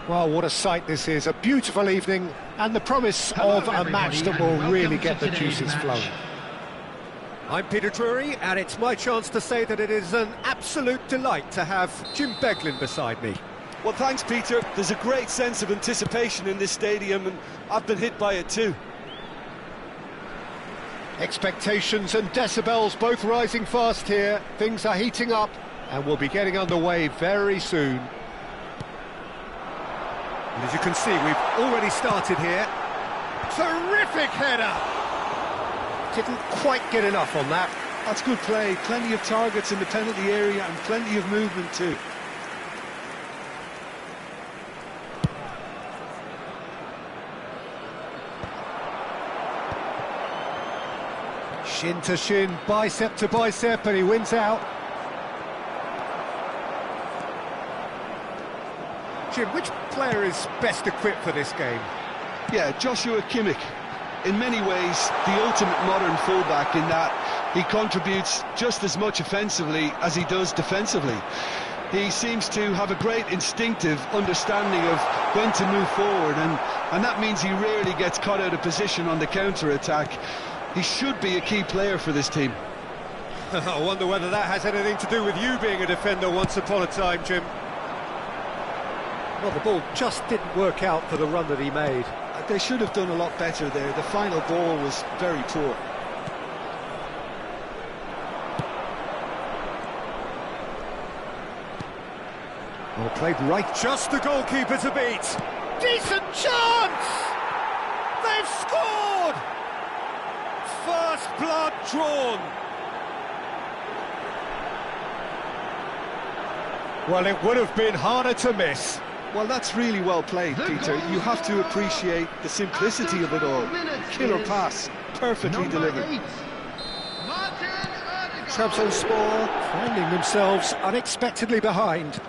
Well, what a sight this is. A beautiful evening and the promise of a match that will really get the juices flowing. I'm Peter Drury, and it's my chance to say that it is an absolute delight to have Jim Beglin beside me. Well, thanks, Peter. There's a great sense of anticipation in this stadium, and I've been hit by it too. Expectations and decibels both rising fast here. Things are heating up, and we'll be getting underway very soon. And as you can see, we've already started here. Terrific header! Didn't quite get enough on that. That's good play. Plenty of targets in the penalty area and plenty of movement too. Shin to shin, bicep to bicep, and he wins out. Jim, which player is best equipped for this game? Yeah, Joshua Kimmich. In many ways, the ultimate modern fullback in that he contributes just as much offensively as he does defensively. He seems to have a great instinctive understanding of when to move forward, and that means he rarely gets caught out of position on the counter-attack. He should be a key player for this team. I wonder whether that has anything to do with you being a defender once upon a time, Jim. Well, the ball just didn't work out for the run that he made. They should have done a lot better there. The final ball was very poor. Well played right. Just the goalkeeper to beat. Decent chance! They've scored! First blood drawn. Well, it would have been harder to miss. Well, that's really well played, Peter. You have to appreciate the simplicity of it all. Killer pass, perfectly delivered. Trabzonspor finding themselves unexpectedly behind.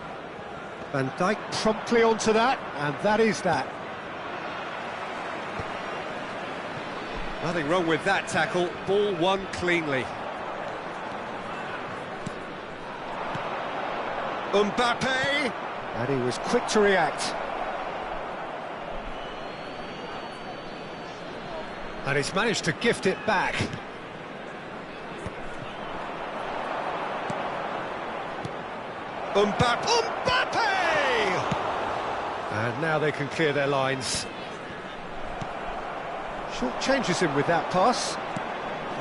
Van Dijk promptly onto that, and that is that. Nothing wrong with that tackle. Ball won cleanly. Mbappé! And he was quick to react. And he's managed to gift it back. Mbappé! And now they can clear their lines. Short changes him with that pass.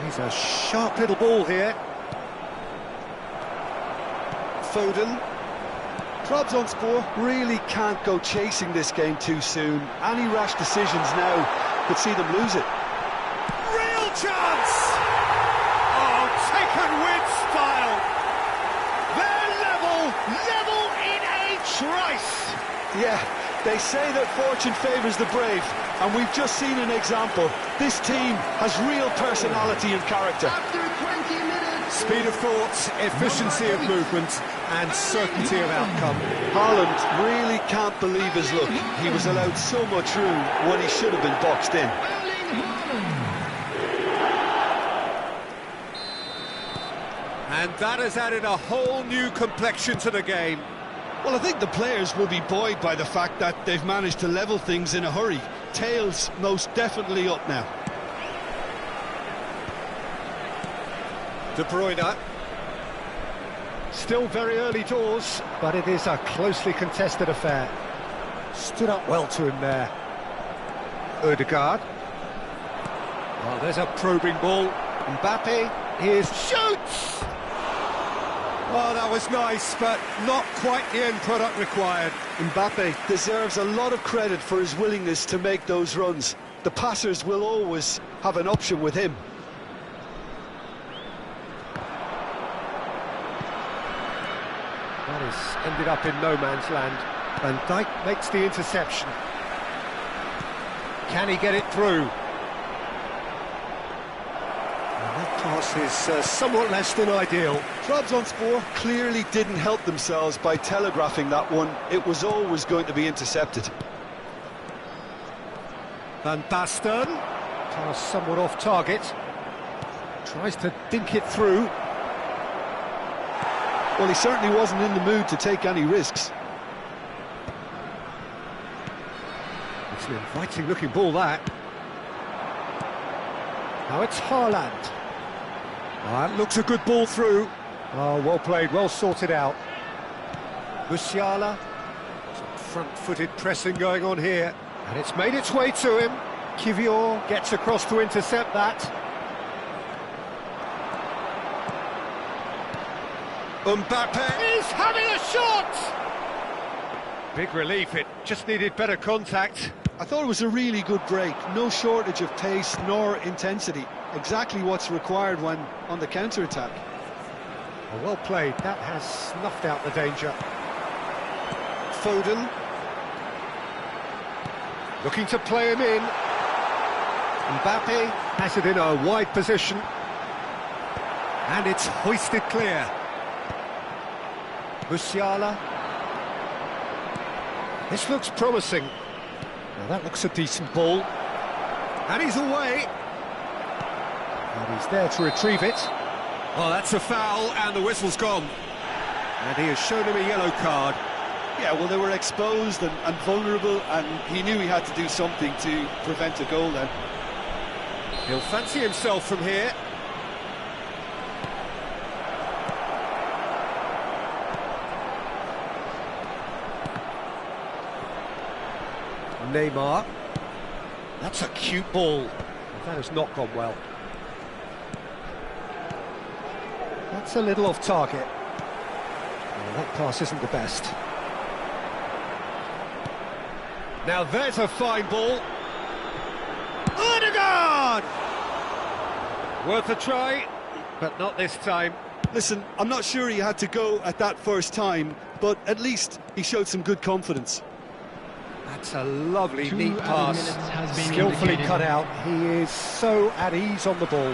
He's a sharp little ball here. Foden. Trabzonspor really can't go chasing this game too soon. Any rash decisions now could see them lose it. Real chance! Oh, taken with style. They're level in a trice. Yeah, they say that fortune favours the brave, and we've just seen an example. This team has real personality and character. Speed of thought, efficiency of movement, and certainty of outcome. Haaland really can't believe his luck. He was allowed so much room when he should have been boxed in. And that has added a whole new complexion to the game. Well, I think the players will be buoyed by the fact that they've managed to level things in a hurry. Tails most definitely up now. De Bruyne. Still very early doors, but it is a closely contested affair. Stood up well to him there. Odegaard. Well, there's a probing ball. Mbappé, here's shoots! Oh, that was nice, but not quite the end product required. Mbappé deserves a lot of credit for his willingness to make those runs. The passers will always have an option with him. That has ended up in no man's land. Van Dijk makes the interception. Can he get it through? And that pass is somewhat less than ideal. Trabzonspor clearly didn't help themselves by telegraphing that one. It was always going to be intercepted. Van Basten. Pass somewhat off target. Tries to dink it through. Well, he certainly wasn't in the mood to take any risks. Inviting looking ball, that. Now it's Haaland. That looks a good ball through. Oh, well played, well sorted out. Musiala. Some front-footed pressing going on here. And it's made its way to him. Kylian gets across to intercept that. Mbappé is having a shot! Big relief, it just needed better contact. I thought it was a really good break. No shortage of pace nor intensity. Exactly what's required when on the counter-attack. Well played, that has snuffed out the danger. Foden. Looking to play him in. Mbappé has it in a wide position. And it's hoisted clear. Musiala. This looks promising. Now that looks a decent ball. And he's away. And he's there to retrieve it. Oh, that's a foul, and the whistle's gone. And he has shown him a yellow card. Yeah, well, they were exposed and vulnerable, and he knew he had to do something to prevent a goal then. He'll fancy himself from here. Neymar. That's a cute ball. That has not gone well. That's a little off target. Well, that pass isn't the best. Now there's a fine ball. Odegaard! Worth a try, but not this time. Listen, I'm not sure he had to go at that first time, but at least he showed some good confidence. That's a lovely, neat pass, skillfully cut out. He is so at ease on the ball.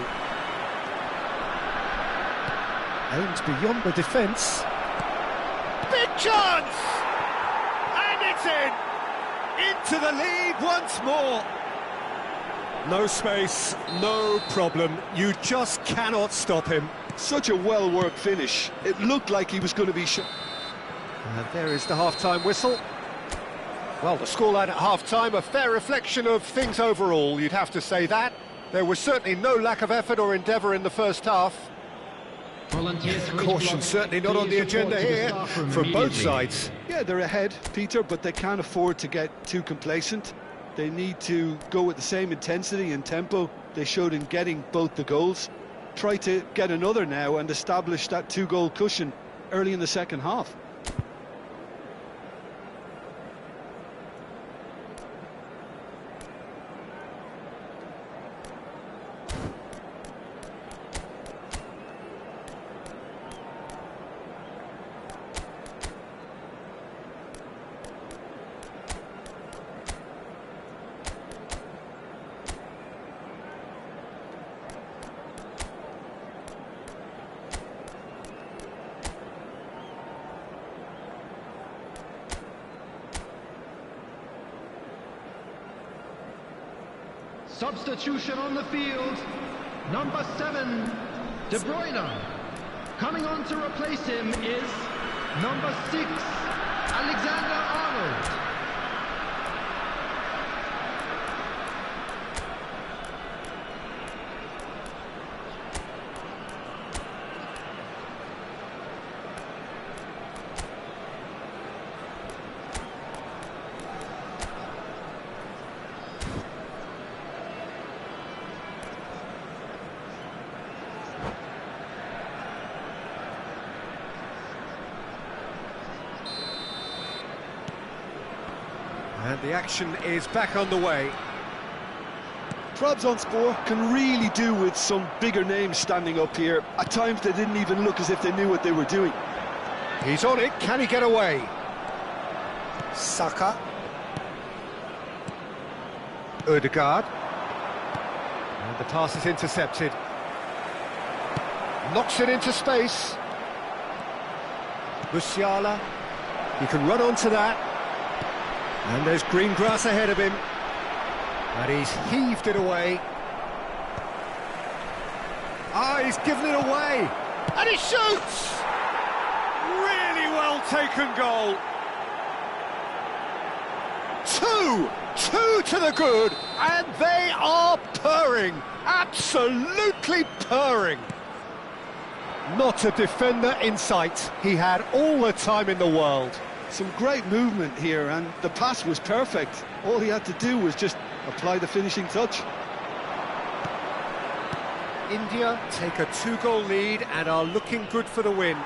Aims beyond the defence. Big chance! And it's in! Into the lead once more. No space, no problem. You just cannot stop him. Such a well-worked finish. It looked like he was going to be shot. And there is the half-time whistle. Well, the scoreline at half-time, a fair reflection of things overall, you'd have to say that. There was certainly no lack of effort or endeavour in the first half. Caution certainly not on the agenda here, from both sides. Yeah, they're ahead, Peter, but they can't afford to get too complacent. They need to go with the same intensity and tempo they showed in getting both the goals. Try to get another now and establish that two-goal cushion early in the second half. Substitution on the field, number 7, De Bruyne. Coming on to replace him is number 6, Alexander-Arnold. And the action is back on the way. Trabzonspor can really do with some bigger names standing up here. At times they didn't even look as if they knew what they were doing. He's on it, can he get away? Saka. Odegaard. And the pass is intercepted. Knocks it into space. Musiala. He can run onto that. And there's green grass ahead of him. And he's heaved it away. Ah, he's given it away. And he shoots! Really well taken goal. Two to the good, and they are purring, absolutely purring. Not a defender in sight, he had all the time in the world. Some great movement here, and the pass was perfect. All he had to do was just apply the finishing touch. India take a 2-goal lead and are looking good for the win.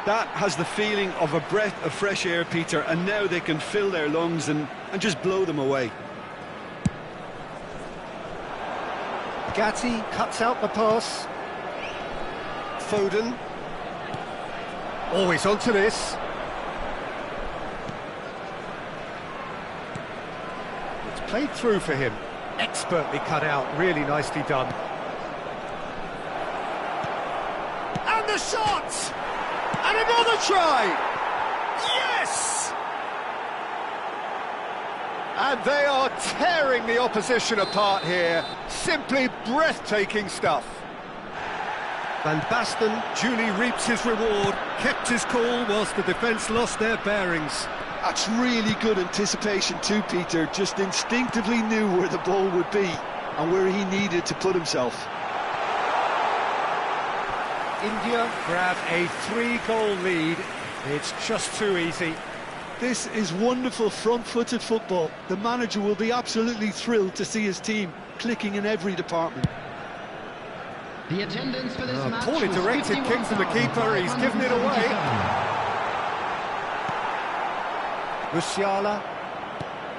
That has the feeling of a breath of fresh air, Peter, and now they can fill their lungs and just blow them away. Gatti cuts out the pass. Foden. Always onto this. It's played through for him. Expertly cut out, really nicely done. And the shot! And another try! Yes! And they are tearing the opposition apart here. Simply breathtaking stuff. Van Basten duly reaps his reward, kept his cool whilst the defence lost their bearings. That's really good anticipation too, Peter. Just instinctively knew where the ball would be and where he needed to put himself. India grab a 3-goal lead. It's just too easy. This is wonderful front-footed football. The manager will be absolutely thrilled to see his team clicking in every department. The attendance for this match poorly directed kick from the keeper, he's given it away. Musiala,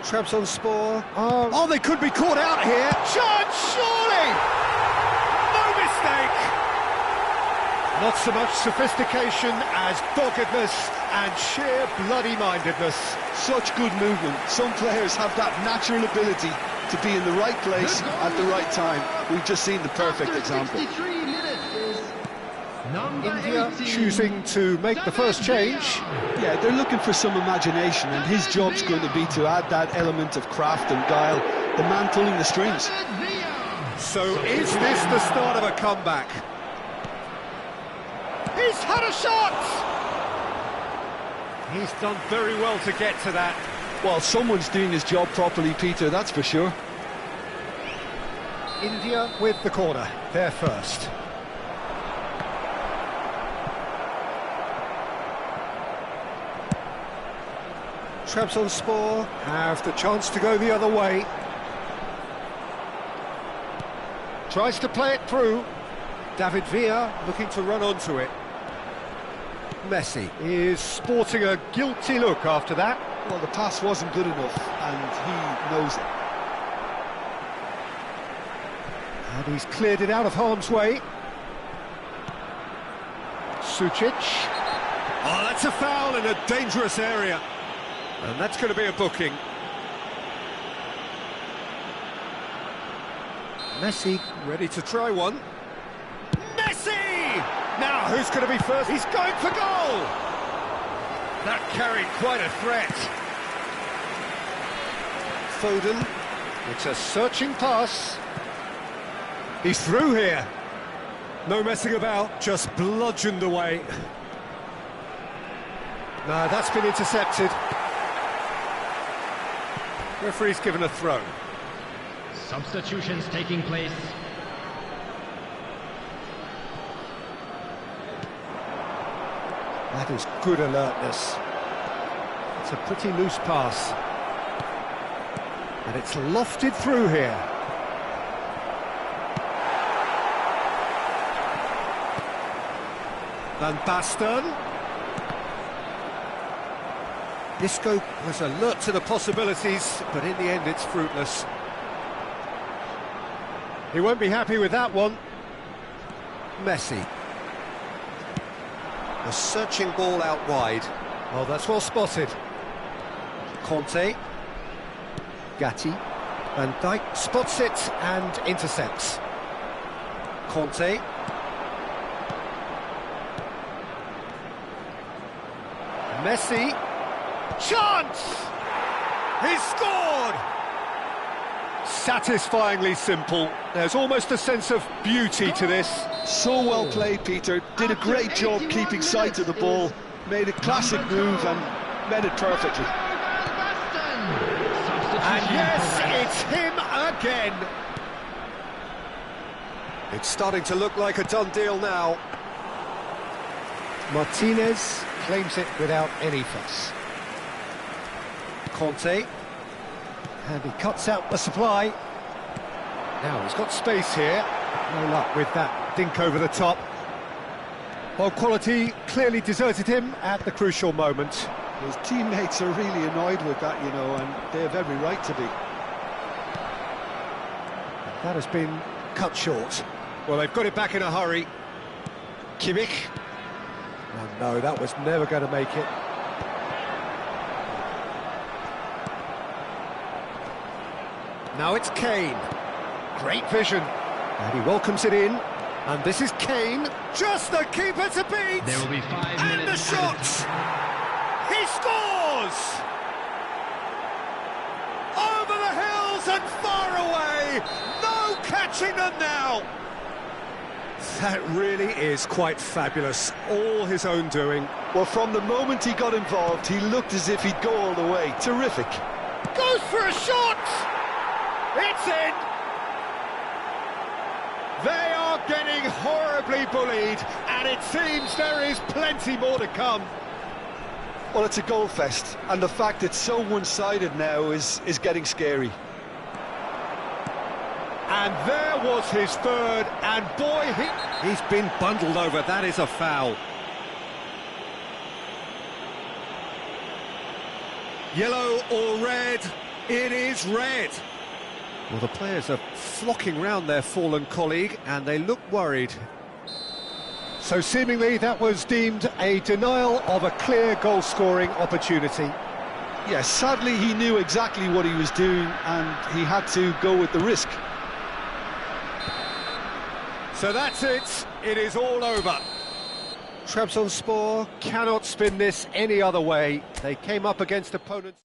Trabzonspor. Oh, they could be caught out here. Chance, surely! No mistake! Not so much sophistication as doggedness and sheer bloody-mindedness. Such good movement. Some players have that natural ability to be in the right place at the right time. We've just seen the perfect example. India choosing to make the first change. Yeah, they're looking for some imagination, and his job's going to be to add that element of craft and guile, the man pulling the strings. So is this the start of a comeback? He's had a shot! He's done very well to get to that. Well, someone's doing his job properly, Peter, that's for sure. India with the corner, they're first. Trabzonspor have the chance to go the other way. Tries to play it through. David Villa looking to run onto it. Messi is sporting a guilty look after that. Well, the pass wasn't good enough, and he knows it. And he's cleared it out of harm's way. Sucic. Oh, that's a foul in a dangerous area. And that's going to be a booking. Messi ready to try one. Messi! Now, who's going to be first? He's going for goal! That carried quite a threat. Foden. It's a searching pass. He's through here. No messing about, just bludgeoned away. No, that's been intercepted. Referee's given a throw. Substitutions taking place. That is good alertness. It's a pretty loose pass. And it's lofted through here. Van Basten. Isco was alert to the possibilities, but in the end it's fruitless. He won't be happy with that one. Messi. A searching ball out wide. Oh, that's well spotted. Conte. Gatti. Van Dijk spots it and intercepts. Conte. Messi. Chance! He's scored! Satisfyingly simple. There's almost a sense of beauty to this. So well played, Peter. Did a great job keeping sight of the ball. Made a classic move and met it perfectly. And yes, it's him again. It's starting to look like a done deal now. Martinez claims it without any fuss. Conte. And he cuts out the supply. Now he's got space here. No luck with that dink over the top. Well, quality clearly deserted him at the crucial moment. His teammates are really annoyed with that, you know, and they have every right to be. That has been cut short. Well, they've got it back in a hurry. Kimmich. Oh no, that was never going to make it. Now it's Kane. Great vision. And he welcomes it in. And this is Kane. Just the keeper to beat. There will be 5 And the minutes. shot. He scores! Over the hills and far away. No catching them now. That really is quite fabulous. All his own doing. Well, from the moment he got involved, he looked as if he'd go all the way. Terrific. Goes for a shot! It's in! They are getting horribly bullied, and it seems there is plenty more to come. Well, it's a goal fest, and the fact it's so one-sided now is getting scary. And there was his third, and boy, he's been bundled over. That is a foul. Yellow or red? It is red. Well, the players are flocking round their fallen colleague, and they look worried. So seemingly that was deemed a denial of a clear goal-scoring opportunity. Yes, sadly he knew exactly what he was doing, and he had to go with the risk. So that's it. It is all over. Trabzonspor cannot spin this any other way. They came up against opponents.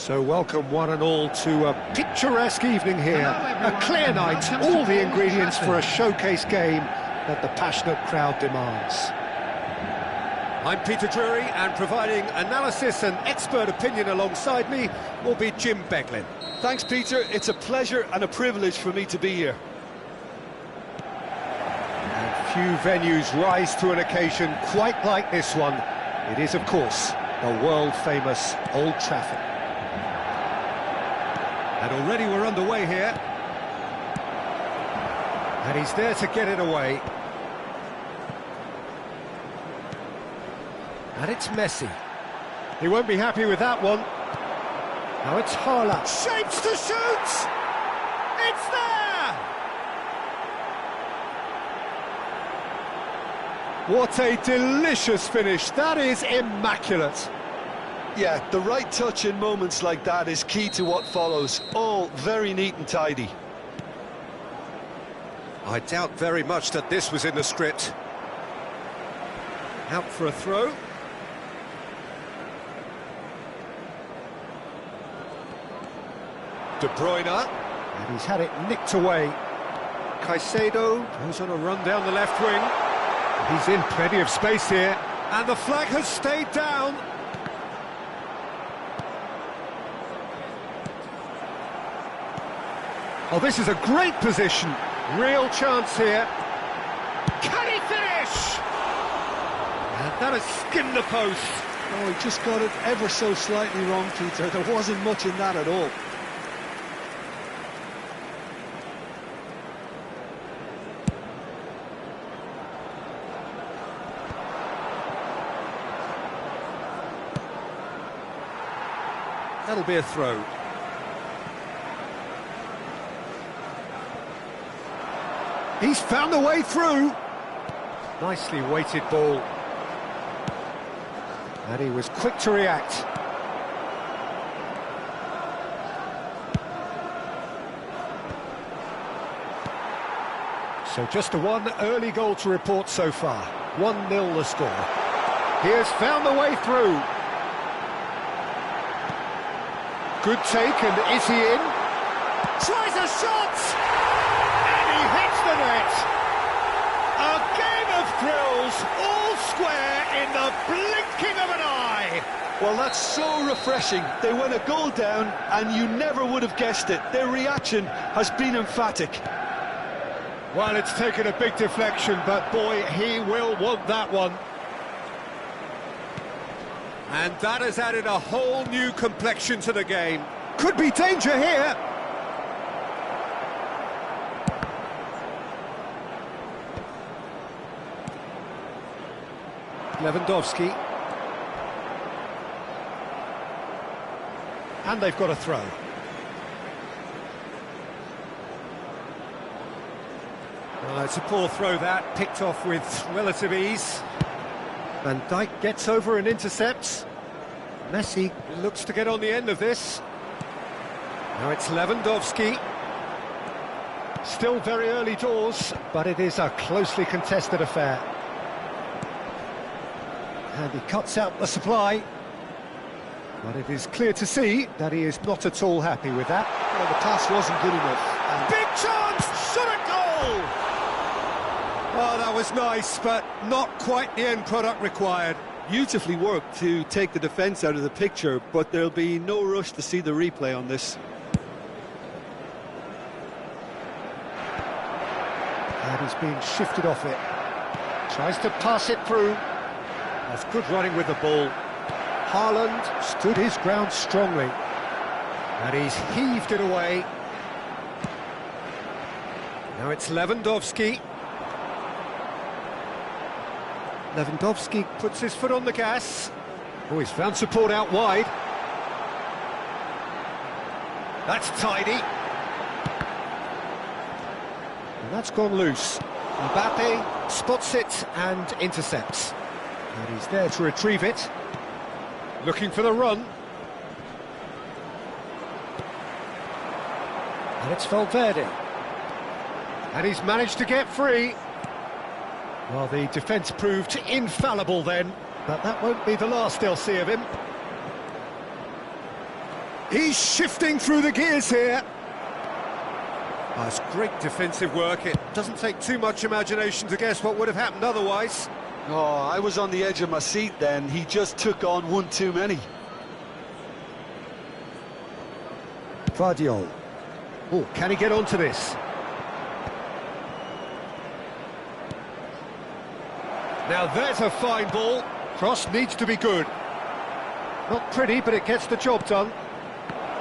So welcome one and all to a picturesque evening here. A clear night, all the ingredients for a showcase game that the passionate crowd demands. I'm Peter Drury, and providing analysis and expert opinion alongside me will be Jim Beglin. Thanks, Peter. It's a pleasure and a privilege for me to be here. And few venues rise to an occasion quite like this one. It is, of course, the world-famous Old Trafford. And already we're underway here. And he's there to get it away. And it's Messi. He won't be happy with that one. Now it's Haaland. Shapes to shoot! It's there! What a delicious finish. That is immaculate. Yeah, the right touch in moments like that is key to what follows. All very neat and tidy. I doubt very much that this was in the script. Out for a throw. De Bruyne. And he's had it nicked away. Caicedo goes on a run down the left wing. He's in plenty of space here. And the flag has stayed down. Oh, this is a great position. Real chance here. Can he finish? And that has skimmed the post. Oh, he just got it ever so slightly wrong, Peter. There wasn't much in that at all. That'll be a throw. He's found a way through. Nicely weighted ball. And he was quick to react. So just the one early goal to report so far. 1-0 the score. He has found the way through. Good take, and is he in? Tries a shot! Hits the net. A game of thrills, all square in the blinking of an eye. Well, that's so refreshing. They went a goal down, and you never would have guessed it. Their reaction has been emphatic. Well, it's taken a big deflection, but boy, he will want that one. And that has added a whole new complexion to the game. Could be danger here. Lewandowski. And they've got a throw. It's a poor throw that, picked off with relative ease. Van Dijk gets over and intercepts. Messi looks to get on the end of this. Now it's Lewandowski. Still very early doors, but it is a closely contested affair. And he cuts out the supply. But it is clear to see that he is not at all happy with that. Well, the pass wasn't good enough. Big chance! Shot at goal! Oh, that was nice, but not quite the end product required. Beautifully worked to take the defence out of the picture, but there'll be no rush to see the replay on this. And he's being shifted off it. Tries to pass it through. That's good running with the ball. Haaland stood his ground strongly. And he's heaved it away. Now it's Lewandowski. Lewandowski puts his foot on the gas. Oh, he's found support out wide. That's tidy. And that's gone loose. Mbappé spots it and intercepts. And he's there to retrieve it. Looking for the run. And it's Valverde. And he's managed to get free. Well, the defence proved infallible then, but that won't be the last they'll see of him. He's shifting through the gears here. That's great defensive work. It doesn't take too much imagination to guess what would have happened otherwise. Oh, I was on the edge of my seat then. He just took on one too many. Guardiola. Oh, can he get onto this? Now there's a fine ball. Cross needs to be good. Not pretty, but it gets the job done.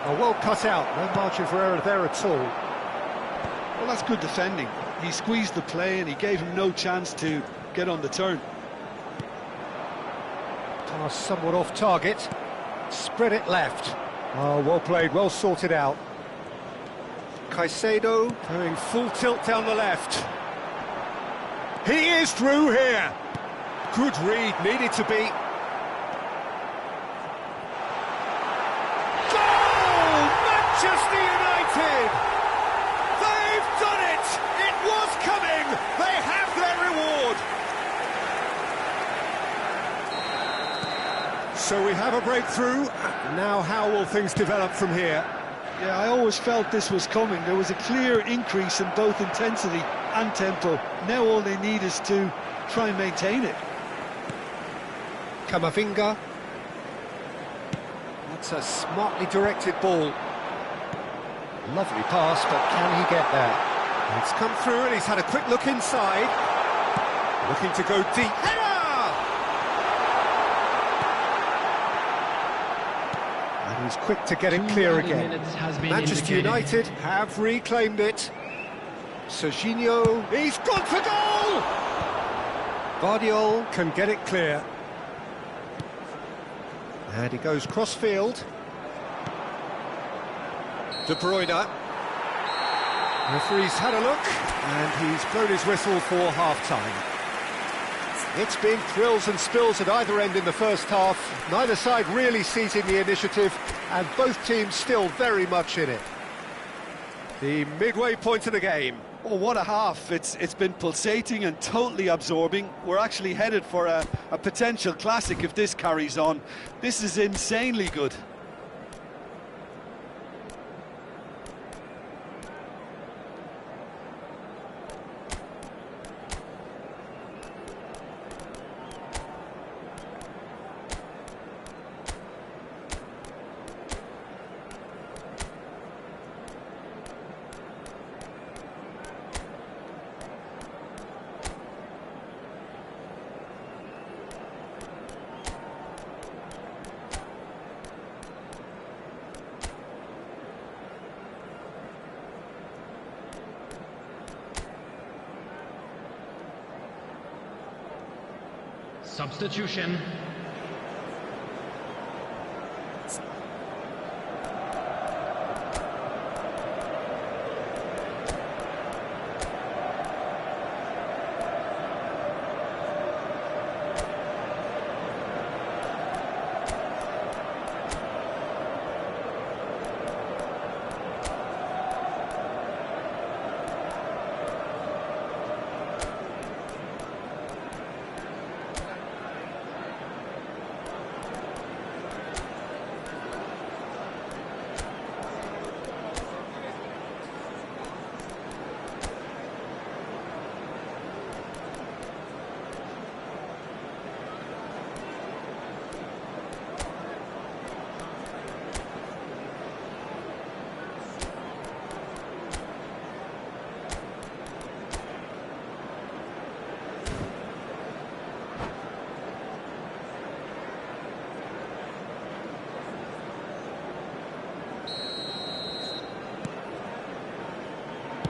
Oh, well cut out. No margin for error there at all. Well, that's good defending. He squeezed the play and he gave him no chance to get on the turn. Pass somewhat off target. Spread it left. Oh, well played, well sorted out. Caicedo going full tilt down the left. He is through here. Good read, needed to be. Goal! Manchester United! They've done it! It was coming! They have their reward! So we have a breakthrough. Now how will things develop from here? Yeah, I always felt this was coming. There was a clear increase in both intensity and tempo. Now all they need is to try and maintain it. Camavinga. That's a smartly directed ball. Lovely pass, but can he get there? It's come through and he's had a quick look inside. Looking to go deep. Header! And he's quick to get it clear again. Manchester United have reclaimed it. Serginho, he's gone for goal! Guardiola can get it clear. And he goes cross-field. De Bruyne. Referee's had a look, and he's blown his whistle for half-time. It's been thrills and spills at either end in the first half. Neither side really seizing the initiative, and both teams still very much in it. The midway point of the game. Oh, what a half. It's been pulsating and totally absorbing. We're actually headed for a potential classic if this carries on. This is insanely good. Substitution.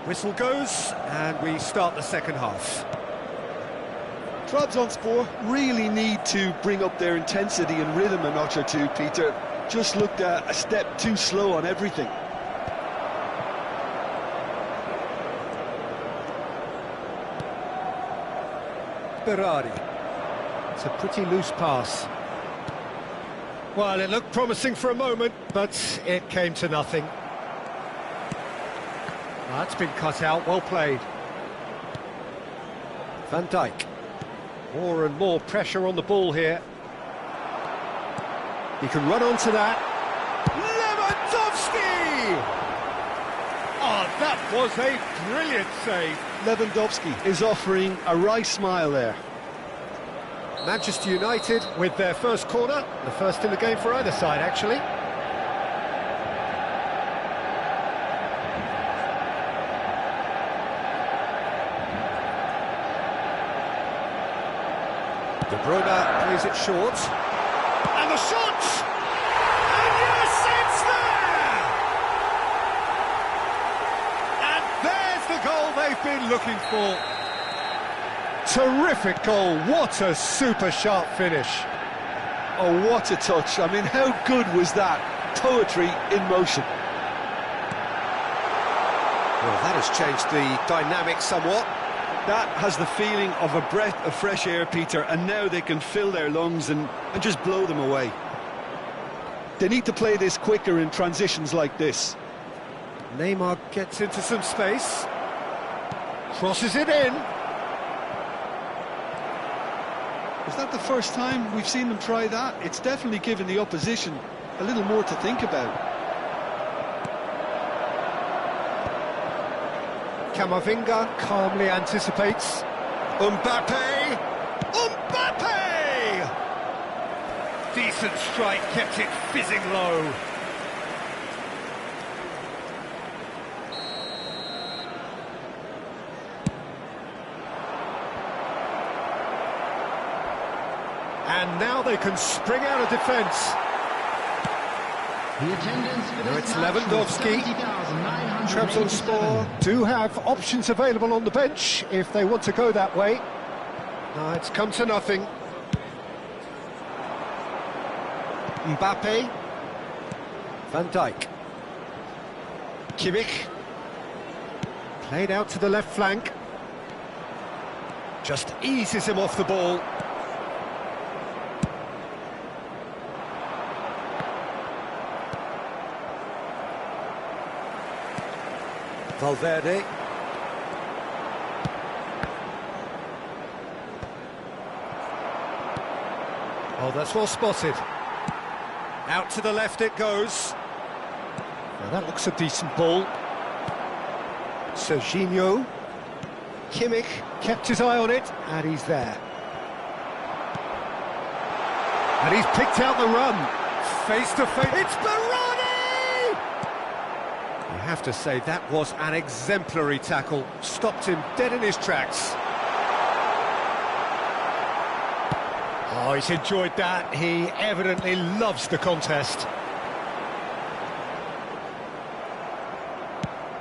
Whistle goes, and we start the second half. Trabzonspor really need to bring up their intensity and rhythm a notch or two, Peter. Just looked a step too slow on everything. Berardi. It's a pretty loose pass. Well, it looked promising for a moment, but it came to nothing. That's been cut out, well played. Van Dijk. More and more pressure on the ball here. He can run onto that. Oh, that was a brilliant save. Lewandowski is offering a wry smile there. Manchester United with their first corner, the first in the game for either side, actually. Bruyne plays it short. And the shot! And yes, it's there! And there's the goal they've been looking for. Terrific goal, what a super sharp finish. Oh, what a touch. I mean, how good was that? Poetry in motion. Well, that has changed the dynamic somewhat. That has the feeling of a breath of fresh air, Peter, and now they can fill their lungs and just blow them away. They need to play this quicker in transitions like this. Neymar gets into some space, crosses it in. Is that the first time we've seen them try that? It's definitely given the opposition a little more to think about. Camavinga calmly anticipates. Mbappé! Mbappé! Decent strike, kept it fizzing low. And now they can spring out of defence. The attendance for Now this it's match was Lewandowski. 70,987. Trabzonspor do have options available on the bench if they want to go that way. It's come to nothing. Mbappé. Van Dijk. Kimmich. Played out to the left flank. Just eases him off the ball. Valverde. Oh, that's well spotted. Out to the left it goes. Now that looks a decent ball. Serginho. Kimmich kept his eye on it, and he's there. And he's picked out the run. Face to face. It's Bruyne! You have to say that was an exemplary tackle. Stopped him dead in his tracks. Oh, he's enjoyed that. He evidently loves the contest.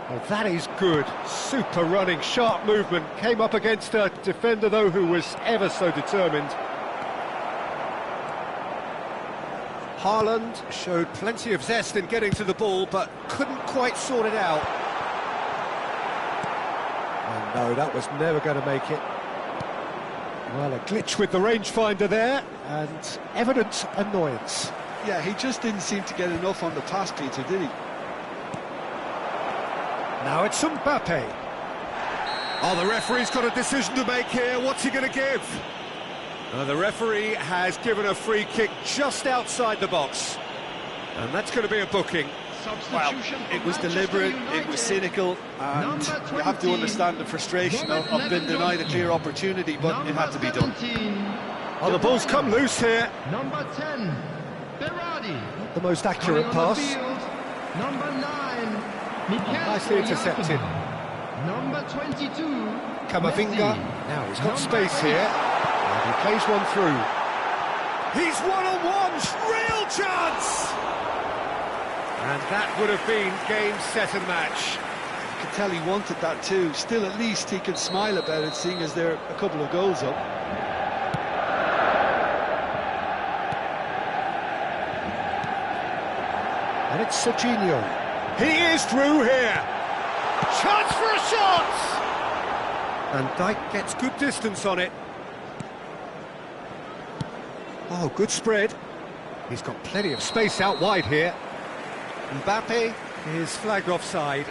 Well, that is good. Super running, sharp movement. Came up against a defender, though, who was ever so determined. Haaland showed plenty of zest in getting to the ball, but couldn't quite sort it out. Oh, no, that was never going to make it. Well, a glitch with the rangefinder there, and evident annoyance. Yeah, he just didn't seem to get enough on the pass, Peter, did he? Now it's Mbappé. Oh, the referee's got a decision to make here. What's he going to give? The referee has given a free kick just outside the box. And that's going to be a booking. Well, it was deliberate, it was cynical, and you have to understand the frustration of being denied a clear opportunity, but it had to be done. Oh, the ball's come loose here. Number 10, Berardi. Not the most accurate pass. Number 9, Nicely intercepted. Number 22, Camavinga. Messi. Now he's got space here. And he plays one through. He's one-on-one, real chance! And that would have been game, set and match. You could tell he wanted that too. Still, at least he can smile about it, seeing as they're a couple of goals up. And it's Serginho. He is through here. Chance for a shot! And Dijk gets good distance on it. Oh, good spread. He's got plenty of space out wide here. Mbappé is flagged offside.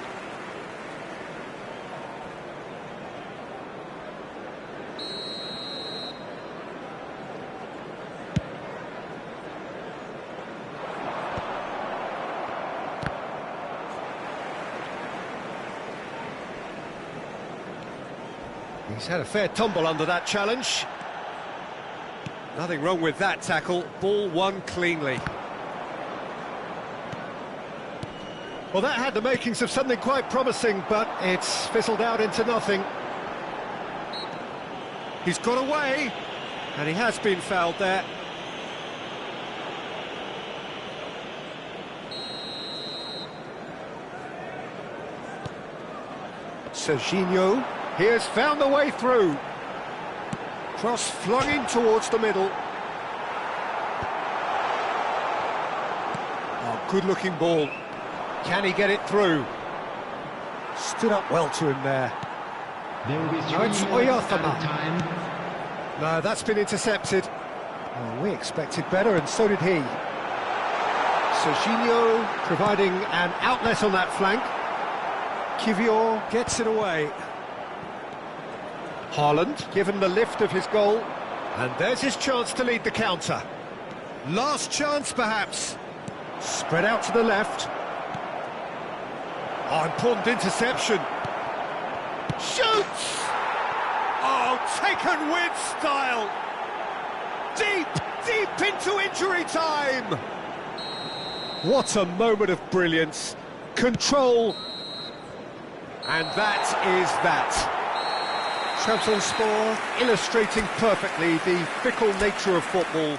He's had a fair tumble under that challenge. Nothing wrong with that tackle. Ball won cleanly. Well, that had the makings of something quite promising, but it's fizzled out into nothing. He's got away, and he has been fouled there. Serginho, he has found the way through. Cross flung in towards the middle. Oh, good-looking ball. Can he get it through? Stood up well to him there. There will be Now it's 3 minutes Oyarthama. added time. No, that's been intercepted. Oh, we expected better, and so did he. Serginho providing an outlet on that flank. Kivior gets it away. Haaland given the lift of his goal, and there's his chance to lead the counter. Last chance, perhaps. Spread out to the left. Oh, important interception. Shoots! Oh, taken with style. Deep, deep into injury time. What a moment of brilliance. Control. And that is that. Trabzonspor illustrating perfectly the fickle nature of football.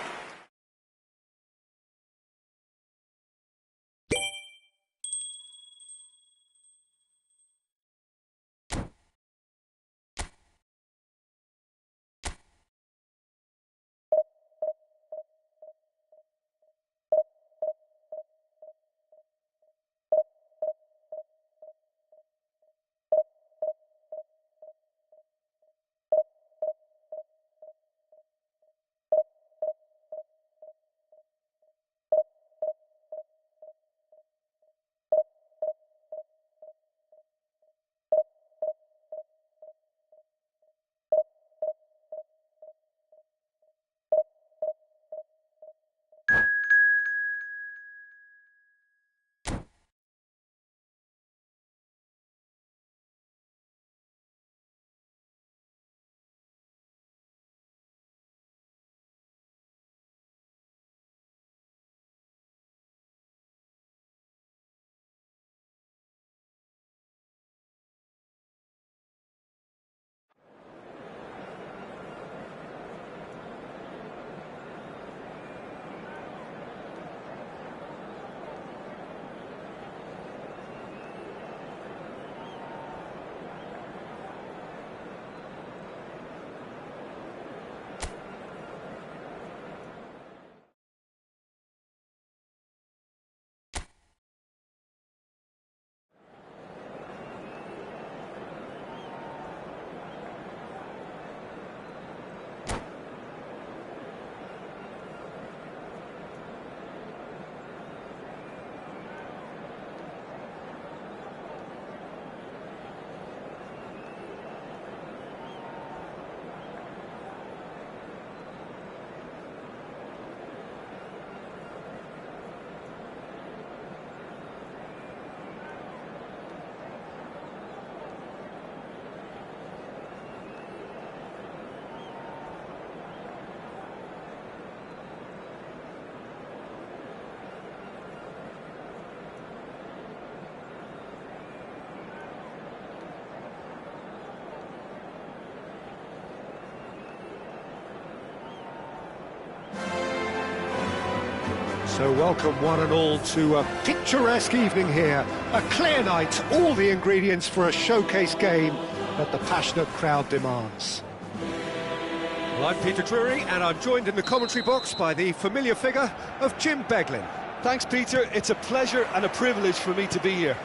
So welcome one and all to a picturesque evening here. A clear night, all the ingredients for a showcase game that the passionate crowd demands. Well, I'm Peter Drury, and I'm joined in the commentary box by the familiar figure of Jim Beglin. Thanks, Peter. It's a pleasure and a privilege for me to be here.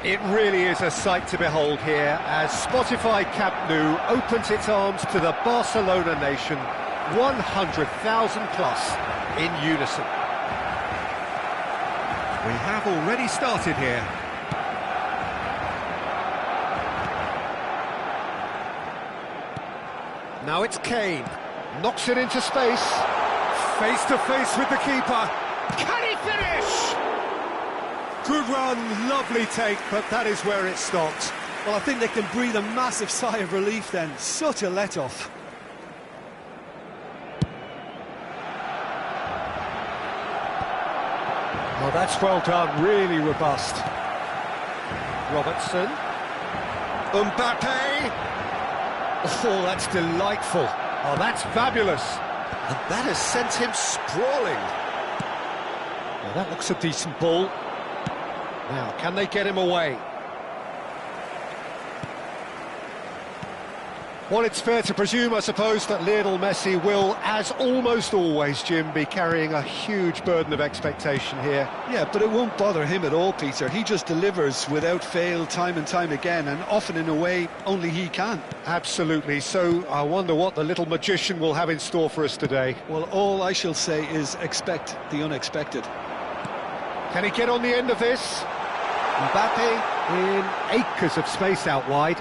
It really is a sight to behold here as Spotify Camp Nou opens its arms to the Barcelona nation, 100,000 plus in unison. We have already started here. Now it's Kane, knocks it into space, face to face with the keeper. Can he finish? Good run, lovely take, but that is where it stopped. Well, I think they can breathe a massive sigh of relief then. Such a let-off. Oh, that's well done, really robust. Robertson. Mbappé! Oh, that's delightful. Oh, that's fabulous. And that has sent him sprawling. Well, that looks a decent ball. Now, can they get him away? Well, it's fair to presume, I suppose, that Lionel Messi will, as almost always, Jim, be carrying a huge burden of expectation here. Yeah, but it won't bother him at all, Peter. He just delivers without fail time and time again, and often in a way only he can. Absolutely. So I wonder what the little magician will have in store for us today. Well, all I shall say is expect the unexpected. Can he get on the end of this? Mbappé in acres of space out wide.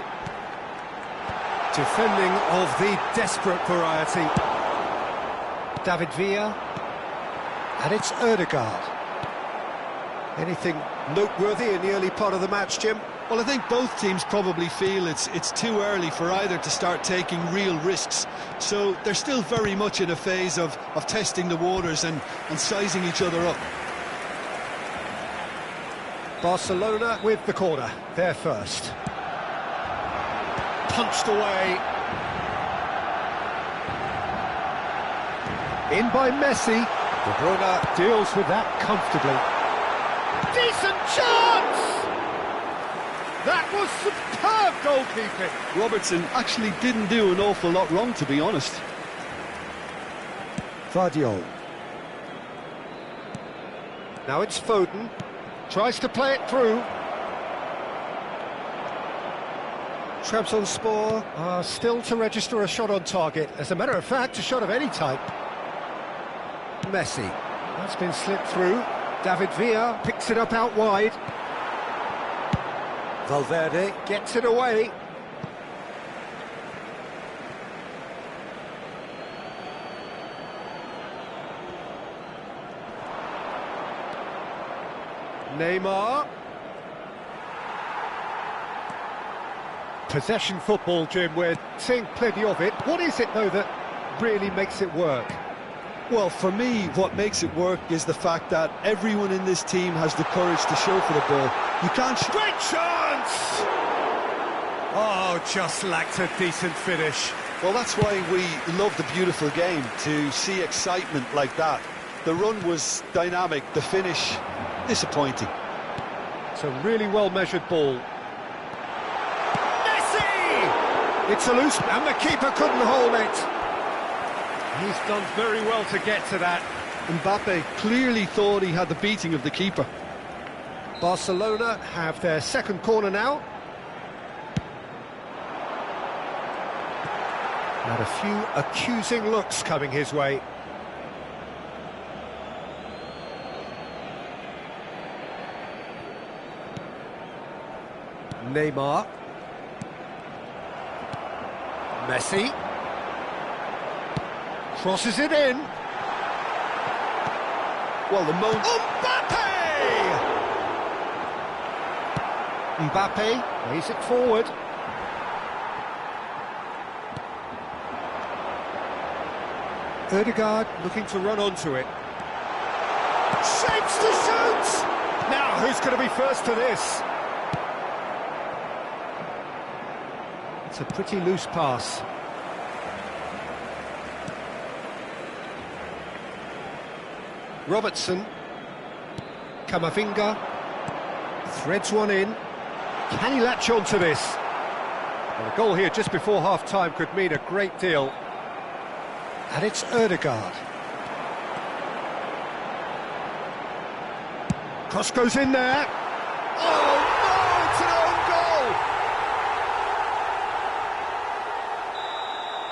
Defending of the desperate variety. David Villa. And it's Ødegaard. Anything noteworthy in the early part of the match, Jim? Well, I think both teams probably feel it's too early for either to start taking real risks. So they're still very much in a phase of testing the waters and sizing each other up. Barcelona with the corner. They're first. Punched away. In by Messi. Bruyne deals with that comfortably. Decent chance! That was superb goalkeeping. Robertson actually didn't do an awful lot wrong, to be honest. Vardiol. Now it's Foden. Tries to play it through. Trabzonspor are still to register a shot on target. As a matter of fact, a shot of any type. Messi. That's been slipped through. David Villa picks it up out wide. Valverde gets it away. Neymar. Possession football, Jim, we're seeing plenty of it. What is it, though, that really makes it work? Well, for me, what makes it work is the fact that everyone in this team has the courage to show for the ball. You can't... Great chance! Oh, just lacked a decent finish. Well, that's why we love the beautiful game, to see excitement like that. The run was dynamic, the finish disappointing. It's a really well-measured ball. It's a loose, and the keeper couldn't hold it. He's done very well to get to that. Mbappé clearly thought he had the beating of the keeper. Barcelona have their second corner now. And a few accusing looks coming his way. Neymar. Messi crosses it in. Well, the moment... Mbappé plays it forward. Ødegaard looking to run onto it. Shapes to shoot! Now, who's going to be first to this? It's a pretty loose pass. Robertson. Camavinga. Threads one in. Can he latch on to this? Well, a goal here just before half-time could mean a great deal. And it's Ødegaard. Cross goes in there. Oh, no! It's an own goal!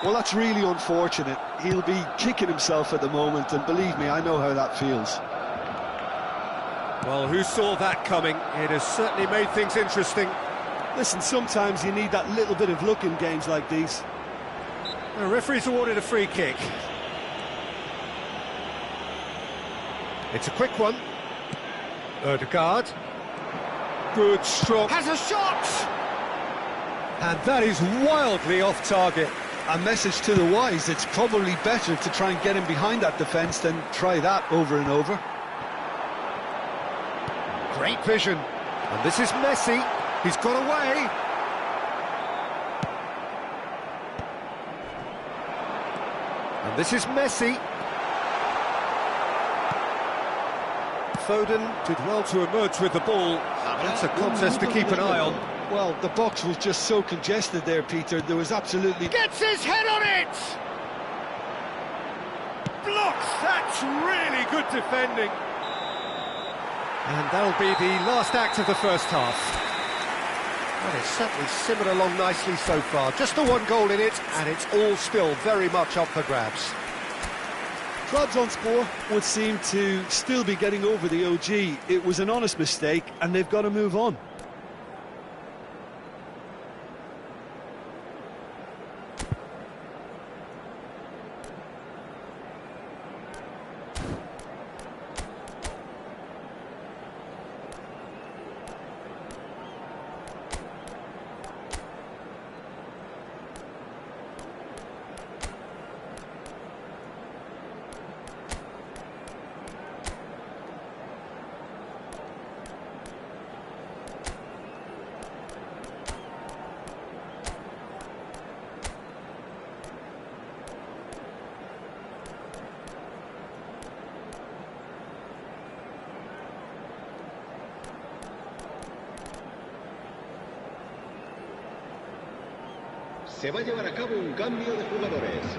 Well, that's really unfortunate. He'll be kicking himself at the moment, and believe me, I know how that feels. Well, who saw that coming? It has certainly made things interesting. Listen, sometimes you need that little bit of luck in games like these. The referee's awarded a free kick. It's a quick one. Ødegaard. Good, strong. Has a shot! And that is wildly off target. A message to the wise, it's probably better to try and get him behind that defence than try that over and over. Great vision. And this is Messi. He's got away. And this is Messi. Foden did well to emerge with the ball. That's a contest to keep an eye on. Well, the box was just so congested there, Peter. There was absolutely... Gets his head on it! Blocks! That's really good defending. And that'll be the last act of the first half. Well, it's certainly simmered along nicely so far. Just the one goal in it, and it's all still very much up for grabs. Trabzonspor would seem to still be getting over the OG. It was an honest mistake, and they've got to move on. Se va a llevar a cabo un cambio de jugadores.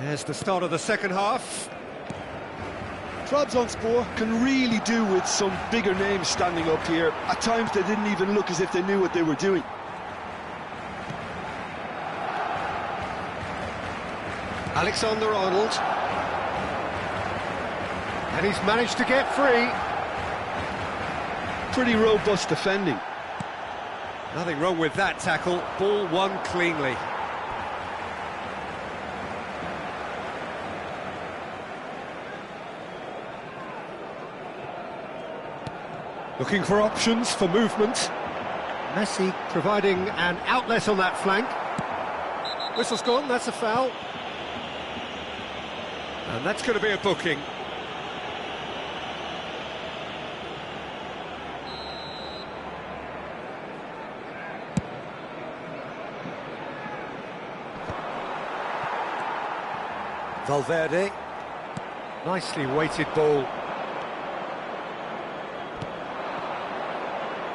There's the start of the second half. Trabzonspor can really do with some bigger names standing up here. At times they didn't even look as if they knew what they were doing. Alexander-Arnold. And he's managed to get free. Pretty robust defending. Nothing wrong with that tackle. Ball won cleanly. Looking for options for movement. Messi providing an outlet on that flank. Whistle's gone, that's a foul. And that's going to be a booking. Valverde. Nicely weighted ball.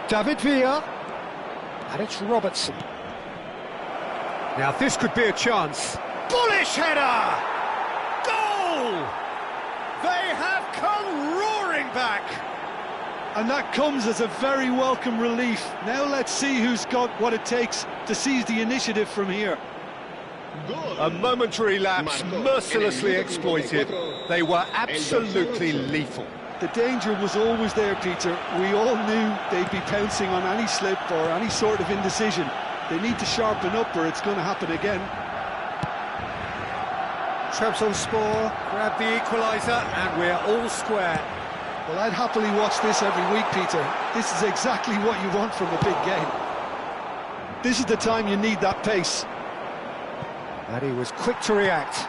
David Villa. And it's Robertson. Now this could be a chance. Bullish header! Goal! They have come roaring back. And that comes as a very welcome relief. Now let's see who's got what it takes to seize the initiative from here. A momentary lapse, mercilessly exploited. They were absolutely lethal. The danger was always there, Peter. We all knew they'd be pouncing on any slip or any sort of indecision. They need to sharpen up or it's going to happen again. Trabzonspor grab the equaliser and we're all square. Well, I'd happily watch this every week, Peter. This is exactly what you want from a big game. This is the time you need that pace. And he was quick to react.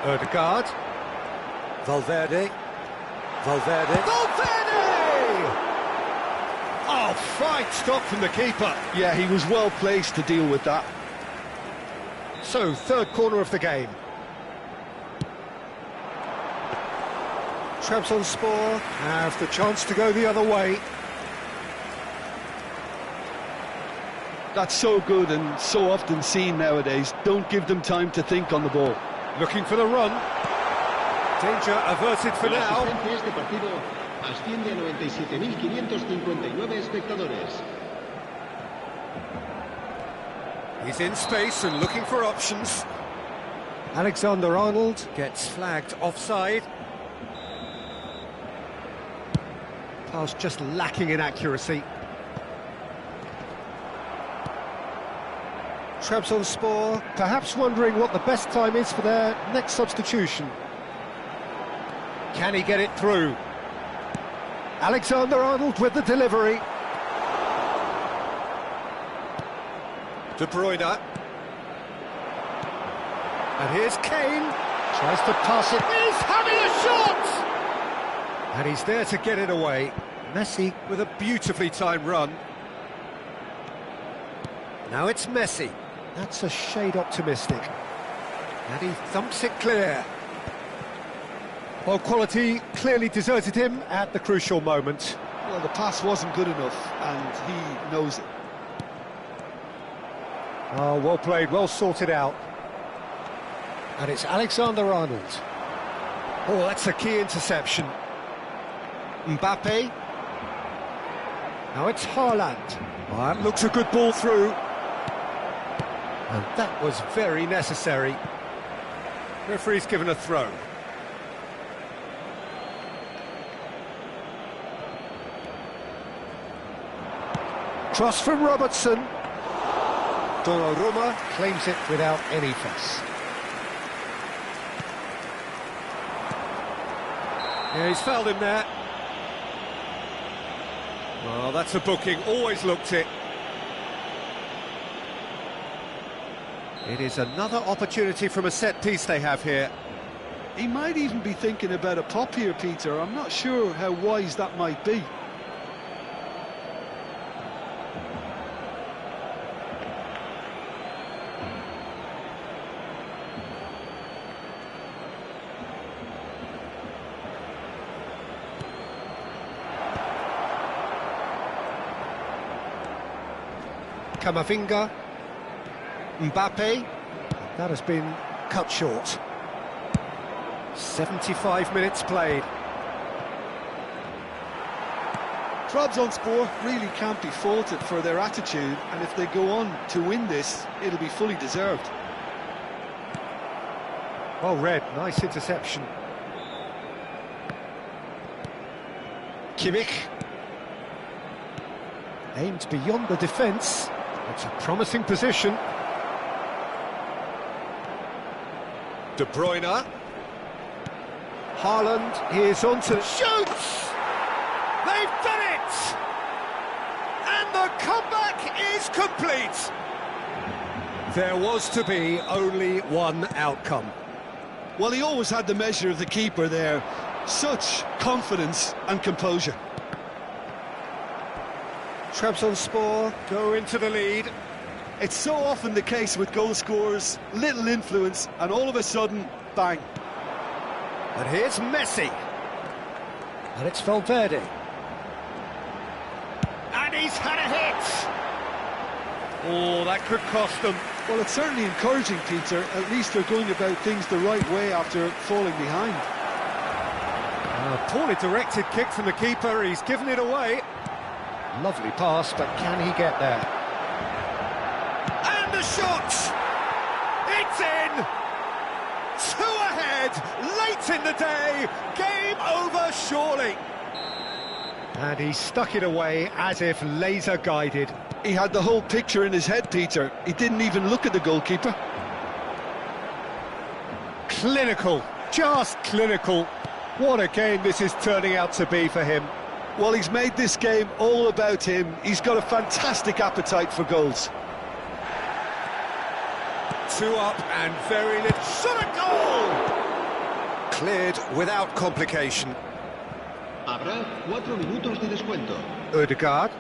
Ødegaard. Valverde. Valverde. Oh, fine stop from the keeper. Yeah, he was well placed to deal with that. So, third corner of the game. Trabzonspor have the chance to go the other way. That's so good and so often seen nowadays. Don't give them time to think on the ball. Looking for the run. Danger averted for La now. asistencia a este partido asciende a 97.559 espectadores. He's in space and looking for options. Alexander-Arnold gets flagged offside. Pass just lacking in accuracy. Trabzonspor perhaps wondering what the best time is for their next substitution. Can he get it through? Alexander-Arnold with the delivery. De Bruyne. And here's Kane. Tries to pass it. He's having a shot! And he's there to get it away. Messi with a beautifully timed run. Now it's Messi. That's a shade optimistic. And he thumps it clear. Well, quality clearly deserted him at the crucial moment. Well, the pass wasn't good enough, and he knows it. Oh, well played, well sorted out. And it's Alexander-Arnold. Oh, that's a key interception. Mbappé. Now it's Haaland. Oh, that looks a good ball through. And that was very necessary. Referee's given a throw. Cross from Robertson. Donnarumma claims it without any fuss. Yeah, he's fouled him there. Well, that's a booking, always looked it. It is another opportunity from a set piece they have here. He might even be thinking about a pop here, Peter. I'm not sure how wise that might be. Camavinga. Mbappé. That has been cut short. 75 minutes played. Trabzonspor really can't be faulted for their attitude, and if they go on to win this, it'll be fully deserved. Well read, nice interception. Kimmich. Aimed beyond the defence. It's a promising position. De Bruyne. Haaland is on to shoots! They've done it! And the comeback is complete! There was to be only one outcome. Well, he always had the measure of the keeper there. Such confidence and composure. Trabzonspor go into the lead. It's so often the case with goal scorers, little influence, and all of a sudden, bang. And here's Messi. And it's Valverde. And he's had a hit! Oh, that could cost them. Well, it's certainly encouraging, Peter. At least they're going about things the right way after falling behind. A poorly directed kick from the keeper, he's given it away. Lovely pass, but can he get there? And the shot! It's in! 2 ahead, late in the day, game over surely. And he stuck it away as if laser guided. He had the whole picture in his head, Peter. He didn't even look at the goalkeeper. Clinical, just clinical. What a game this is turning out to be for him. Well, he's made this game all about him. He's got a fantastic appetite for goals. 2 up and very little. Shot a goal! Cleared without complication. Habrá 4 minutos de descuento. Odegaard.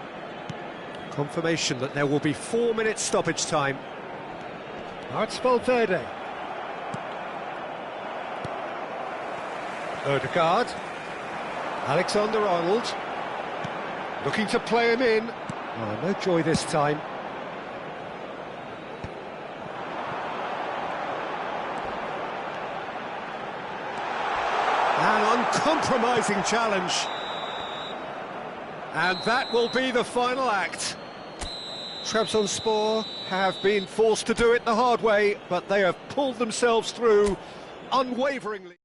Confirmation that there will be 4 minutes stoppage time. Now it's Valverde. Odegaard. Alexander-Arnold. Looking to play him in. Oh, no joy this time. An uncompromising challenge. And that will be the final act. Trabzonspor have been forced to do it the hard way, but they have pulled themselves through unwaveringly.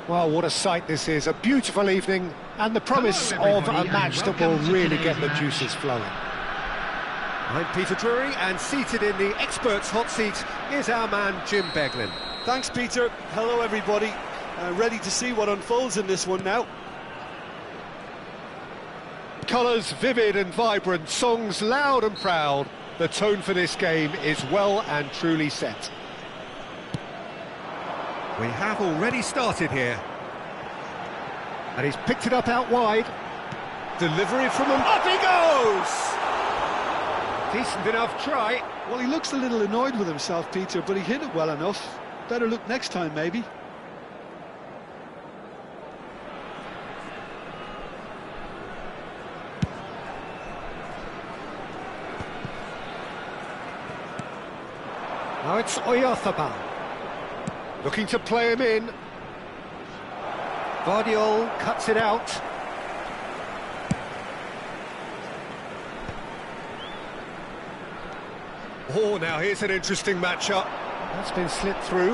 Well, what a sight this is. A beautiful evening and the promise Hello, of a everybody, match and that will welcome to really today's get the match. juices flowing. I'm Peter Drury, and seated in the experts' hot seat is our man Jim Beglin. Thanks, Peter. Hello, everybody. Ready to see what unfolds in this one now. Colours vivid and vibrant, songs loud and proud. The tone for this game is well and truly set. We have already started here. And he's picked it up out wide. Delivery from him. Up he goes! Decent enough try. Well, he looks a little annoyed with himself, Peter, but he hit it well enough. Better look next time, maybe. Now it's Oyarzabal. Looking to play him in. Guardiola cuts it out. Oh, now here's an interesting matchup. That's been slipped through.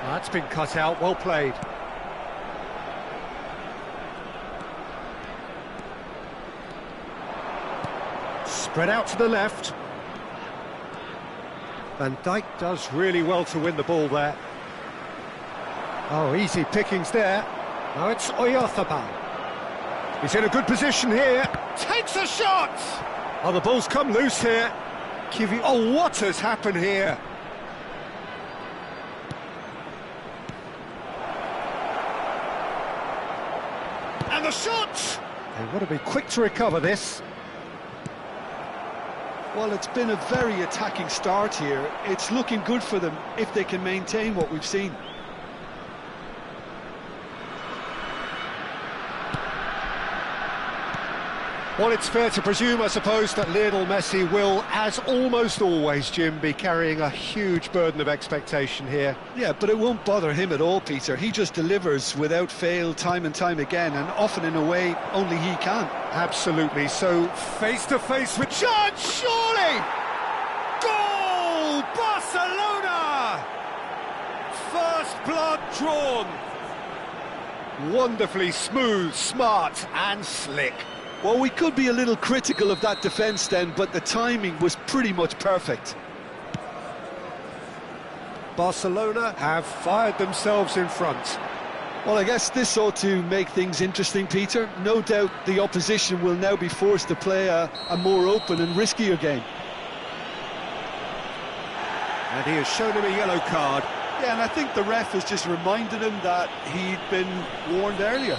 That's been cut out, well played. Spread out to the left. Van Dijk does really well to win the ball there. Oh, easy pickings there. Now it's Oyarzabal. He's in a good position here. Takes a shot! Oh, the ball's come loose here. Oh, what has happened here? And the shot! They want to be quick to recover this. Well, it's been a very attacking start here. It's looking good for them if they can maintain what we've seen. Well, it's fair to presume, I suppose, that Lionel Messi will, as almost always, Jim, be carrying a huge burden of expectation here. Yeah, but it won't bother him at all, Peter. He just delivers without fail time and time again, and often in a way only he can. Absolutely, so Face to face with chance, surely! Goal! Barcelona! First blood drawn. wonderfully smooth, smart and slick. Well, we could be a little critical of that defence then, but the timing was pretty much perfect. Barcelona have fired themselves in front. Well, I guess this ought to make things interesting, Peter. No doubt the opposition will now be forced to play a more open and riskier game. And he has shown him a yellow card. Yeah, and I think the ref has just reminded him that he'd been warned earlier.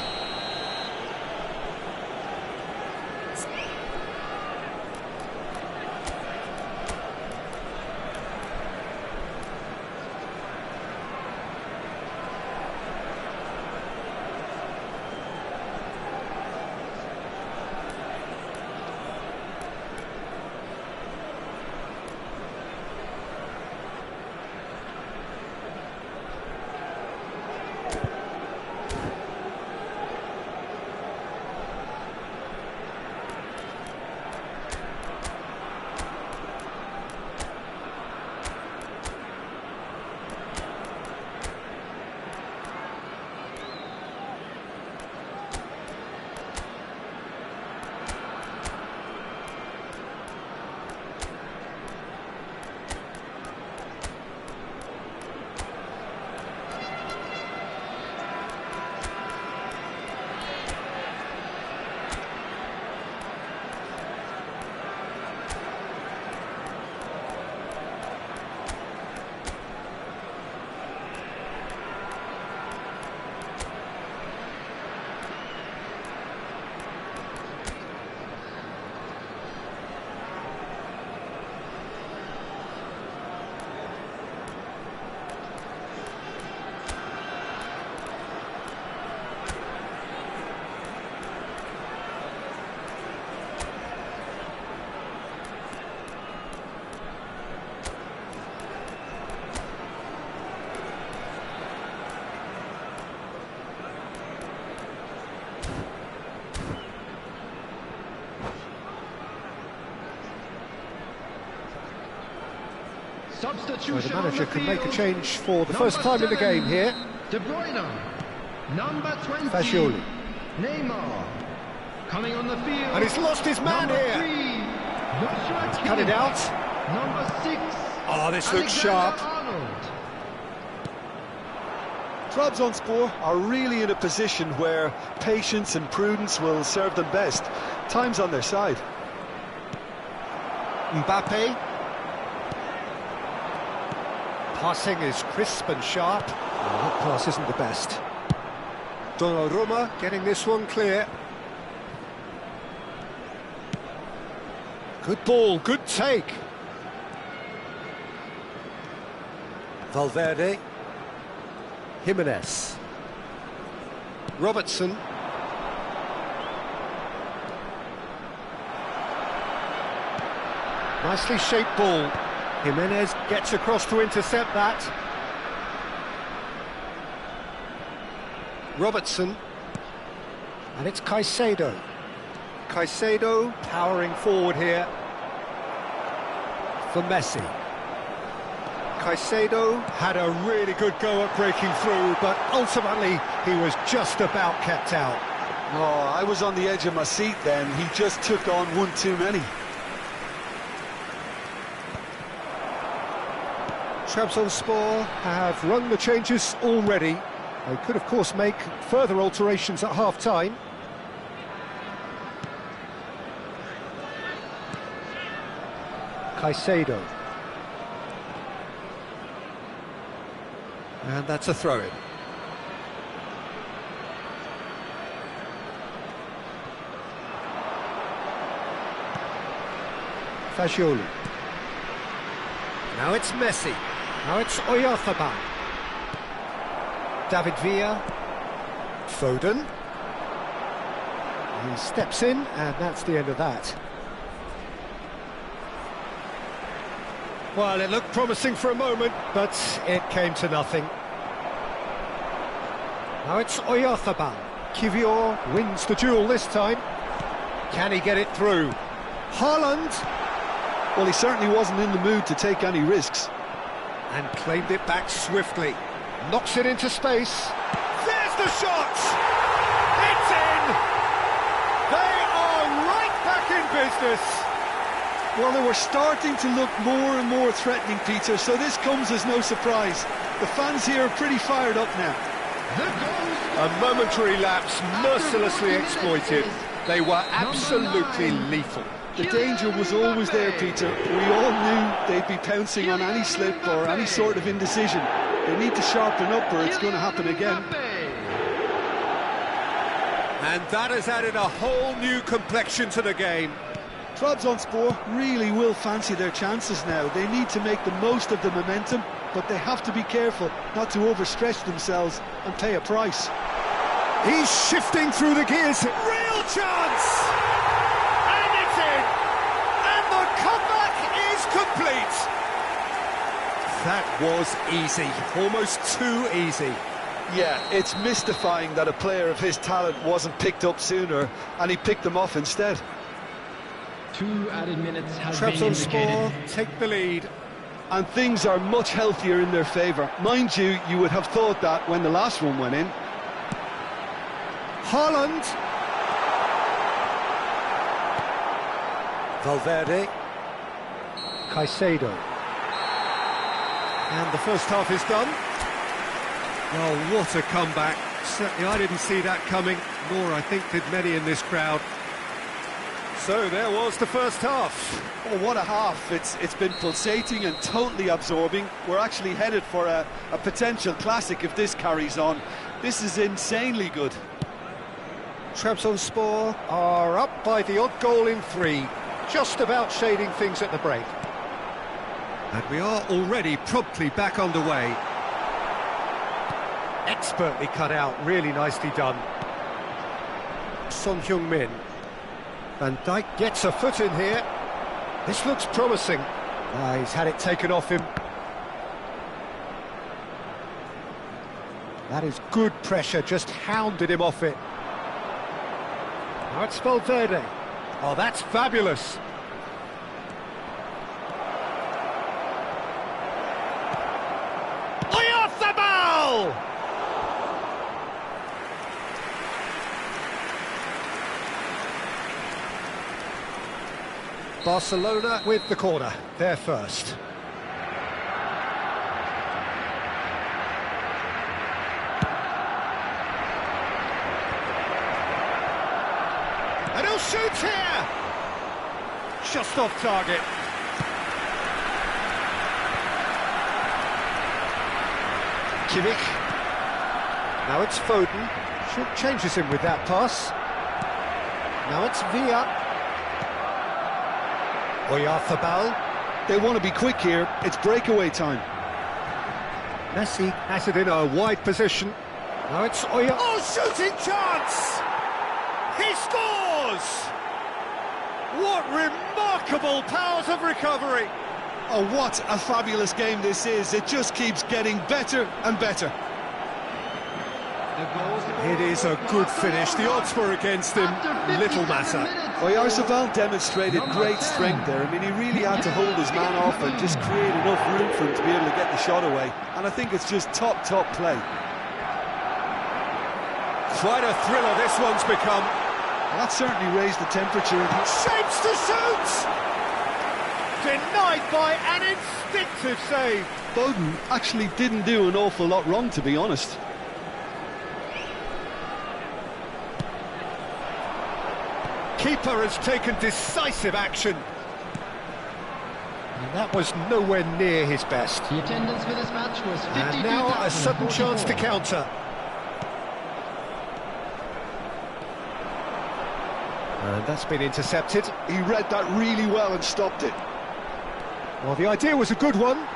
So Substitution the manager on the can make a field. change for the Number first time in the 7, game here. Bruyne. Number 20, Fagioli. Neymar. Coming on the field. And he's lost his man Number here. 3, Joshua Cut it Kimmich. out. Number 6, Oh, this looks Alexander sharp. Arnold. Trabzonspor are really in a position where patience and prudence will serve them best. Time's on their side. Mbappé. Passing is crisp and sharp. Oh, that pass isn't the best. Donnarumma getting this one clear. Good ball, good take. Valverde. Jimenez. Robertson. Nicely shaped ball. Jimenez gets across to intercept that. Robertson. And it's Caicedo. Caicedo powering forward here for Messi. Caicedo had a really good go at breaking through, but ultimately he was just about kept out. Oh, I was on the edge of my seat then. He just took on one too many. Trabzonspor have run the changes already. They could, of course, make further alterations at half-time. Caicedo. And that's a throw-in. Fagioli. Now it's Messi. Now it's Oyarzabal. David Villa. Foden. He steps in, and that's the end of that. Well, it looked promising for a moment, but it came to nothing. Now it's Oyarzabal. Kivior wins the duel this time. Can he get it through? Haaland. Well, he certainly wasn't in the mood to take any risks. And claimed it back swiftly. Knocks it into space. There's the shot! It's in! They are right back in business! Well, they were starting to look more and more threatening, Peter, so this comes as no surprise. The fans here are pretty fired up now. A momentary lapse mercilessly exploited. They were absolutely lethal. The danger was always there, Peter. We all knew they'd be pouncing on any slip or any sort of indecision. They need to sharpen up or it's going to happen again. And that has added a whole new complexion to the game. Trabzonspor really will fancy their chances now. They need to make the most of the momentum, but they have to be careful not to overstretch themselves and pay a price. He's shifting through the gears. Real chance! And it's in! And the comeback is complete! That was easy. Almost too easy. Yeah, it's mystifying that a player of his talent wasn't picked up sooner, and he picked them off instead. 2 added minutes have been indicated. Trabzonspor take the lead. And things are much healthier in their favour. Mind you, you would have thought that when the last one went in. Haaland. Valverde. Caicedo. And the first half is done. Well, what a comeback. Certainly I didn't see that coming, nor I think did many in this crowd. So there was the first half. Oh, what a half. It's been pulsating and totally absorbing. We're actually headed for a potential classic if this carries on. This is insanely good. Trabzonspor are up by the odd goal in 3, just about shading things at the break. And we are already promptly back underway. Expertly cut out, really nicely done. Son Heung-min. Van Dijk gets a foot in here. This looks promising. He's had it taken off him. That is good pressure, just hounded him off it. Now it's Valverde. Oh, that's fabulous. Oyarzabal! Barcelona with the corner, they're first. And he'll shoot here! Just off target. Kimmich. Now it's Foden. Short changes him with that pass. Now it's Villa. Oyarzabal. They want to be quick here. It's breakaway time. Messi has it in a wide position. Now it's Oya. Oh, shooting chance! He scores! What remarkable powers of recovery! Oh, what a fabulous game this is. It just keeps getting better and better. It is a good finish. The odds were against him. Little matter. Oyarzabal demonstrated great strength there. I mean, he really had to hold his man off and just create enough room for him to be able to get the shot away. And I think it's just top play. Quite a thriller this one's become. Well, that certainly raised the temperature. Shapes to shoot! Denied by an instinctive save. Foden actually didn't do an awful lot wrong, to be honest. Keeper has taken decisive action. And that was nowhere near his best. The attendance for this match was 52,000. And now a sudden chance to counter. And that's been intercepted. He read that really well and stopped it. Well, the idea was a good one.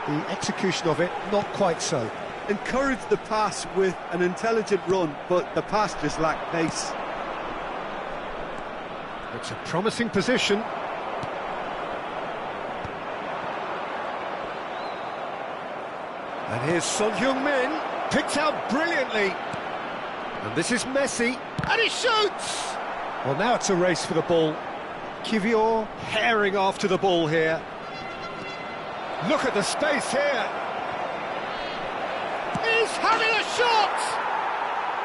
The execution of it, not quite so. Encouraged the pass with an intelligent run, but the pass just lacked pace. It's a promising position. And here's Son Heung-min, picked out brilliantly. And this is Messi, and he shoots! Well, now it's a race for the ball. Kylian herring after the ball here. Look at the space here. He's having a shot!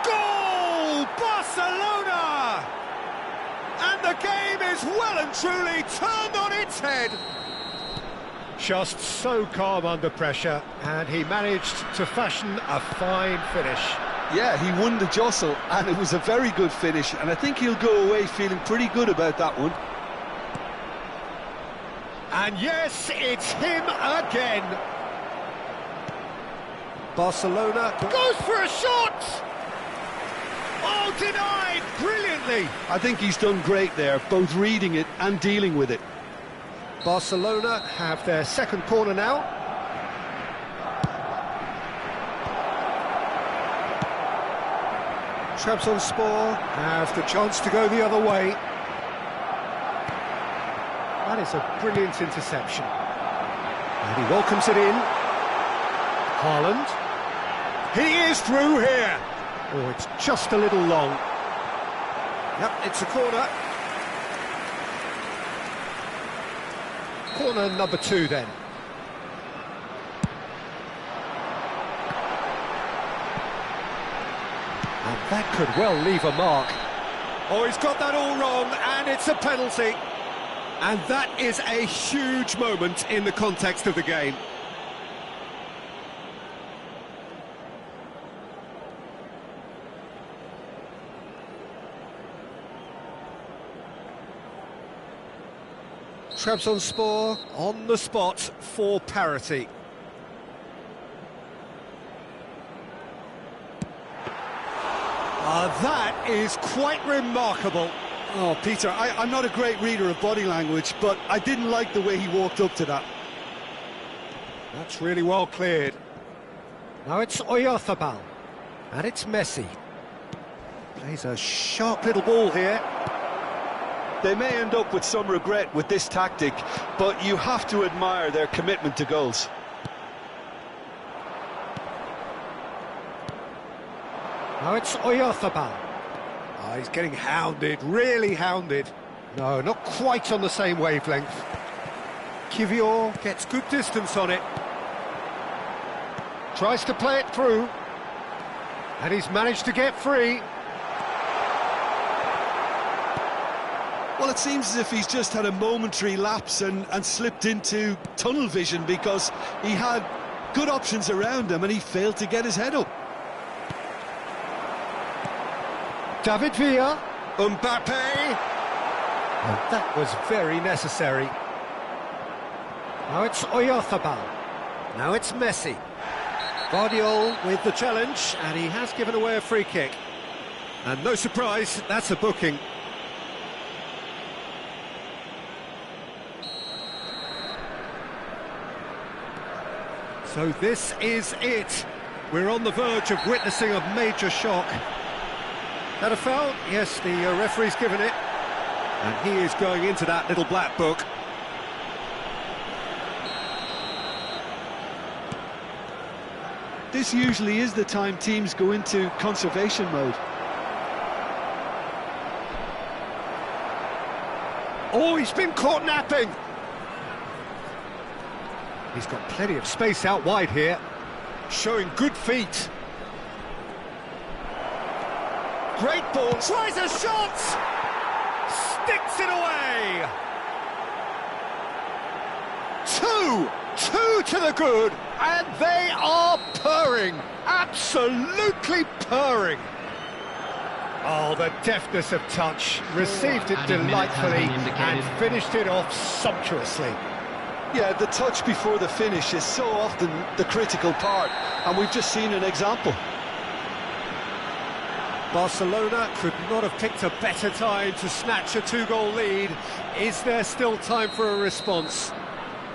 Goal! Barcelona! And the game is well and truly turned on its head. Just so calm under pressure, and he managed to fashion a fine finish. Yeah, he won the jostle, and it was a very good finish, and I think he'll go away feeling pretty good about that one. And yes, it's him again. Barcelona goes for a shot! Oh, denied brilliantly! I think he's done great there, both reading it and dealing with it. Barcelona have their second corner now. Trabzonspor have the chance to go the other way. That is a brilliant interception. And he welcomes it in. Haaland. He is through here. Oh, it's just a little long. Yep, it's a corner. Corner number 2 then. And that could well leave a mark. Oh, he's got that all wrong, and it's a penalty. And that is a huge moment in the context of the game. Trabzonspor on the spot for parity. That is quite remarkable. Oh, Peter, I'm not a great reader of body language, but I didn't like the way he walked up to that. That's really well cleared. Now it's Oyarzabal, and it's Messi. Plays a sharp little ball here. They may end up with some regret with this tactic, but you have to admire their commitment to goals. Now it's Oyarzabal. Oh, he's getting hounded, really hounded. No, not quite on the same wavelength. Kylian gets good distance on it. Tries to play it through. And he's managed to get free. Well, it seems as if he's just had a momentary lapse and slipped into tunnel vision, because he had good options around him and he failed to get his head up. David Villa. Mbappé. And that was very necessary. Now it's Oyarzabal. Now it's Messi. Guardiola with the challenge, and he has given away a free kick. And no surprise, that's a booking. So this is it. We're on the verge of witnessing a major shock. That a foul? Yes, the referee's given it. And he is going into that little black book. This usually is the time teams go into conservation mode. Oh, he's been caught napping. He's got plenty of space out wide here, showing good feet. Great ball, tries a shot! Sticks it away! Two to the good, and they are purring, absolutely purring. Oh, the deftness of touch, received it delightfully and finished it off sumptuously. Yeah, the touch before the finish is so often the critical part, and we've just seen an example. Barcelona could not have picked a better time to snatch a two-goal lead. Is there still time for a response?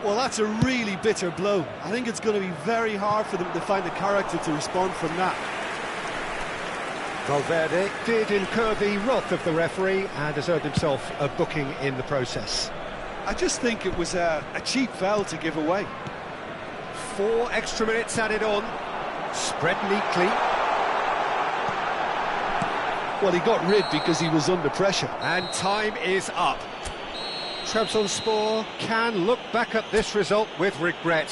Well, that's a really bitter blow. I think it's going to be very hard for them to find the character to respond from that. Valverde did incur the wrath of the referee and has earned himself a booking in the process. I just think it was a cheap foul to give away. 4 extra minutes added on, spread neatly. Well, he got rid because he was under pressure. And time is up. Trabzonspor can look back at this result with regret.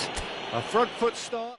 A front foot start.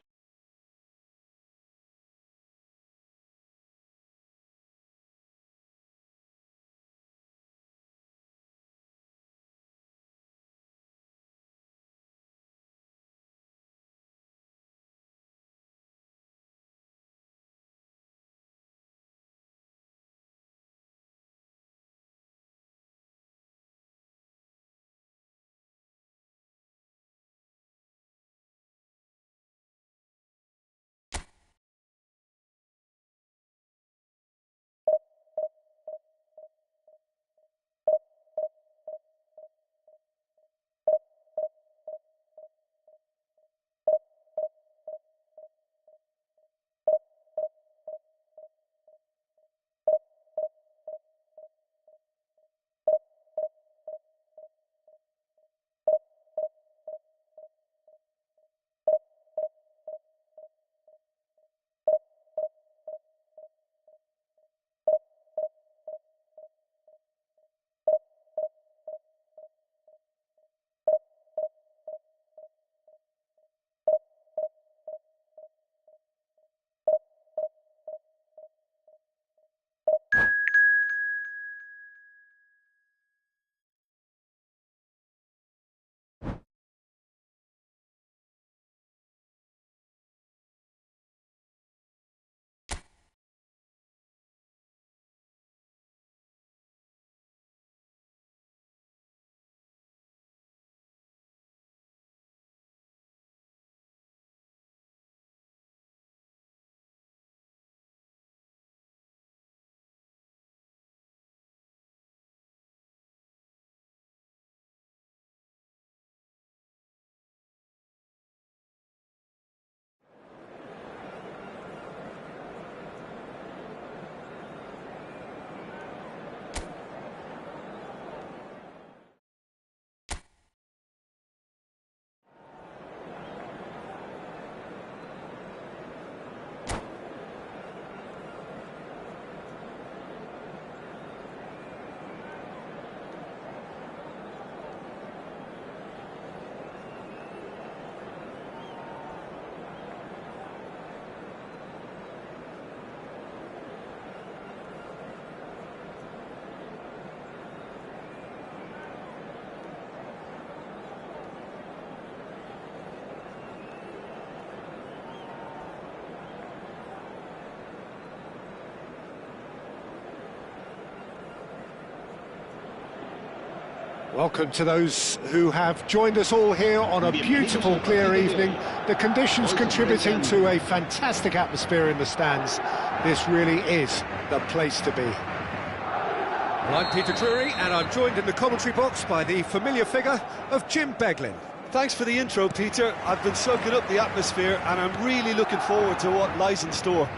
Welcome to those who have joined us all here on a beautiful, clear evening. The conditions contributing to a fantastic atmosphere in the stands. This really is the place to be. Well, I'm Peter Drury, and I'm joined in the commentary box by the familiar figure of Jim Beglin. Thanks for the intro, Peter. I've been soaking up the atmosphere, and I'm really looking forward to what lies in store.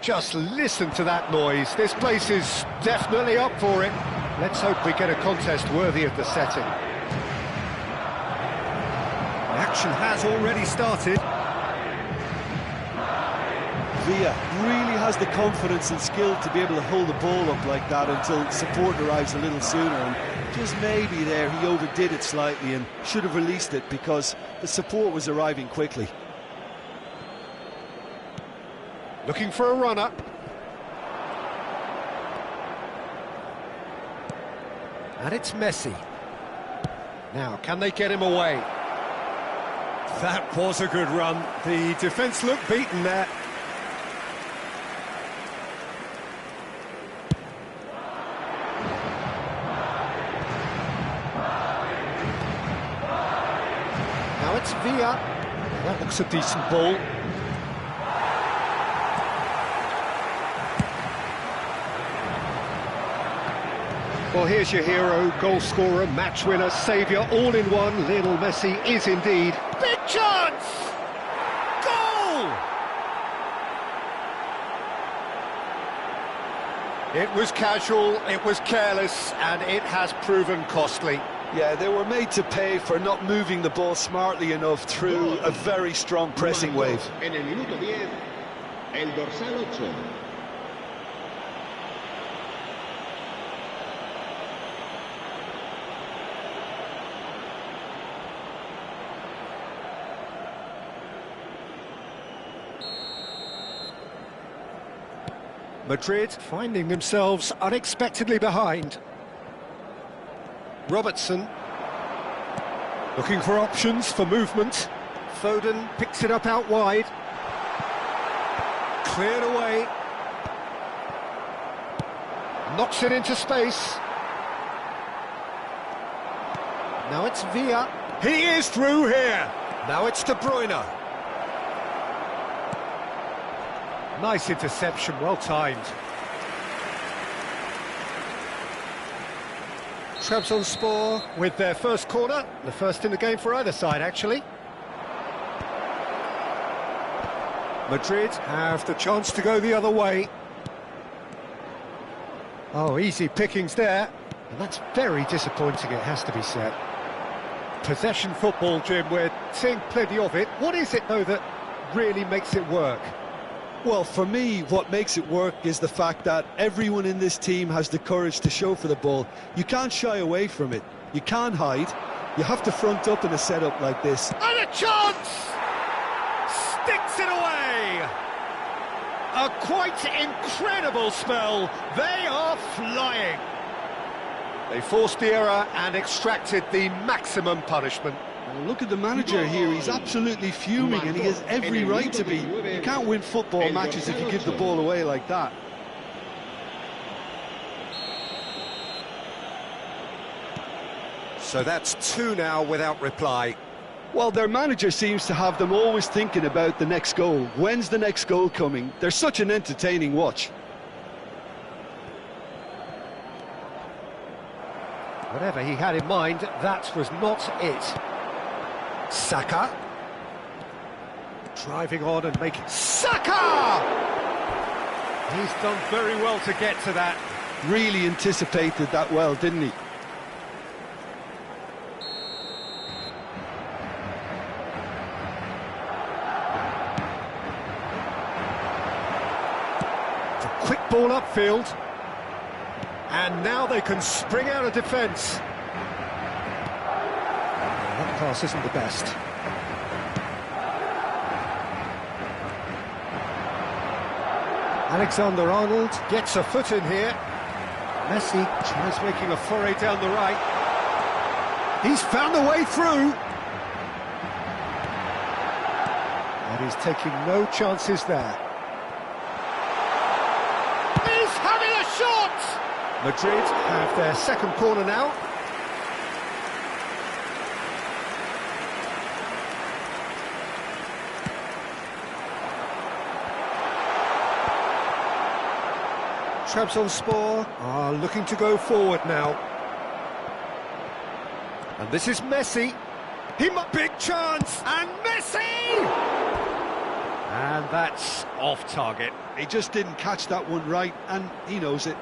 Just listen to that noise. This place is definitely up for it. Let's hope we get a contest worthy of the setting. The action has already started. Villa really has the confidence and skill to be able to hold the ball up like that until support arrives a little sooner. And just maybe there he overdid it slightly and should have released it because the support was arriving quickly. Looking for a runner. And it's Messi. Now, can they get him away? That was a good run. The defence looked beaten there. Now it's Villa. That looks a decent ball. Well, here's your hero, goal scorer, match winner, saviour, all in one. Lionel Messi is indeed. Big chance! Goal! It was casual, it was careless, and it has proven costly. Yeah, they were made to pay for not moving the ball smartly enough through a very strong pressing wave. En el minuto 10, el dorsal 8. Madrid finding themselves unexpectedly behind. Robertson looking for options for movement. Foden picks it up out wide. Cleared away. Knocks it into space. Now it's Villa. He is through here. Now it's Bruyne. Nice interception, well timed. Trabzonspor with their first corner, the first in the game for either side, actually. Madrid have the chance to go the other way. Oh, easy pickings there, and that's very disappointing, it has to be said. Possession football, Jim, we're seeing plenty of it. What is it, though, that really makes it work? Well, for me, what makes it work is the fact that everyone in this team has the courage to show for the ball. You can't shy away from it. You can't hide. You have to front up in a setup like this. And a chance! Sticks it away! A quite incredible spell. They are flying. They forced the error and extracted the maximum punishment. Well, look at the manager here, he's absolutely fuming and he has every right to be. You can't win football matches if you give the ball away like that. So that's two now without reply. Well, their manager seems to have them always thinking about the next goal. When's the next goal coming? They're such an entertaining watch. Whatever he had in mind, that was not it. Saka. Driving on and making... Saka! He's done very well to get to that. Really anticipated that well, didn't he? It's a quick ball upfield. And now they can spring out of defence. That pass isn't the best. Alexander-Arnold gets a foot in here. Messi tries making a foray down the right. He's found a way through. And he's taking no chances there. He's having a shot! Madrid have their second corner now. Trabzonspor are looking to go forward now. And this is Messi. Big chance! And Messi! And that's off target. He just didn't catch that one right, and he knows it.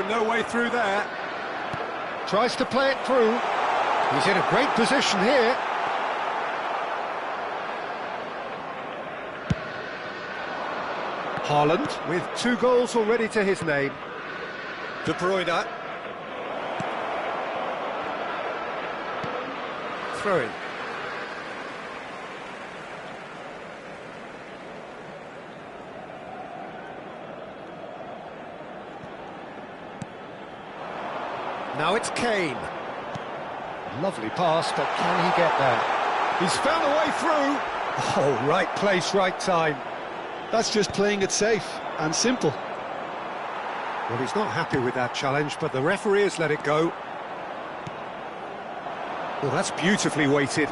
No way through there. Tries to play it through. He's in a great position here. Haaland with 2 goals already to his name. De Bruyne. Throw in. Now it's Kane. Lovely pass, but can he get there? He's found a way through. Oh, right place, right time. That's just playing it safe and simple. Well, he's not happy with that challenge, but the referee has let it go. Well, that's beautifully weighted.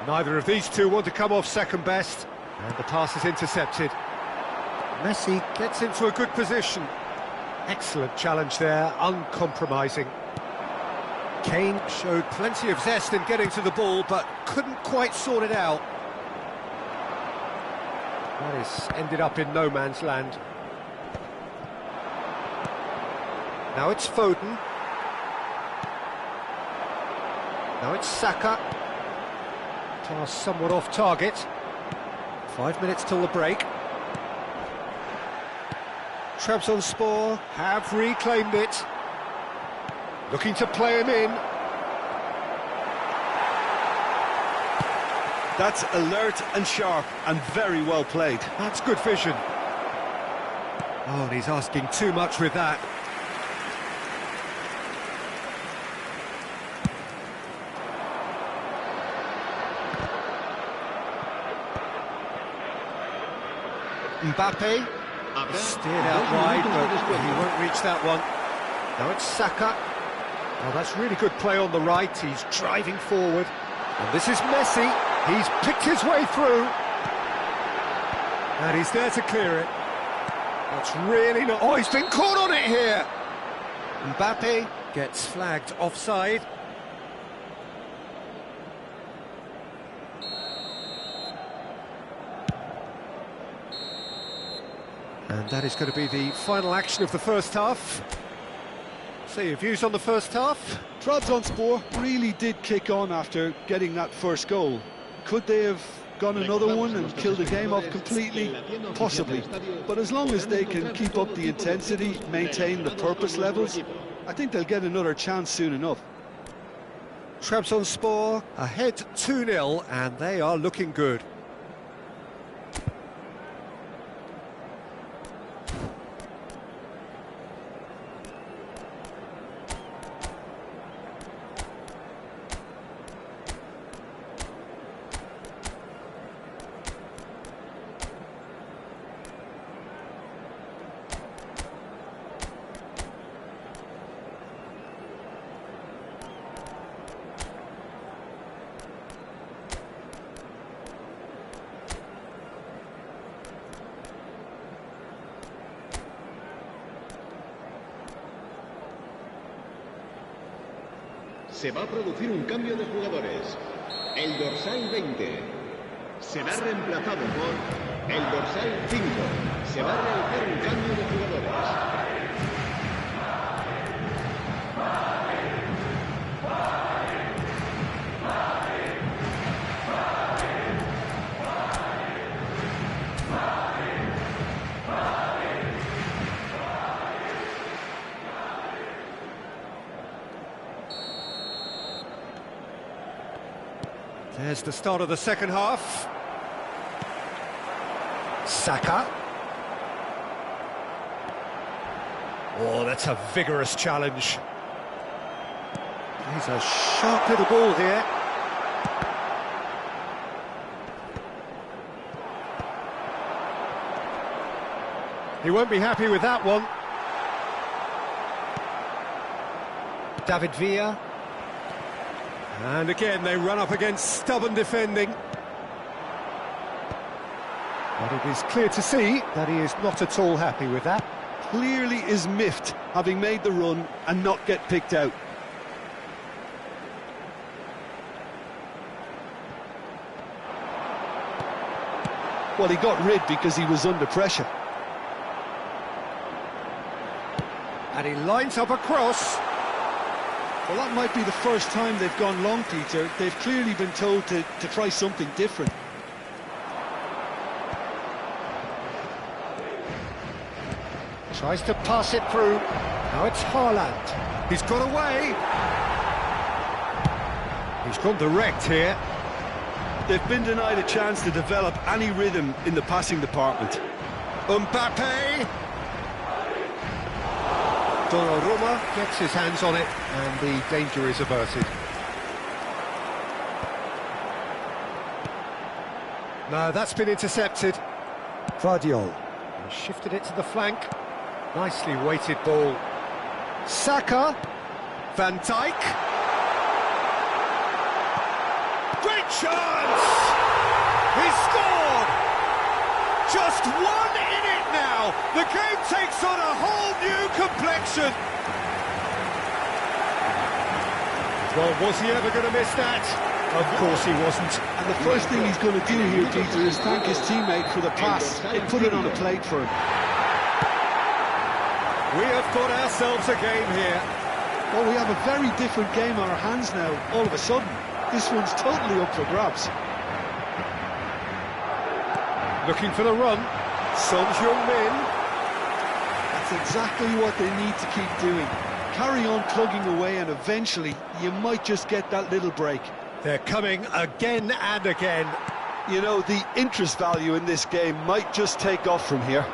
Neither of these two want to come off second best, and the pass is intercepted. Messi gets into a good position. Excellent challenge there, uncompromising. Kane showed plenty of zest in getting to the ball, but couldn't quite sort it out. That has ended up in no man's land. Now it's Foden. Now it's Saka. Pass somewhat off target. 5 minutes till the break. Trabzonspor have reclaimed it. Looking to play him in. That's alert and sharp and very well played. That's good vision. Oh, and he's asking too much with that. Mbappé steered out wide, but he won't reach that one. Now it's Saka. Oh, that's really good play on the right. He's driving forward. And this is Messi. He's picked his way through. And he's there to clear it. That's really not... Oh, he's been caught on it here. Mbappé gets flagged offside. And that is going to be the final action of the first half. So your views on the first half? Trabzonspor really did kick on after getting that first goal. Could they have gone another one and killed the game off completely? Possibly. But as long as they can keep up the intensity, maintain the purpose levels, I think they'll get another chance soon enough. Trabzonspor ahead 2-0, and they are looking good. Se va a producir un cambio de jugadores. El dorsal 20 será reemplazado por el dorsal 5. Se va a realizar un cambio de jugadores. There's the start of the second half. Saka. Oh, that's a vigorous challenge. He's a sharp little ball here. He won't be happy with that one. David Villa. And again, they run up against stubborn defending. But it is clear to see that he is not at all happy with that. Clearly is miffed, having made the run and not get picked out. Well, he got rid because he was under pressure. And he lines up a cross. Well, that might be the first time they've gone long, Peter. They've clearly been told to try something different. Tries to pass it through. Now it's Haaland. He's got away. He's gone direct here. They've been denied a chance to develop any rhythm in the passing department. Mbappé. Donnarumma gets his hands on it, and the danger is averted. No, that's been intercepted. Vardiol. He shifted it to the flank. Nicely weighted ball. Saka. Van Dijk. Great chance! He scored! Just 1 in it now! The game takes on a whole new complexion! Well, was he ever going to miss that? Of course he wasn't. And the first thing he's going to do here, Peter, is thank his teammate for the pass. It put it on a plate for him. We have got ourselves a game here. Well, we have a very different game on our hands now, all of a sudden. This one's totally up for grabs. Looking for the run. Son Heung-min. That's exactly what they need to keep doing. Carry on plugging away and eventually you might just get that little break. They're coming again and again. You know, the interest value in this game might just take off from here.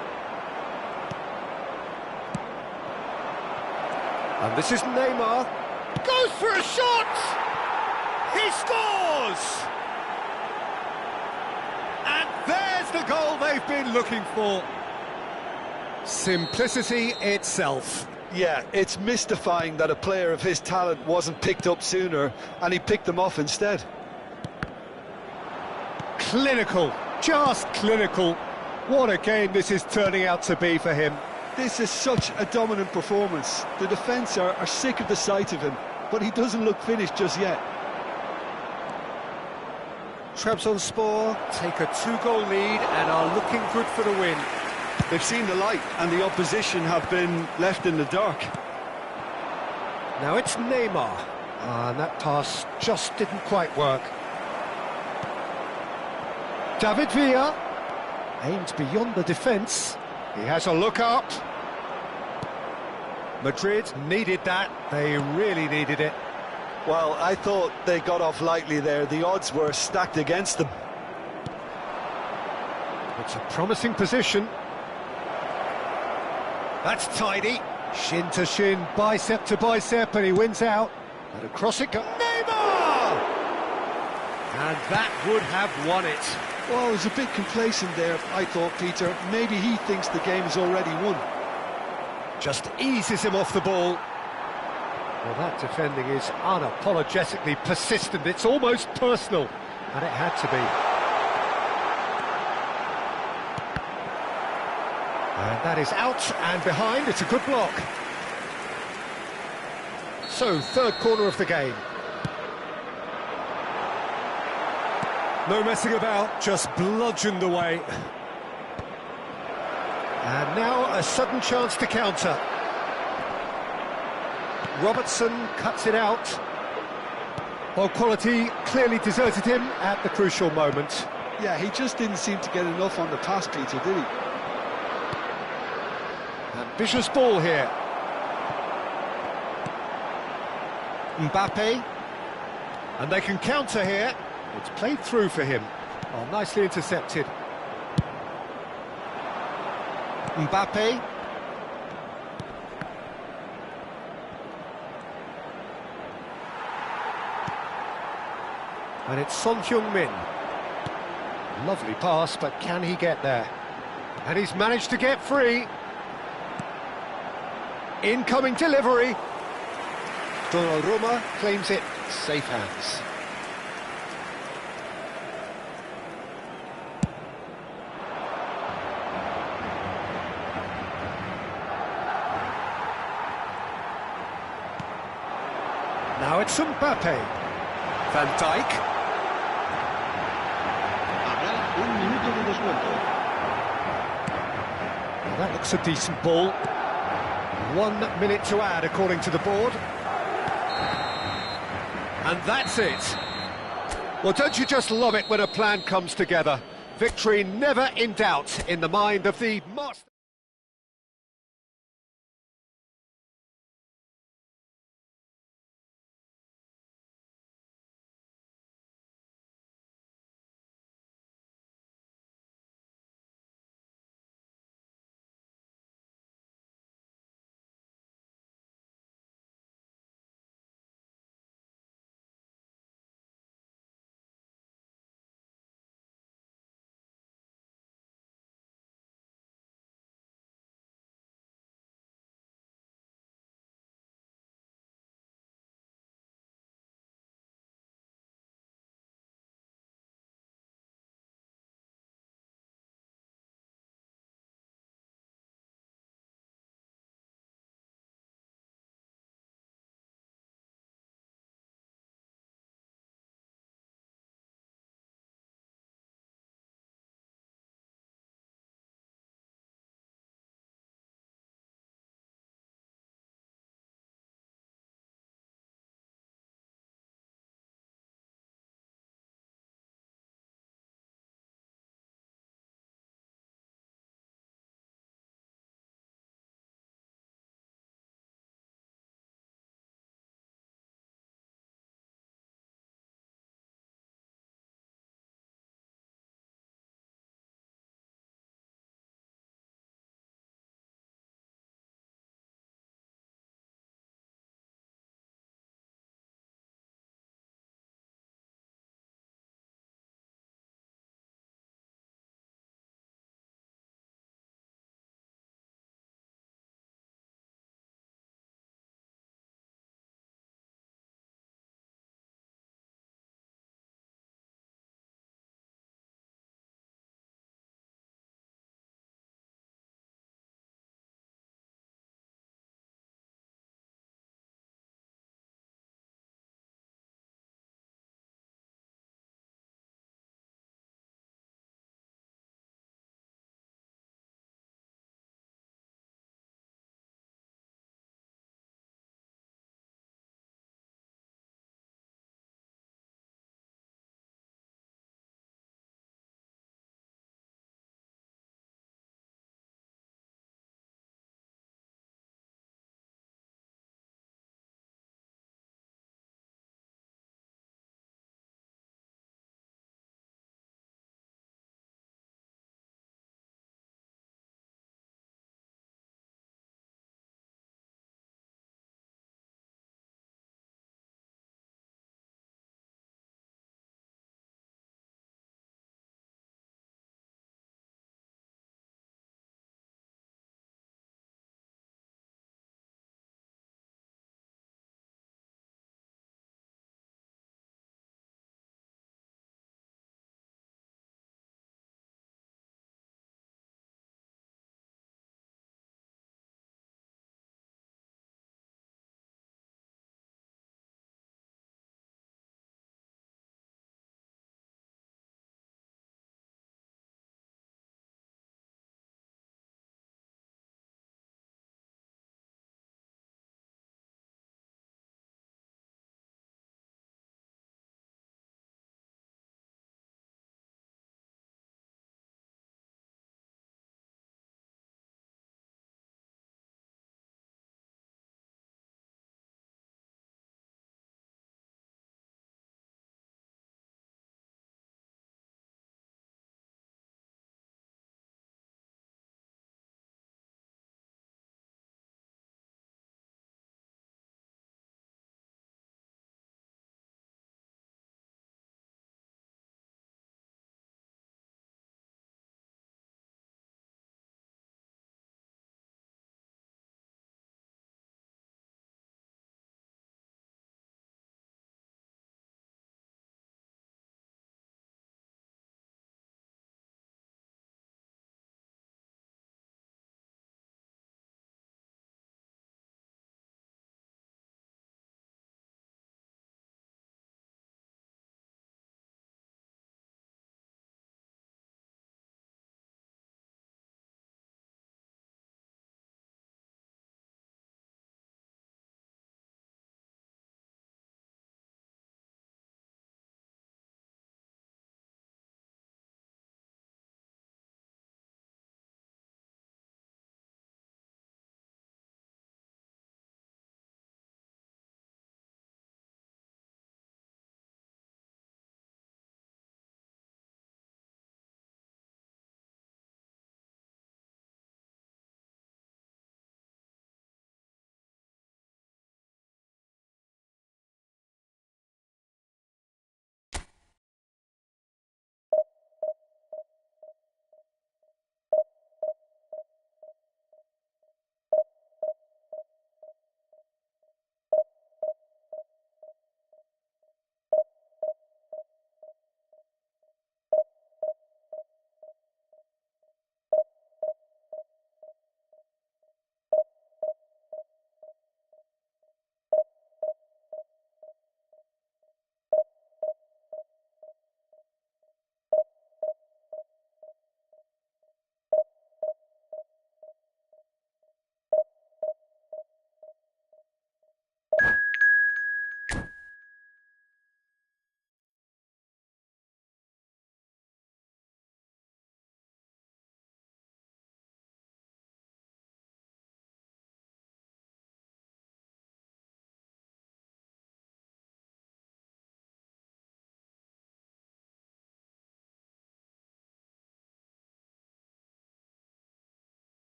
And this is Neymar. Goes for a shot! He scores! And there's the goal they've been looking for. Simplicity itself. Yeah, it's mystifying that a player of his talent wasn't picked up sooner, and he picked them off instead. Clinical, just clinical. What a game this is turning out to be for him. This is such a dominant performance. The defence are sick of the sight of him, but he doesn't look finished just yet. Trabzonspor take a 2-goal lead and are looking good for the win. They've seen the light and the opposition have been left in the dark. Now it's Neymar. And that pass just didn't quite work. David Villa aimed beyond the defence. He has a look up. Madrid needed that. They really needed it. Well, I thought they got off lightly there. The odds were stacked against them. It's a promising position. That's tidy. Shin to shin, bicep to bicep, and he wins out. And across it goes. Neymar! And that would have won it. Well, it was a bit complacent there, I thought, Peter. Maybe he thinks the game is already won. Just eases him off the ball. Well, that defending is unapologetically persistent. It's almost personal, and it had to be. And that is out and behind. It's a good block. So, third corner of the game. No messing about, just bludgeoned away. And now a sudden chance to counter. Robertson cuts it out. Well, quality clearly deserted him at the crucial moment. Yeah, he just didn't seem to get enough on the pass, Peter, did he? Ambitious ball here. Mbappé. And they can counter here. It's played through for him. Oh, nicely intercepted. Mbappé. And it's Son Heung-min. Lovely pass, but can he get there? And he's managed to get free. Incoming delivery. Donnarumma claims it. Safe hands. Now it's Mbappé. Van Dijk. Habrá un minuto de descuento. Well, that looks a decent ball. 1 minute to add, according to the board. And that's it. Well, don't you just love it when a plan comes together? Victory never in doubt in the mind of the master.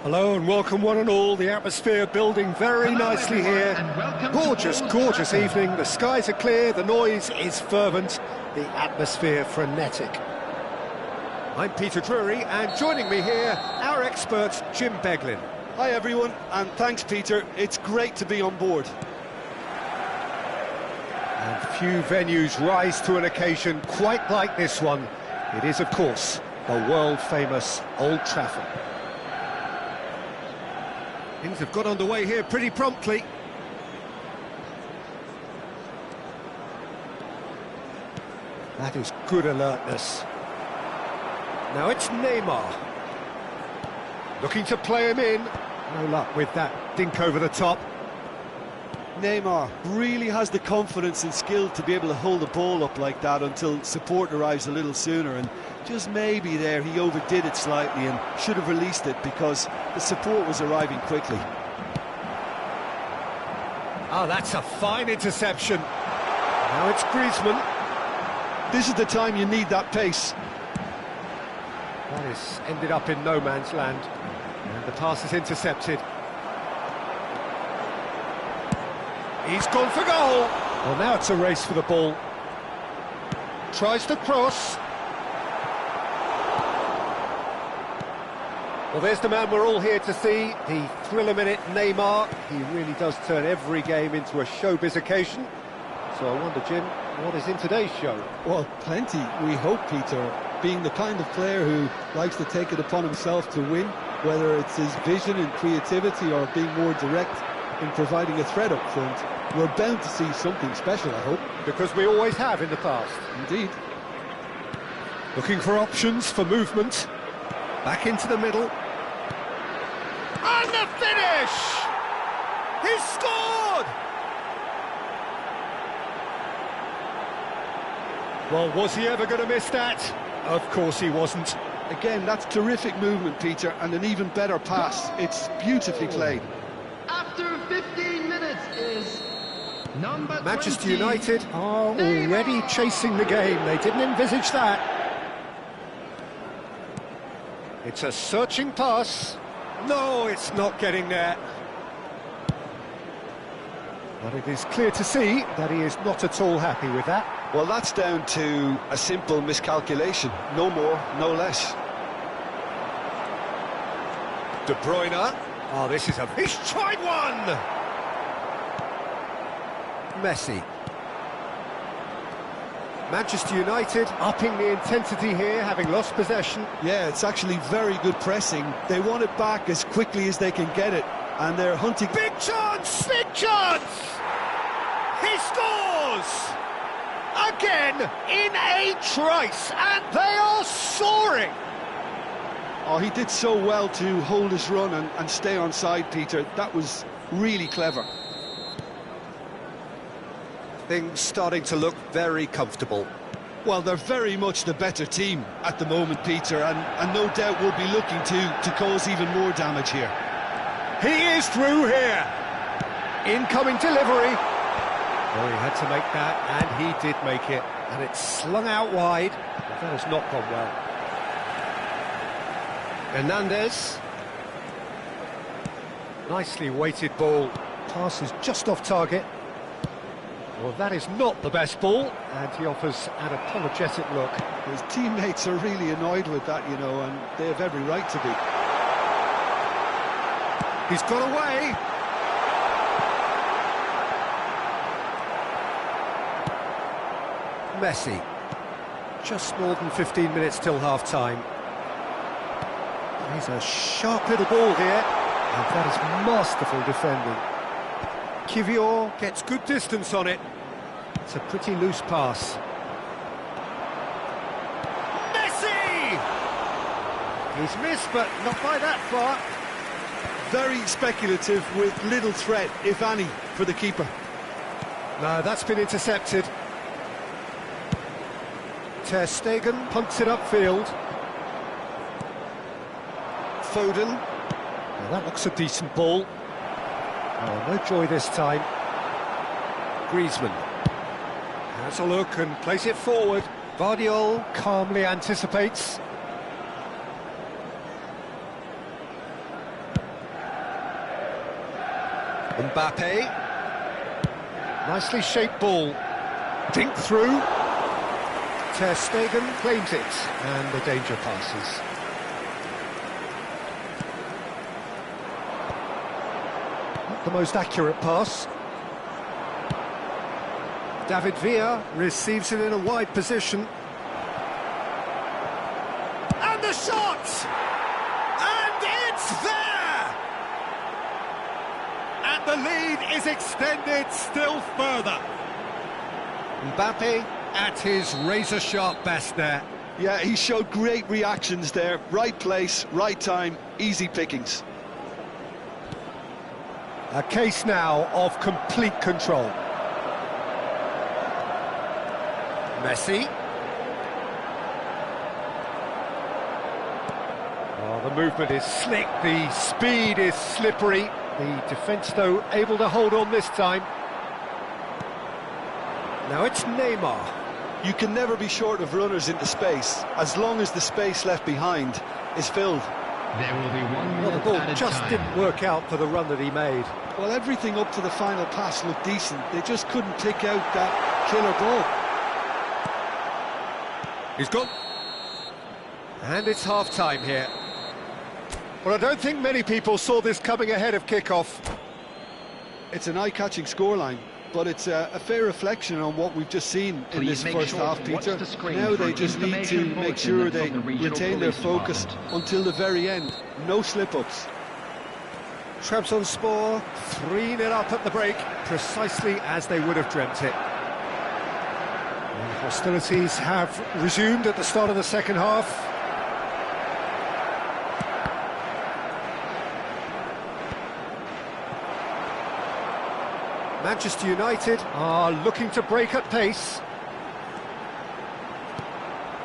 Hello and welcome one and all. The atmosphere building very nicely here. Gorgeous, gorgeous evening. The skies are clear, the noise is fervent, the atmosphere frenetic. I'm Peter Drury, and joining me here, our expert Jim Beglin. Hi everyone, and thanks Peter, it's great to be on board. And few venues rise to an occasion quite like this one. It is, of course, the world-famous Old Trafford. Things have got underway here pretty promptly. That is good alertness. Now it's Neymar. Looking to play him in. No luck with that dink over the top. Neymar really has the confidence and skill to be able to hold the ball up like that until support arrives a little sooner, and just maybe there he overdid it slightly and should have released it because the support was arriving quickly. Oh, that's a fine interception. Now it's Griezmann. This is the time you need that pace. That has ended up in no man's land, and the pass is intercepted. He's gone for goal. Well, now it's a race for the ball. Tries to cross. Well, there's the man we're all here to see, the thriller-minute Neymar. He really does turn every game into a showbiz occasion. So I wonder, Jim, what is in today's show? Well, plenty, we hope, Peter. Being the kind of player who likes to take it upon himself to win, whether it's his vision and creativity or being more direct in providing a threat up front, we're bound to see something special, I hope. Because we always have in the past. Indeed. Looking for options for movement. Back into the middle. And the finish! He scored! Well, was he ever going to miss that? Of course he wasn't. Again, that's terrific movement, Peter, and an even better pass. It's beautifully played. After 15 minutes is number Manchester 20, United are already chasing the game. They didn't envisage that. It's a searching pass. No, it's not getting there. But it is clear to see that he is not at all happy with that. Well, that's down to a simple miscalculation. No more, no less. De Bruyne. Oh, this is he's tried one! Messi. Manchester United upping the intensity here, having lost possession. Yeah, it's actually very good pressing. They want it back as quickly as they can get it, and they're hunting... Big chance! Big chance! He scores! Again, in a trice, and they are soaring! Oh, he did so well to hold his run and stay on side, Peter. That was really clever. Things starting to look very comfortable. Well, they're very much the better team at the moment, Peter, and no doubt will be looking to cause even more damage here. He is through here. Incoming delivery. Oh, he had to make that, and he did make it. And it's slung out wide. But that has not gone well. Hernandez. Nicely weighted ball. Pass is just off target. Well, that is not the best ball, and he offers an apologetic look. His teammates are really annoyed with that, you know, and they have every right to be. He's got away. Messi. Just more than 15 minutes till half-time. He's a sharp little ball here, and that is masterful defending. Kylian gets good distance on it. It's a pretty loose pass. Messi! He's missed, but not by that far. Very speculative with little threat, if any, for the keeper. No, that's been intercepted. Ter Stegen punts it upfield. Foden. Now that looks a decent ball. Oh, no joy this time. Griezmann has a look and plays it forward. Vardiol calmly anticipates. Mbappé. Nicely shaped ball. Dink through. Ter Stegen claims it, and the danger passes. Not the most accurate pass. David Villa receives it in a wide position. And the shot! And it's there! And the lead is extended still further. Mbappé at his razor-sharp best there. Yeah, he showed great reactions there. Right place, right time, easy pickings. A case now of complete control. Messi. Oh, the movement is slick, the speed is slippery. The defence, though, able to hold on this time. Now it's Neymar. You can never be short of runners into space, as long as the space left behind is filled. There will be 1 Well, the minute ball added just time. didn't work out for the run that he made. Well, everything up to the final pass looked decent. They just couldn't pick out that killer ball. He's gone. And it's half-time here. Well, I don't think many people saw this coming ahead of kick-off. It's an eye-catching scoreline, but it's a fair reflection on what we've just seen in Please this make first sure half, to watch Peter. the screen Now for they just need to information make sure bulletins they from the regional retain their police focus department. until the very end. No slip-ups. Trabzonspor 3-0 up at the break, precisely as they would have dreamt it. And hostilities have resumed at the start of the second half. Manchester United are looking to break at pace.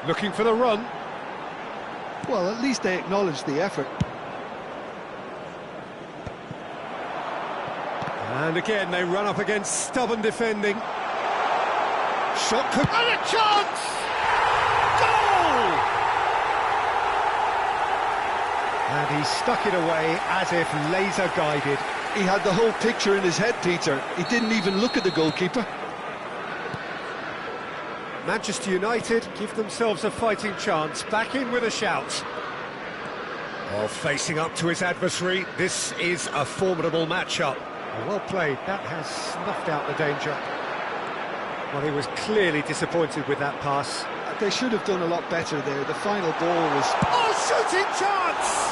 Looking for the run. Well, at least they acknowledge the effort. And again, they run up against stubborn defending. Shot could... And a chance! Goal! And he stuck it away as if laser-guided. He had the whole picture in his head, Peter. He didn't even look at the goalkeeper. Manchester United give themselves a fighting chance, back in with a shout. Well, facing up to his adversary, this is a formidable matchup. Well played, that has snuffed out the danger. Well, he was clearly disappointed with that pass. They should have done a lot better there. The final ball was... Oh, shooting chance!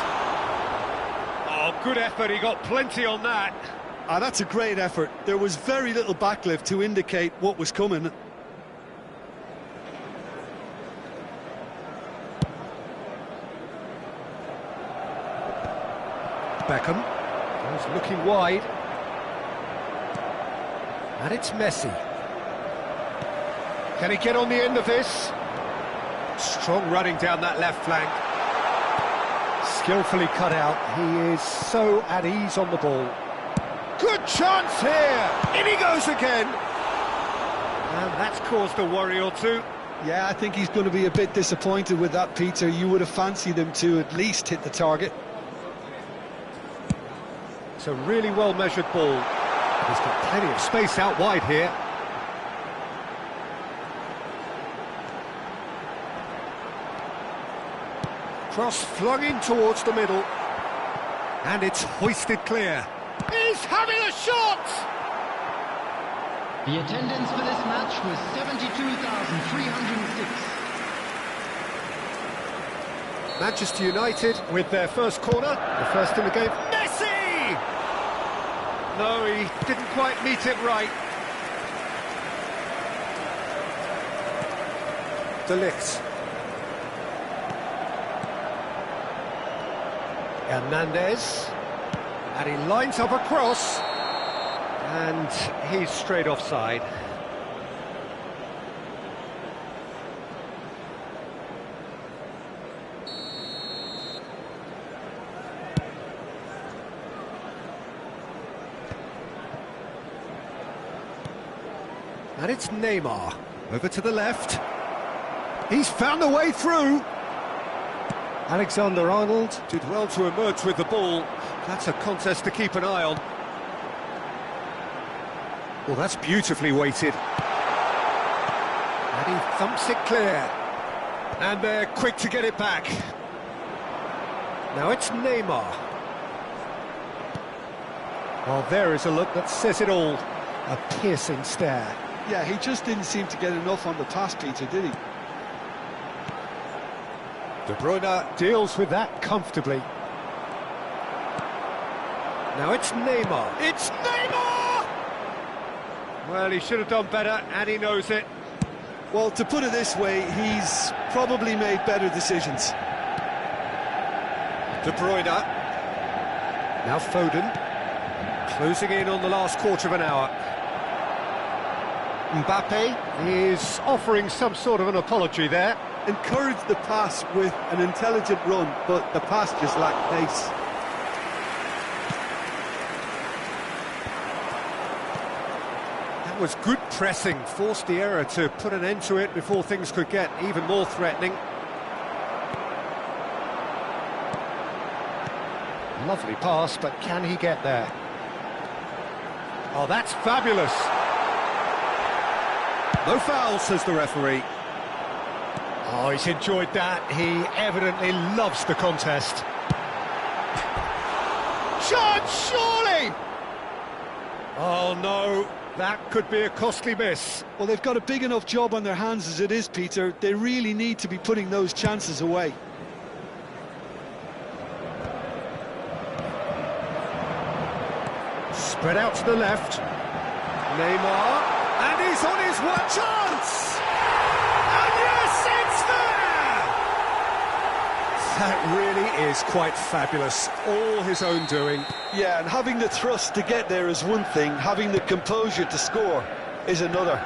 Oh, good effort, he got plenty on that. Ah, that's a great effort. There was very little backlift to indicate what was coming. Beckham was looking wide. And it's Messi. Can he get on the end of this? Strong running down that left flank. Skillfully cut out. He is so at ease on the ball. Good chance here! In he goes again! And that's caused a worry or two. Yeah, I think he's going to be a bit disappointed with that, Peter. You would have fancied him to at least hit the target. It's a really well-measured ball. He's got plenty of space out wide here. Cross flung in towards the middle. And it's hoisted clear. He's having a shot! The attendance for this match was 72,306. Manchester United with their first corner, the first in the game. Messi! No, he didn't quite meet it right. De Ligt. Hernandez. And he lines up a cross. And he's straight offside. And it's Neymar. Over to the left. He's found a way through. Alexander-Arnold did well to emerge with the ball. That's a contest to keep an eye on. Well, that's beautifully weighted. And he thumps it clear. And they're quick to get it back. Now it's Neymar. Well, there is a look that says it all. A piercing stare. Yeah, he just didn't seem to get enough on the pass, Peter, did he? De Bruyne deals with that comfortably. Now it's Neymar. It's Neymar! Well, he should have done better, and he knows it. Well, to put it this way, he's probably made better decisions. De Bruyne. Now Foden. Closing in on the last quarter of an hour. Mbappé is offering some sort of an apology there. Encouraged the pass with an intelligent run, but the pass just lacked pace. That was good pressing, forced the error to put an end to it before things could get even more threatening. Lovely pass, but can he get there? Oh, that's fabulous. No foul, says the referee. Oh, he's enjoyed that. He evidently loves the contest. Chance, surely! Oh, no. That could be a costly miss. Well, they've got a big enough job on their hands as it is, Peter. They really need to be putting those chances away. Spread out to the left. Neymar. And he's on his one chance! And yes, it's there! That really is quite fabulous. All his own doing. Yeah, and having the thrust to get there is one thing. Having the composure to score is another.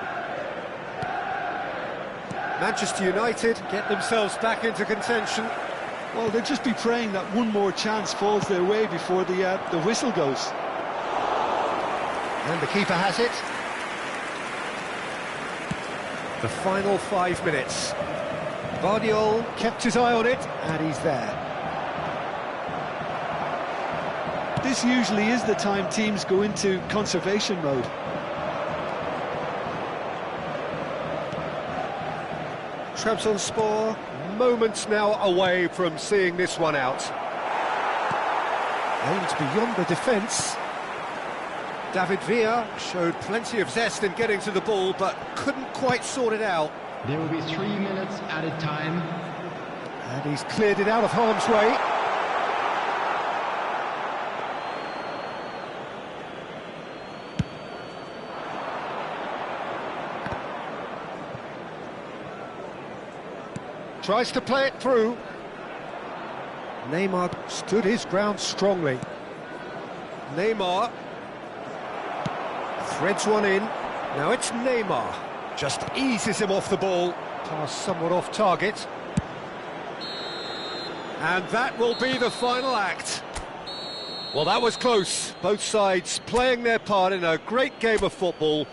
Manchester United get themselves back into contention. Well, they'll just be praying that one more chance falls their way before the whistle goes. And the keeper has it. The final 5 minutes. Guardiola kept his eye on it, and he's there. This usually is the time teams go into conservation mode. Trabzonspor, moments now away from seeing this one out. Aimed beyond the defence. David Villa showed plenty of zest in getting to the ball, but couldn't quite sort it out. There will be 3 minutes added time. And he's cleared it out of harm's way. Tries to play it through. Neymar stood his ground strongly. Neymar threads one in. Now it's Neymar. Just eases him off the ball. Pass somewhat off target. And that will be the final act. Well, that was close. Both sides playing their part in a great game of football.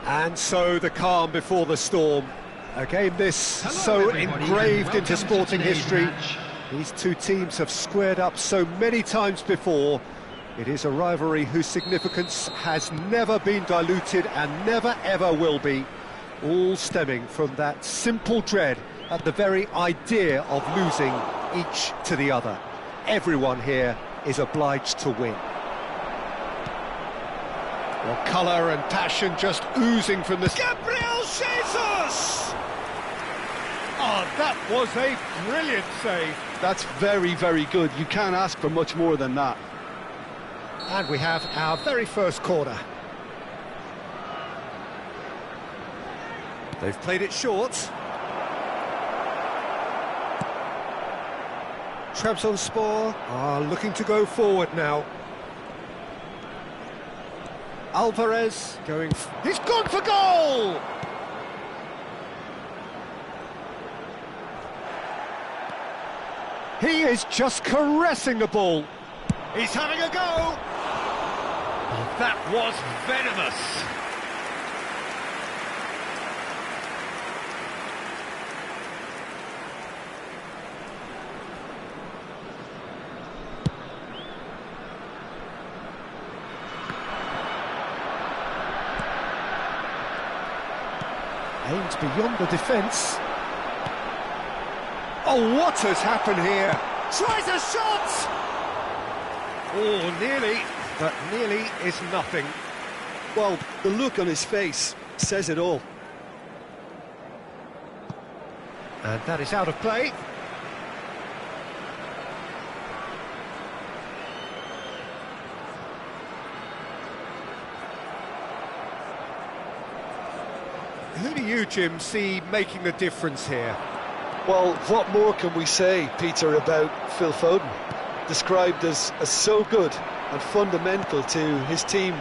And so the calm before the storm. A game this so engraved into sporting history. These two teams have squared up so many times before. It is a rivalry whose significance has never been diluted and never ever will be. All stemming from that simple dread at the very idea of losing each to the other. Everyone here is obliged to win. Well, colour and passion just oozing from the... Gabriel Jesus! Oh, that was a brilliant save. That's very, very good. You can't ask for much more than that. And we have our very first corner. They've played it short. Trabzonspor are looking to go forward now. Alvarez going... He's gone for goal! He is just caressing the ball. He's having a go! Oh, that was venomous. Aimed beyond the defence. Oh, what has happened here? Tries a shot! Oh, nearly, but nearly is nothing. Well, the look on his face says it all. And that is out of play. Who do you, Jim, see making the difference here? Well, what more can we say, Peter, about Phil Foden? Described as so good and fundamental to his team,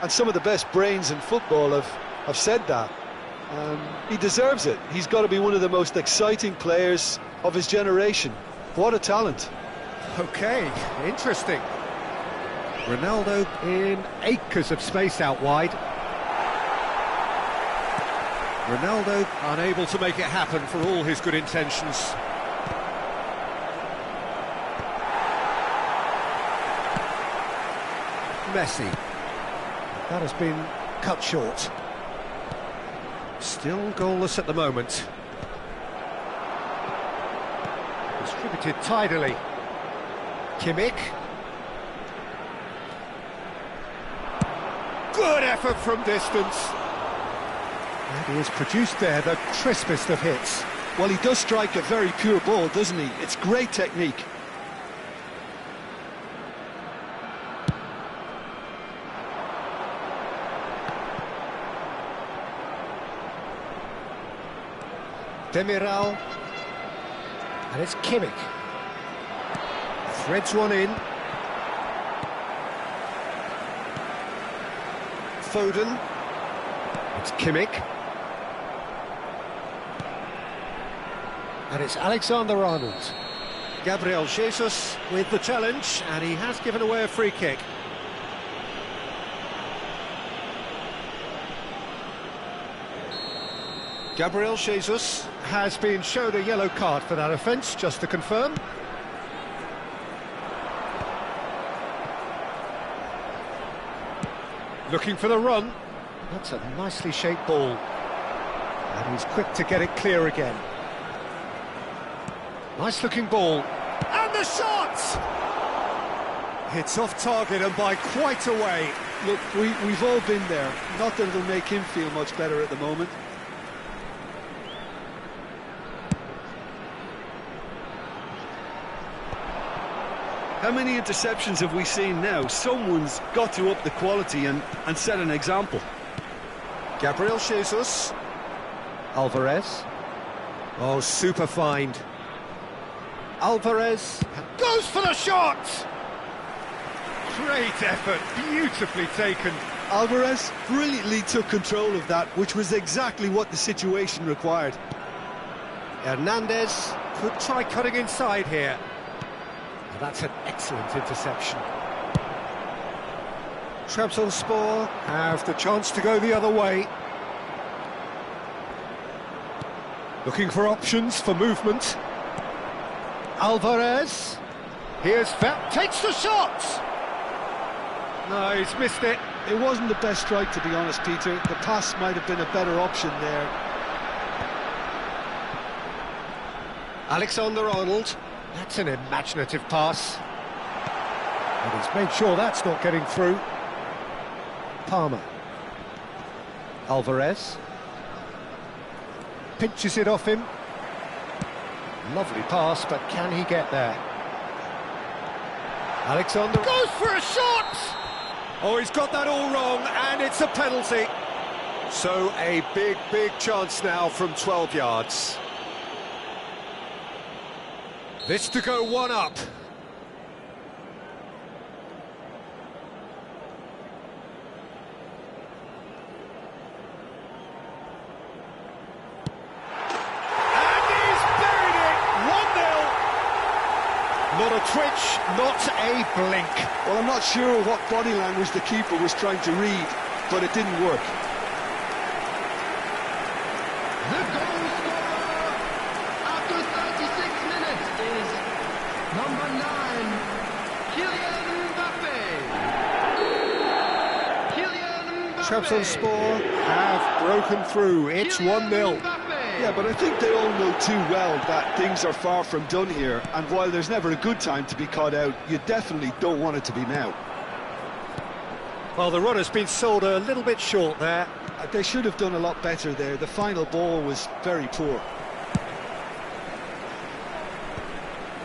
and some of the best brains in football have said that. He deserves it. He's got to be one of the most exciting players of his generation. What a talent. Okay, interesting. Ronaldo in acres of space out wide. Ronaldo unable to make it happen for all his good intentions. Messi. That has been cut short. Still goalless at the moment. Distributed tidily. Kimmich. Good effort from distance. And he has produced there the crispest of hits. Well, he does strike a very pure ball, doesn't he? It's great technique. Demiral. And it's Kimmich. Threads one in. Foden. It's Kimmich. And it's Alexander-Arnold. Gabriel Jesus with the challenge, and he has given away a free kick. Gabriel Jesus has been shown a yellow card for that offence, just to confirm. Looking for the run. That's a nicely shaped ball. And he's quick to get it clear again. Nice looking ball. And the shot! It's off target and by quite a way. Look, we've all been there. Not that it'll make him feel much better at the moment. How many interceptions have we seen now? Someone's got to up the quality and set an example. Gabriel Jesus. Alvarez. Oh, super find. Alvarez goes for the shot! Great effort, beautifully taken. Alvarez brilliantly took control of that, which was exactly what the situation required. Hernandez could try cutting inside here. Well, that's an excellent interception. Trabzonspor have the chance to go the other way. Looking for options for movement. Alvarez. Here's takes the shot! No, he's missed it. It wasn't the best strike, to be honest, Peter. The pass might have been a better option there. Alexander-Arnold. That's an imaginative pass. And he's made sure that's not getting through. Palmer. Alvarez. Pinches it off him. Lovely pass, but can he get there? Alexander goes for a shot! Oh, he's got that all wrong, and it's a penalty. So a big, big chance now from 12 yards. This to go one up. Not a twitch, not a blink. Well, I'm not sure what body language the keeper was trying to read, but it didn't work. The goal scorer after 36 minutes is number 9, Kylian Mbappé. Kylian Mbappé. Trabzonspor have broken through. It's 1-0. Yeah, but I think they all know too well that things are far from done here, and while there's never a good time to be caught out, you definitely don't want it to be now. Well, the run has been sold a little bit short there. They should have done a lot better there. The final ball was very poor.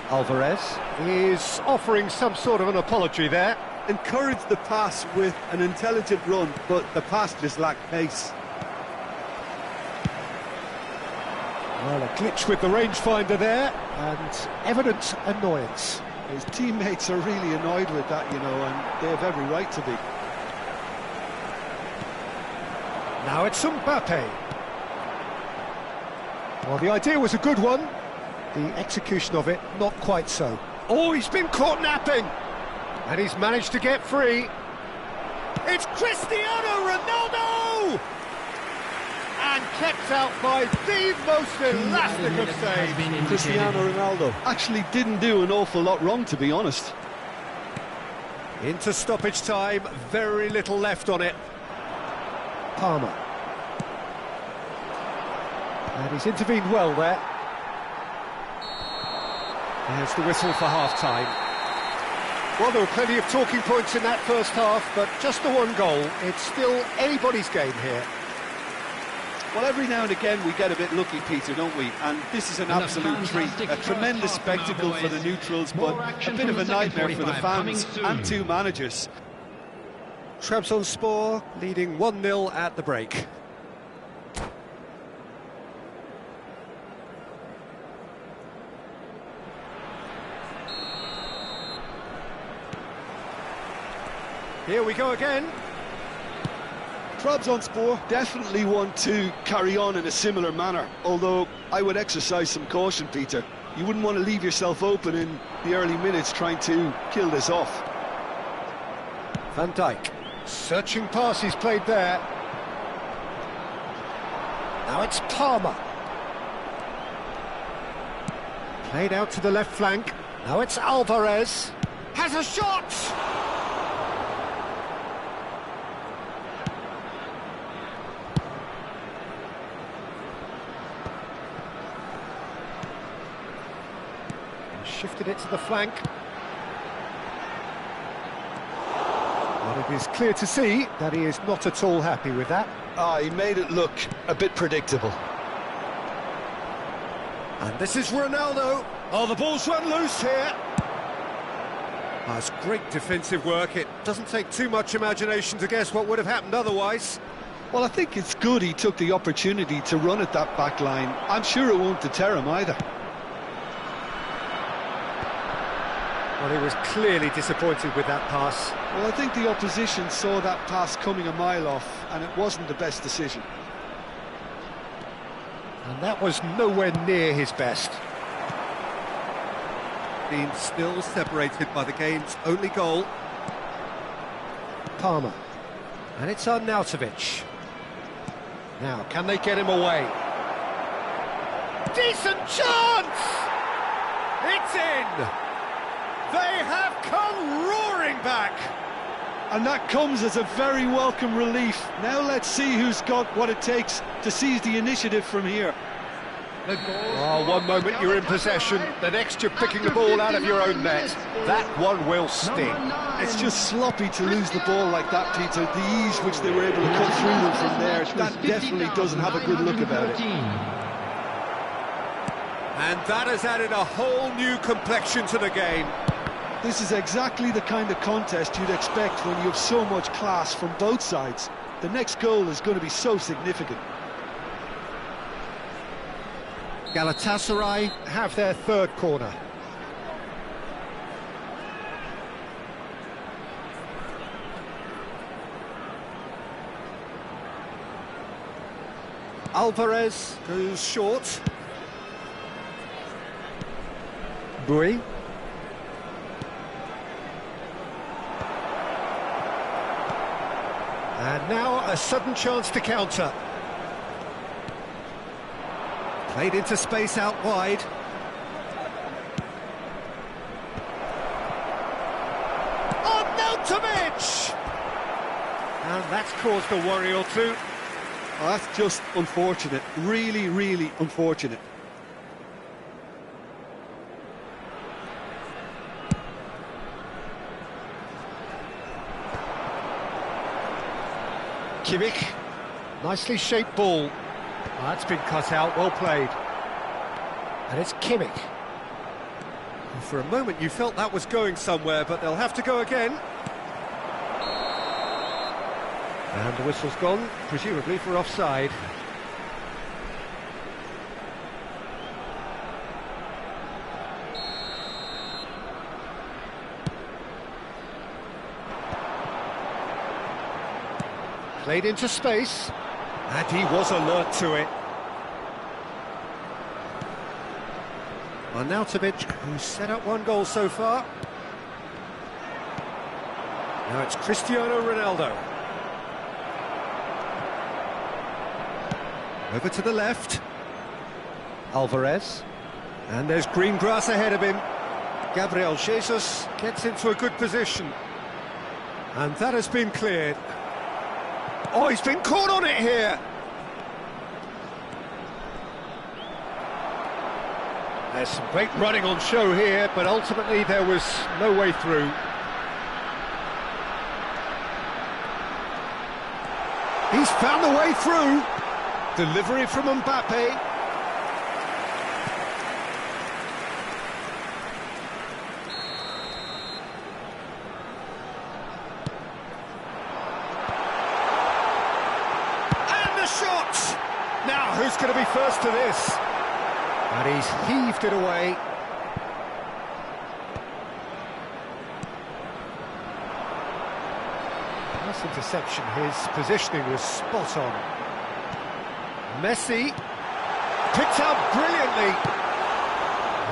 Alvarez is offering some sort of an apology there. Encouraged the pass with an intelligent run, but the pass just lacked pace. Well, a glitch with the rangefinder there, and evident annoyance. His teammates are really annoyed with that, you know, and they have every right to be. Now it's Mbappé. Well, the idea was a good one. The execution of it, not quite so. Oh, he's been caught napping! And he's managed to get free. It's Cristiano Ronaldo! And kept out by the most elastic of saves. Cristiano Ronaldo Actually didn't do an awful lot wrong, to be honest. Into stoppage time, very little left on it. Palmer. And he's intervened well there. There's the whistle for half-time. Well, there were plenty of talking points in that first half, but just the one goal. It's still anybody's game here. Well, every now and again we get a bit lucky, Peter, don't we? And this is an absolute treat. A tremendous spectacle for the neutrals, but a bit of a nightmare for the fans and two managers. Trabzonspor leading 1-0 at the break. Here we go again. Trabzonspor definitely want to carry on in a similar manner, although I would exercise some caution, Peter. You wouldn't want to leave yourself open in the early minutes trying to kill this off. Van Dijk, searching pass he's played there. Now it's Palmer. Played out to the left flank. Now it's Alvarez. Has a shot! Shifted it to the flank. Well, it is clear to see that he is not at all happy with that. He made it look a bit predictable. And this is Ronaldo. Oh, the ball's run loose here. That's great defensive work. It doesn't take too much imagination to guess what would have happened otherwise. Well, I think it's good he took the opportunity to run at that back line. I'm sure it won't deter him either. Well, he was clearly disappointed with that pass. Well, I think the opposition saw that pass coming a mile off, and it wasn't the best decision. And that was nowhere near his best. Being still separated by the game's only goal. Palmer. And it's Arnautovic. Now, can they get him away? Decent chance! It's in! They have come roaring back! And that comes as a very welcome relief. Now let's see who's got what it takes to seize the initiative from here. Oh, one moment you're in possession, the next you're picking the ball out of your own net. That one will sting. It's just sloppy to lose the ball like that, Peter. The ease which they were able to cut through them from there, that definitely doesn't have a good look about it. And that has added a whole new complexion to the game. This is exactly the kind of contest you'd expect when you have so much class from both sides. The next goal is going to be so significant. Galatasaray have their third corner. Alvarez goes short. Bruyne. And now a sudden chance to counter. Played into space out wide. Arnautovic! And that's caused a worry or two. Oh, that's just unfortunate. Really, really unfortunate. Kimmich. Nicely shaped ball. Oh, that's been cut out, well played. And it's Kimmich. For a moment you felt that was going somewhere, but they'll have to go again. And the whistle's gone, presumably for offside. Played into space. And he was alert to it. Arnautovic, who's set up one goal so far. Now it's Cristiano Ronaldo. Over to the left. Alvarez. And there's green grass ahead of him. Gabriel Jesus gets into a good position. And that has been cleared. Oh, he's been caught on it here. There's some great running on show here, but ultimately there was no way through. He's found the way through. Delivery from Mbappé. Now, who's going to be first to this? And he's heaved it away. Nice interception, his positioning was spot on. Messi picked out brilliantly.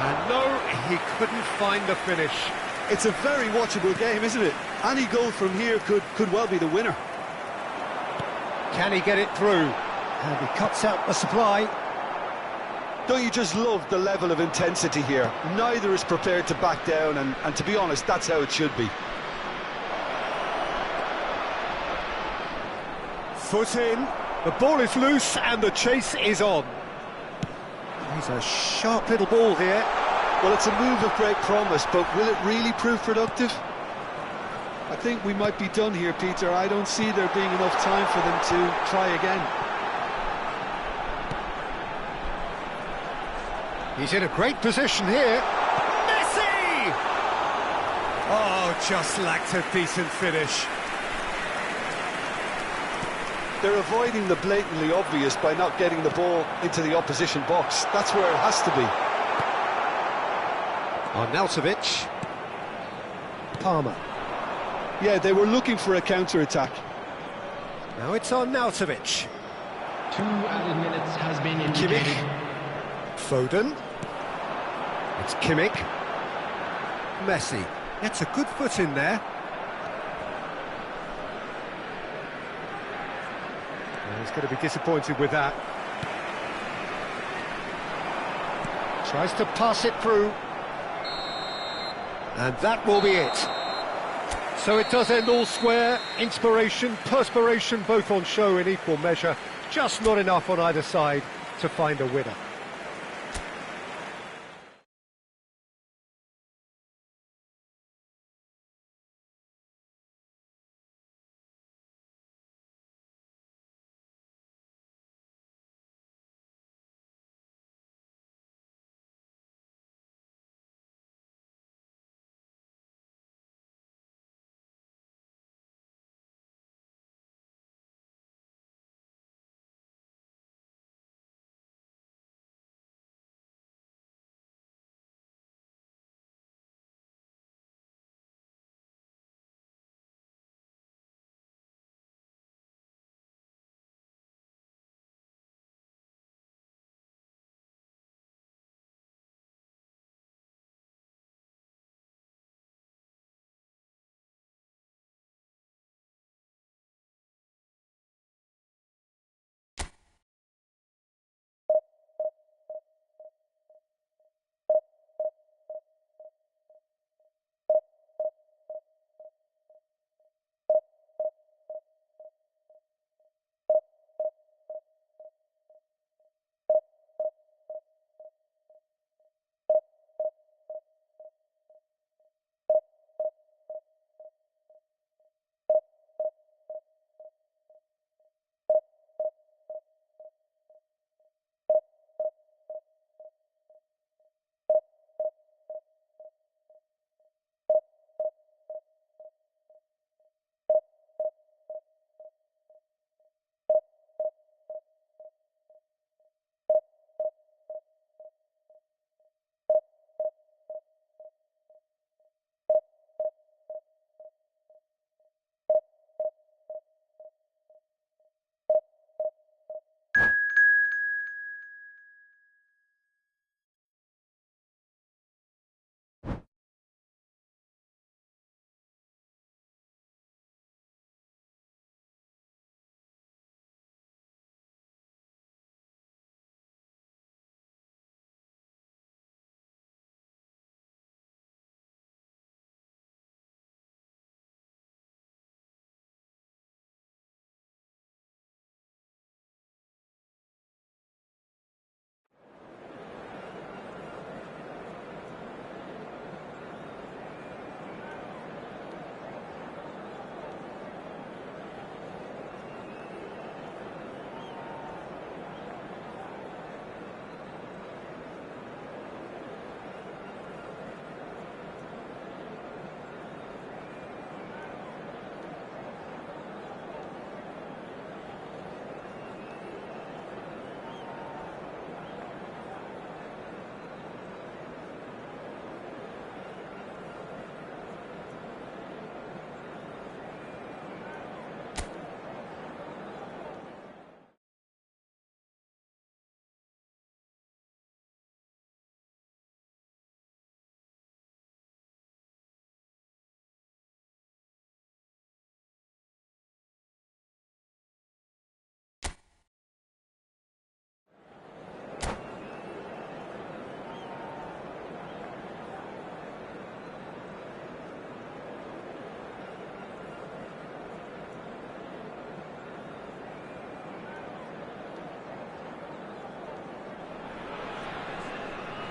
And no, he couldn't find the finish. It's a very watchable game, isn't it? Any goal from here could well be the winner. Can he get it through? And he cuts out the supply. Don't you just love the level of intensity here? Neither is prepared to back down, and to be honest, that's how it should be. Foot in, the ball is loose and the chase is on. He's a sharp little ball here. Well, it's a move of great promise, but will it really prove productive? I think we might be done here, Peter. I don't see there being enough time for them to try again. He's in a great position here. Messi! Oh, just lacked a decent finish. They're avoiding the blatantly obvious by not getting the ball into the opposition box. That's where it has to be. Arnautovic. Palmer. Yeah, they were looking for a counter-attack. Now it's Arnautovic. 2 added minutes has been indicated. Kimmich. Foden. It's Kimmich. Messi. Gets a good foot in there. Well, he's going to be disappointed with that. Tries to pass it through. And that will be it. So it does end all square. Inspiration, perspiration, both on show in equal measure. Just not enough on either side to find a winner.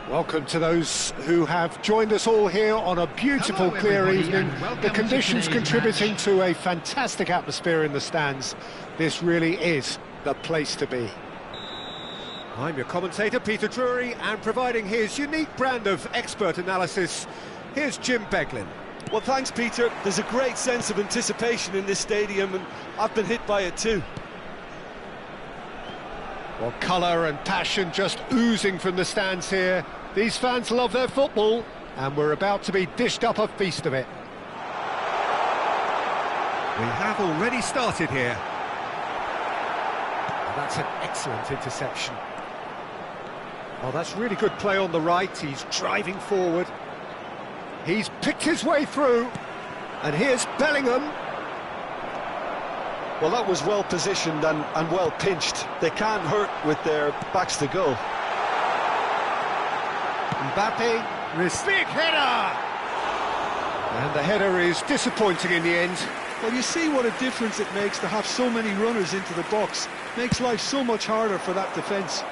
Welcome to those who have joined us all here on a beautiful, clear evening. The conditions contributing to a fantastic atmosphere in the stands. This really is the place to be. I'm your commentator, Peter Drury, and providing his unique brand of expert analysis, here's Jim Beglin. Well, thanks, Peter. There's a great sense of anticipation in this stadium, and I've been hit by it too. Well, colour and passion just oozing from the stands here. These fans love their football, and we're about to be dished up a feast of it. We have already started here. That's an excellent interception. Oh, that's really good play on the right. He's driving forward. He's picked his way through. And here's Bellingham. Well, that was well positioned and well pinched. They can't hurt with their backs to goal. Mbappé, big header! And the header is disappointing in the end. Well, you see what a difference it makes to have so many runners into the box. Makes life so much harder for that defence.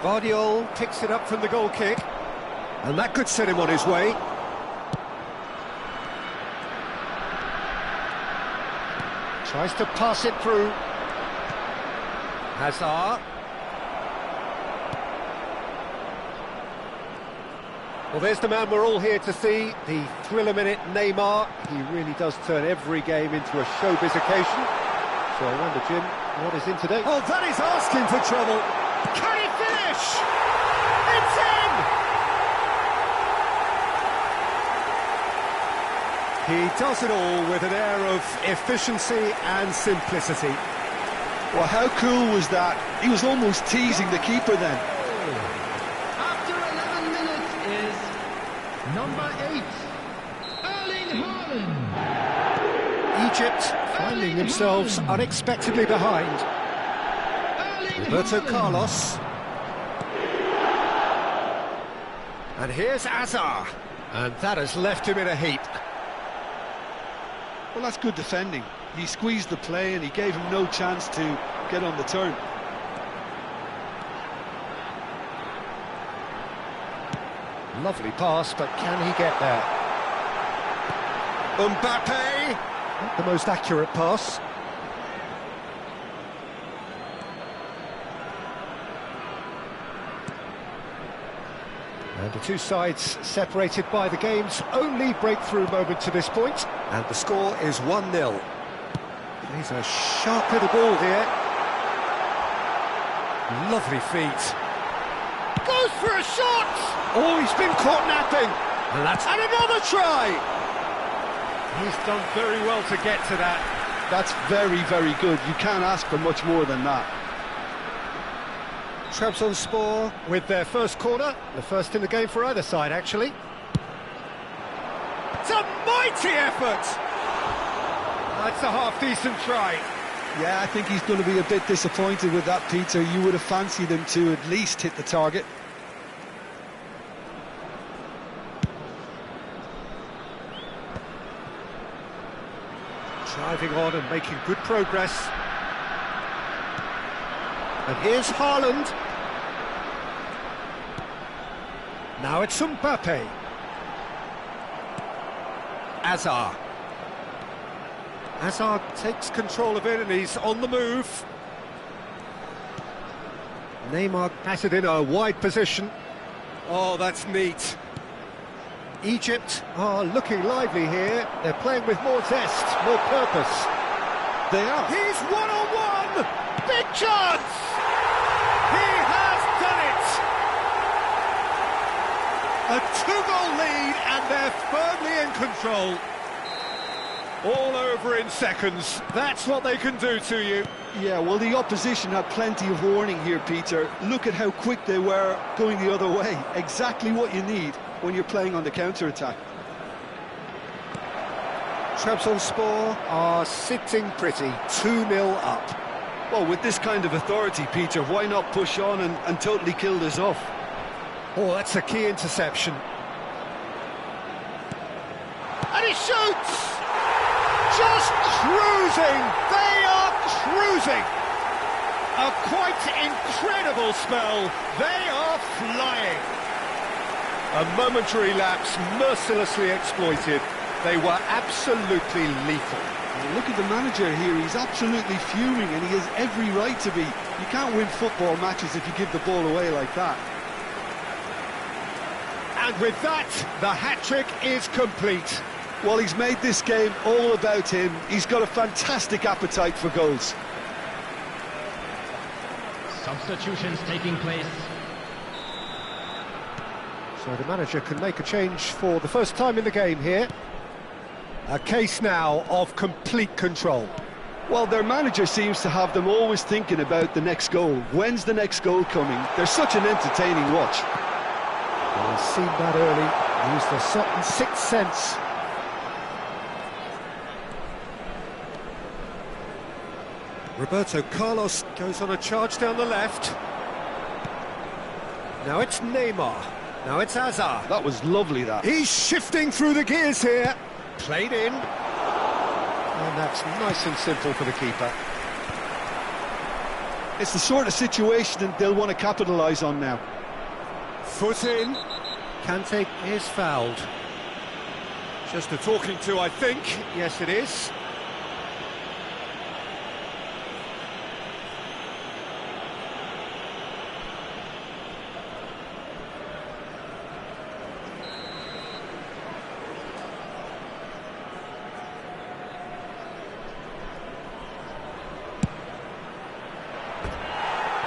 Guardiola picks it up from the goal kick, and that could set him on his way. Tries to pass it through. Hazard. Well, there's the man we're all here to see, the thriller-minute Neymar. He really does turn every game into a showbiz occasion. So I wonder, Jim, what is in today? Oh, that is asking for trouble. Can he finish? It's in! He does it all with an air of efficiency and simplicity. Well, how cool was that? He was almost teasing the keeper then. After 11 minutes is number 8, Erling Haaland. Egypt finding themselves unexpectedly behind. Roberto Carlos. And here's Hazard. And that has left him in a heap. Well, that's good defending. He squeezed the play and he gave him no chance to get on the turn. Lovely pass, but can he get there? Mbappé! Not the most accurate pass. And the two sides separated by the game's only breakthrough moment to this point. And the score is 1-0. He's a sharp little ball here. Lovely feet. Goes for a shot! Oh, he's been caught napping. And another try! He's done very well to get to that. That's very, very good. You can't ask for much more than that. Trabzonspor with their first corner, the first in the game for either side, actually. It's a mighty effort! That's a half-decent try. Yeah, I think he's going to be a bit disappointed with that, Peter. You would have fancied him to at least hit the target. Driving on and making good progress. And here's Haaland. Now it's Mbappé. Hazard. Hazard takes control of it and he's on the move. Neymar patted in a wide position. Oh, that's neat. Egypt are looking lively here. They're playing with more zest, more purpose. They are. He's one-on-one! Big chance! He has done it! A two-goal lead and they're firmly in control. All over in seconds. That's what they can do to you. Yeah, well, the opposition had plenty of warning here, Peter. Look at how quick they were going the other way. Exactly what you need when you're playing on the counter-attack. Trabzonspor are sitting pretty, 2-0 up. Well, with this kind of authority, Peter, why not push on and totally kill this off? Oh, that's a key interception. And he shoots! Just cruising! They are cruising! A quite incredible spell. They are flying. A momentary lapse mercilessly exploited. They were absolutely lethal. Well, look at the manager here. He's absolutely fuming and he has every right to be. You can't win football matches if you give the ball away like that. And with that, the hat-trick is complete. Well, he's made this game all about him. He's got a fantastic appetite for goals. Substitutions taking place. So the manager can make a change for the first time in the game here. A case now of complete control. Well, their manager seems to have them always thinking about the next goal. When's the next goal coming? They're such an entertaining watch. Well, he's seen that early, used a certain sixth sense. Roberto Carlos goes on a charge down the left. Now it's Neymar. Now it's Hazard. That was lovely, that. He's shifting through the gears here. Played in. And that's nice and simple for the keeper. It's the sort of situation that they'll want to capitalise on now. Foot in. Kante is fouled. Just a talking to, I think. Yes, it is.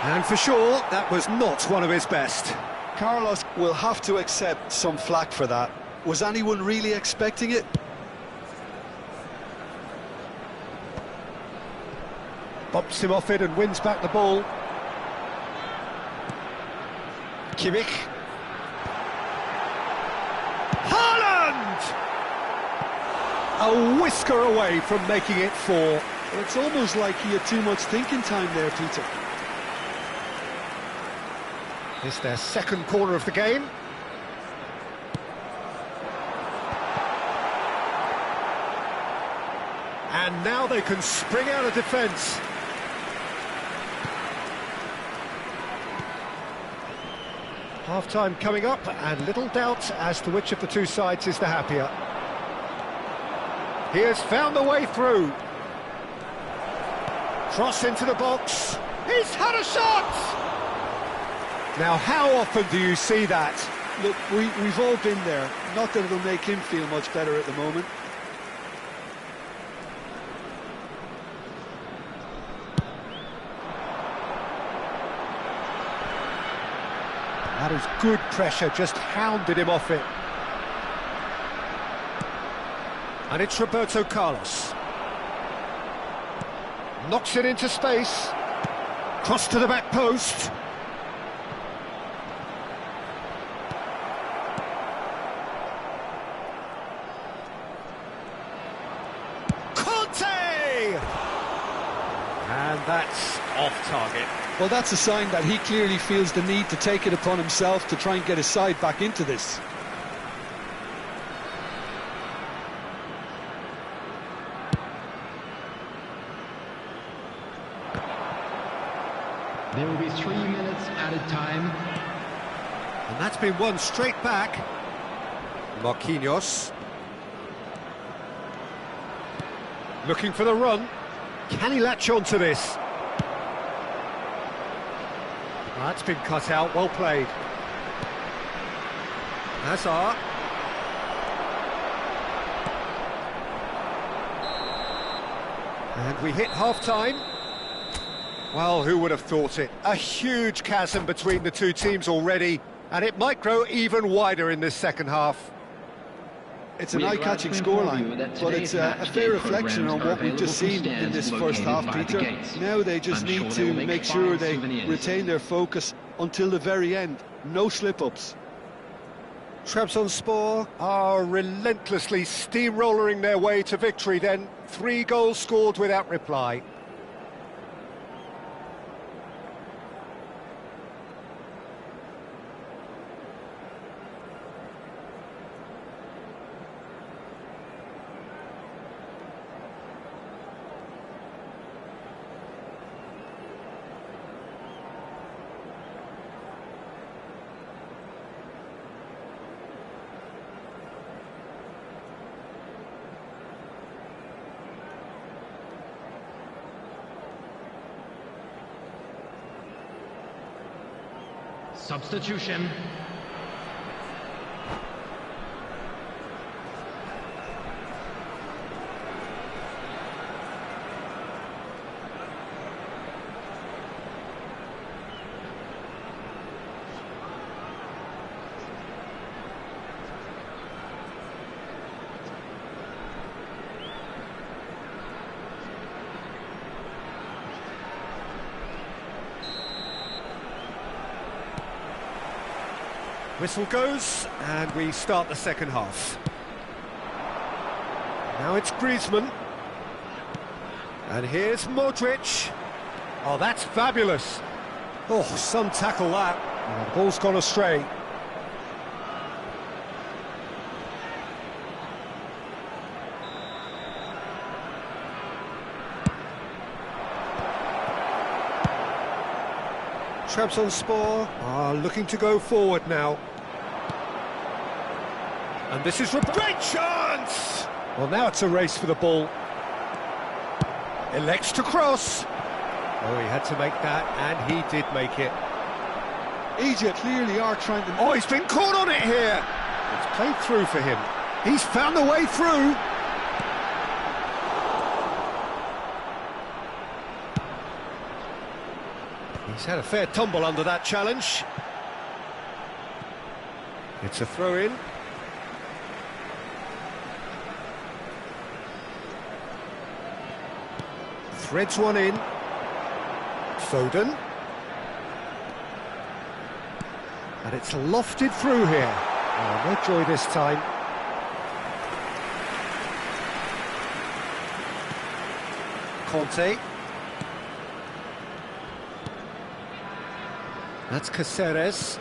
And for sure, that was not one of his best. Carlos will have to accept some flack for that. Was anyone really expecting it? Bumps him off it and wins back the ball. Kimmich. Haaland! A whisker away from making it 4. Well, it's almost like he had too much thinking time there, Peter. It's their second corner of the game. And now they can spring out of defence. Half-time coming up, and little doubt as to which of the two sides is the happier. He has found the way through. Cross into the box. He's had a shot! Now, how often do you see that? Look, we've all been there. Not that it'll make him feel much better at the moment. That is good pressure, just hounded him off it. And it's Roberto Carlos. Knocks it into space. Cross to the back post. And that's off target. Well, that's a sign that he clearly feels the need to take it upon himself to try and get his side back into this. There will be 3 minutes added time. And that's been won straight back. Marquinhos. Looking for the run. Can he latch on to this? That's been cut out, well played. Hazard. And we hit half-time. Well, who would have thought it? A huge chasm between the two teams already, and it might grow even wider in this second half. It's an eye-catching scoreline, but it's a fair reflection on what we've just seen in this first half, Peter. Now they just need to make sure they retain their focus until the very end. No slip-ups. Trabzonspor are relentlessly steamrolling their way to victory then. 3 goals scored without reply. Substitution. Whistle goes, and we start the second half. Now it's Griezmann. And here's Modric. Oh, that's fabulous. Oh, some tackle that. And the ball's gone astray. Trabzonspor are looking to go forward now. And this is a great chance! Well, now it's a race for the ball. Elects to cross. Oh, he had to make that, and he did make it. Egypt clearly are trying to... Oh, he's been caught on it here! It's played through for him. He's found the way through. He's had a fair tumble under that challenge. It's a throw-in. Threads one in. Foden. And it's lofted through here. Oh, no joy this time. Conte. That's Caceres.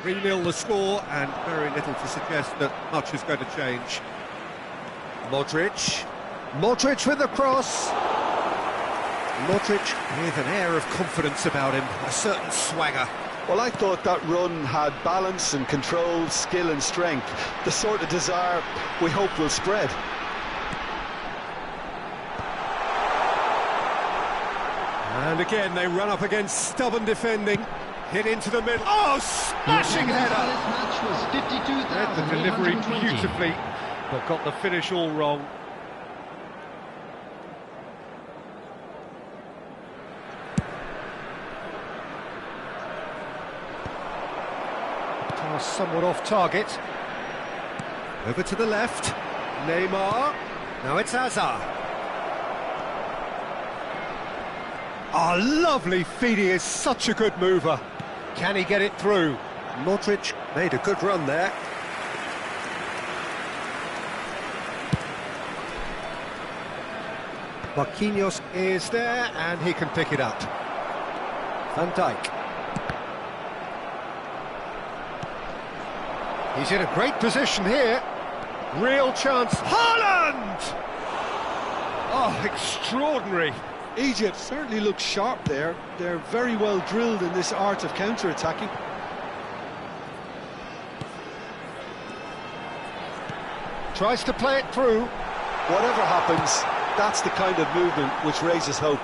3-0 the score, and very little to suggest that much is going to change. Modric. Modric with the cross. Modric with an air of confidence about him, a certain swagger. Well, I thought that run had balance and control, skill and strength. The sort of desire we hope will spread. And again, they run up against stubborn defending. Hit into the middle. Oh, smashing header! This match was Read the delivery 52,820. beautifully, but got the finish all wrong. Pass somewhat off target. Over to the left. Neymar. Now it's Hazard. Oh, lovely feed. He is such a good mover. Can he get it through? Modric made a good run there. Marquinhos is there, and he can pick it up. Van Dijk. He's in a great position here. Real chance. Haaland! Oh, extraordinary. Egypt certainly looks sharp there. They're very well drilled in this art of counter-attacking. Tries to play it through. Whatever happens, that's the kind of movement which raises hope.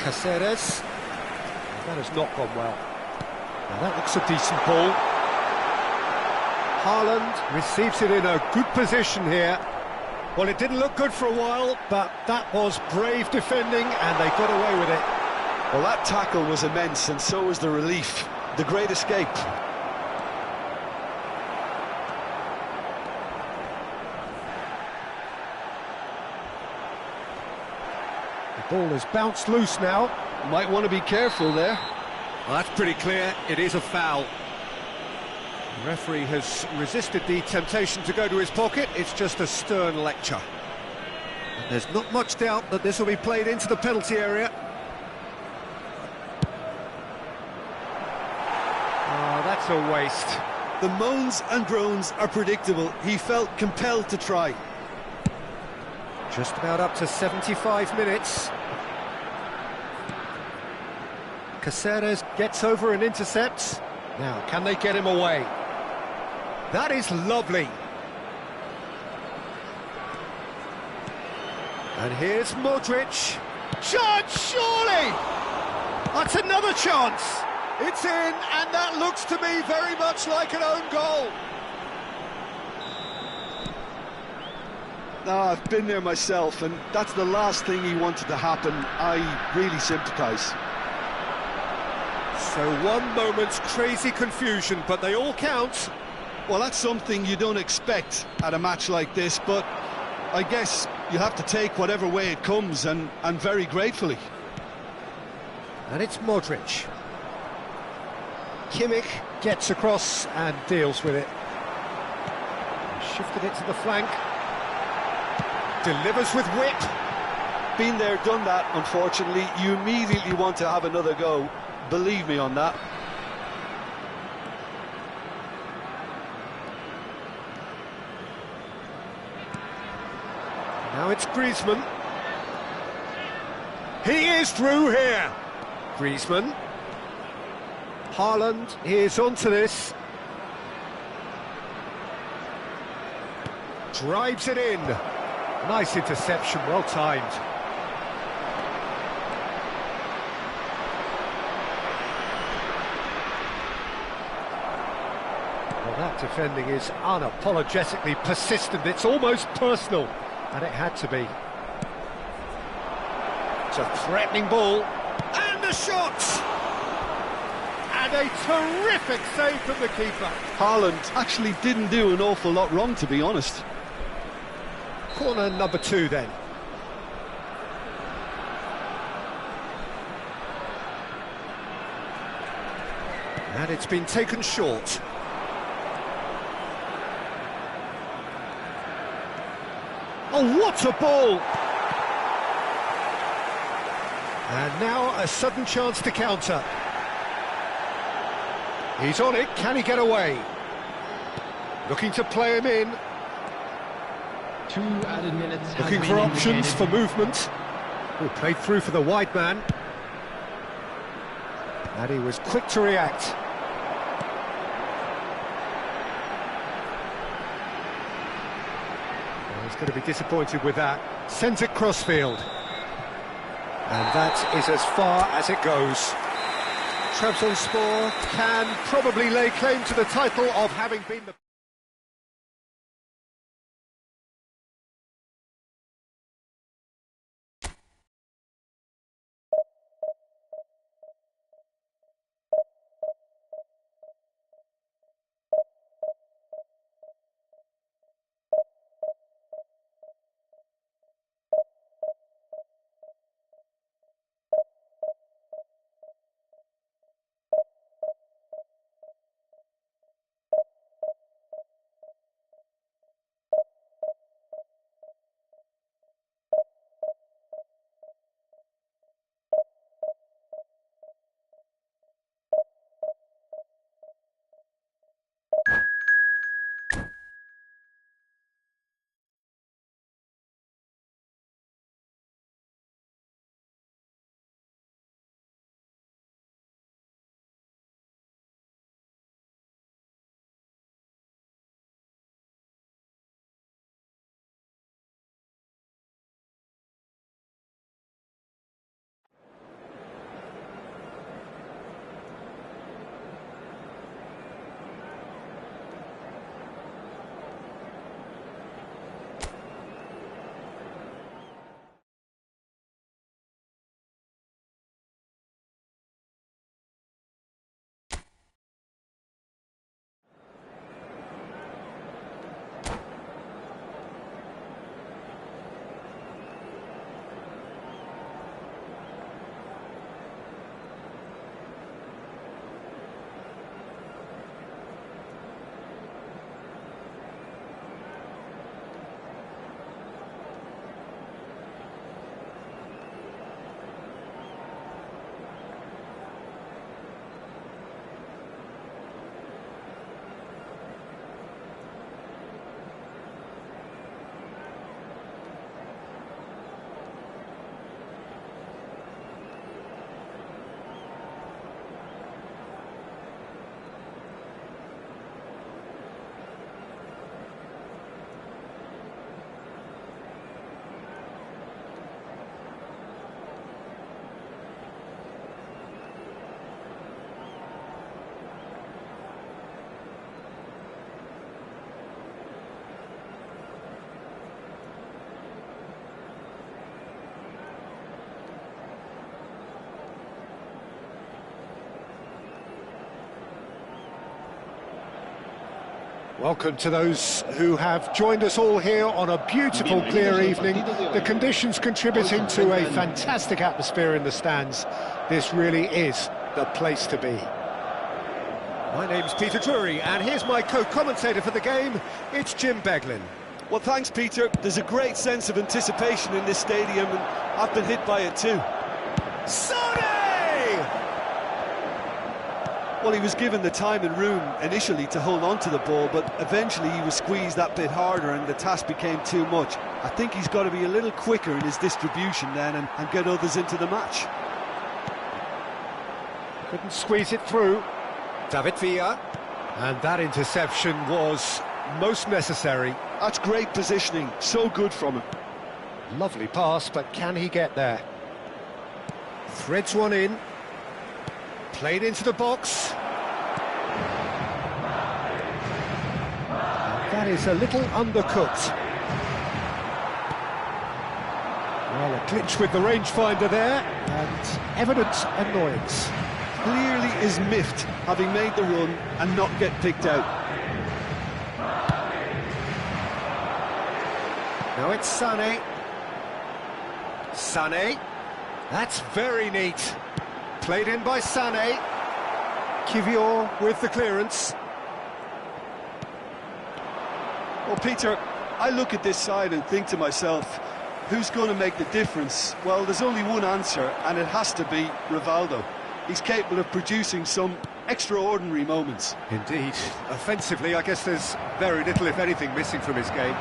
Caceres. That has not gone well. Now that looks a decent ball. Haaland receives it in a good position here. Well, it didn't look good for a while, but that was brave defending, and they got away with it. Well, that tackle was immense, and so was the relief. The great escape. The ball has bounced loose now. Might want to be careful there. Well, that's pretty clear. It is a foul. The referee has resisted the temptation to go to his pocket. It's just a stern lecture. And there's not much doubt that this will be played into the penalty area. Oh, that's a waste. The moans and groans are predictable. He felt compelled to try. Just about up to 75 minutes. Caceres gets over and intercepts. Now, can they get him away? That is lovely. And here's Modric. Chance, surely! That's another chance. It's in, and that looks to me very much like an own goal. No, I've been there myself, and that's the last thing he wanted to happen. I really sympathise. So one moment's crazy confusion, but they all count. Well, that's something you don't expect at a match like this, but I guess you have to take whatever way it comes, and very gratefully. And it's Modric. Kimmich gets across and deals with it. Shifted it to the flank. Delivers with wit. Been there, done that, unfortunately. You immediately want to have another go. Believe me on that. Now it's Griezmann. He is through here. Griezmann. Haaland is onto this. Drives it in. Nice interception, well timed. Well, that defending is unapologetically persistent. It's almost personal, and it had to be. It's a threatening ball, and a shot! And a terrific save from the keeper. Haaland actually didn't do an awful lot wrong, to be honest. Corner number 2 then. And it's been taken short. Oh, what a ball! And now a sudden chance to counter. He's on it, can he get away? Looking to play him in. 2 added minutes. Looking for options for movement. Oh, played through for the wide man. And he was quick to react. Well, he's going to be disappointed with that. Sends it crossfield. And that is as far as it goes. Trabzonspor can probably lay claim to the title of having been the... Welcome to those who have joined us all here on a beautiful, clear evening. The conditions contributing to a fantastic atmosphere in the stands. This really is the place to be. My name's Peter Drury, and here's my co-commentator for the game. It's Jim Beglin. Well, thanks, Peter. There's a great sense of anticipation in this stadium, and I've been hit by it too. Sonny! Well, he was given the time and room initially to hold on to the ball, but eventually he was squeezed that bit harder and the task became too much. I think he's got to be a little quicker in his distribution then and get others into the match. Couldn't squeeze it through. David Villa. And that interception was most necessary. That's great positioning, so good from him. Lovely pass, but can he get there? Threads one in. Played into the box. And that is a little undercooked. Well, a glitch with the rangefinder there, and evident annoyance. Clearly is miffed, having made the run and not get picked out. Now it's Sané. Sané. That's very neat. Played in by Sané. Kivior with the clearance. Well, Peter, I look at this side and think to myself, who's going to make the difference? Well, there's only one answer, and it has to be Rivaldo. He's capable of producing some extraordinary moments. Indeed. Offensively, I guess there's very little, if anything, missing from his game.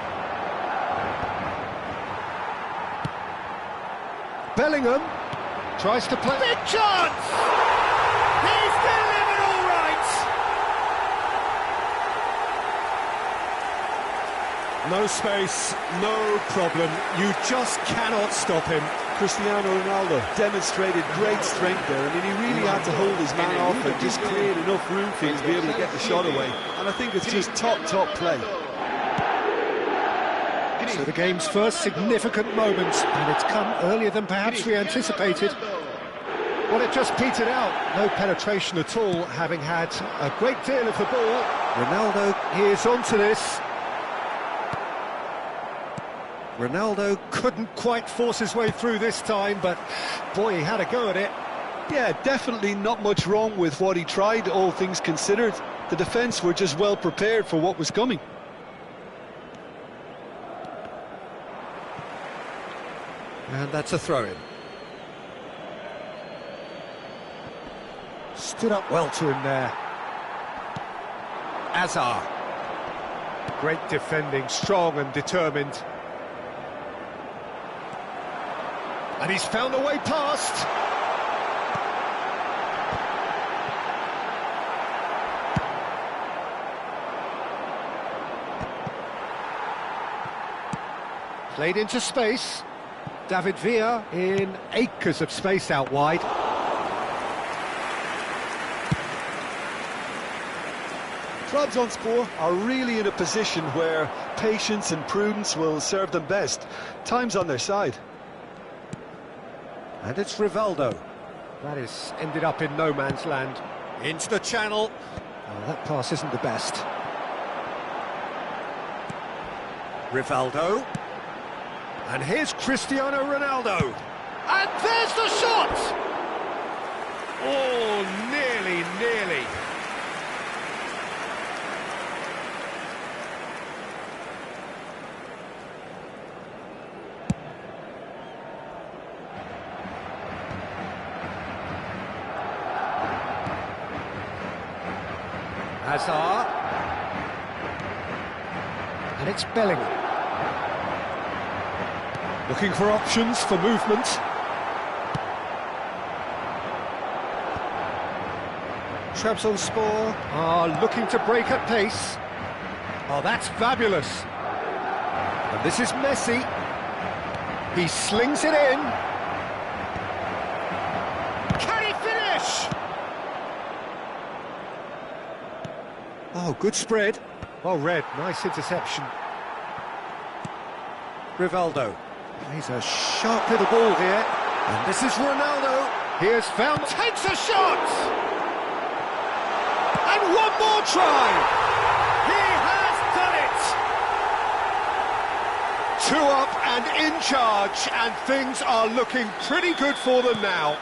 Bellingham tries to play. Big chance! He's delivered all right! No space, no problem. You just cannot stop him. Cristiano Ronaldo demonstrated great strength there. I mean, he really had to hold his man off and just create enough room for him to be able to get the shot away. And I think it's just top play. So the game's first significant moment, and it's come earlier than perhaps we anticipated. Well, it just petered out. No penetration at all, having had a great deal of the ball. Ronaldo is onto this. Ronaldo couldn't quite force his way through this time, but boy, he had a go at it. Yeah, definitely not much wrong with what he tried, all things considered. The defence were just well prepared for what was coming. And that's a throw-in. Stood up well to him there. Azar. Great defending, strong and determined. And he's found a way past. Played into space. David Villa in acres of space out wide. Trabzonspor are really in a position where patience and prudence will serve them best. Time's on their side. And it's Rivaldo. That is ended up in no man's land. Into the channel. Oh, that pass isn't the best. Rivaldo. And here's Cristiano Ronaldo. And there's the shot! Oh, nearly. Hazard. And it's Bellingham. Looking for options for movement. Trabzonspor are looking to break at pace. Oh, that's fabulous. And this is Messi. He slings it in. Can he finish? Oh, good spread. Well read, nice interception. Rivaldo. Plays a sharp little ball here. And this is Ronaldo. He has found, takes a shot! And one more try! He has done it! 2 up and in charge, and things are looking pretty good for them now.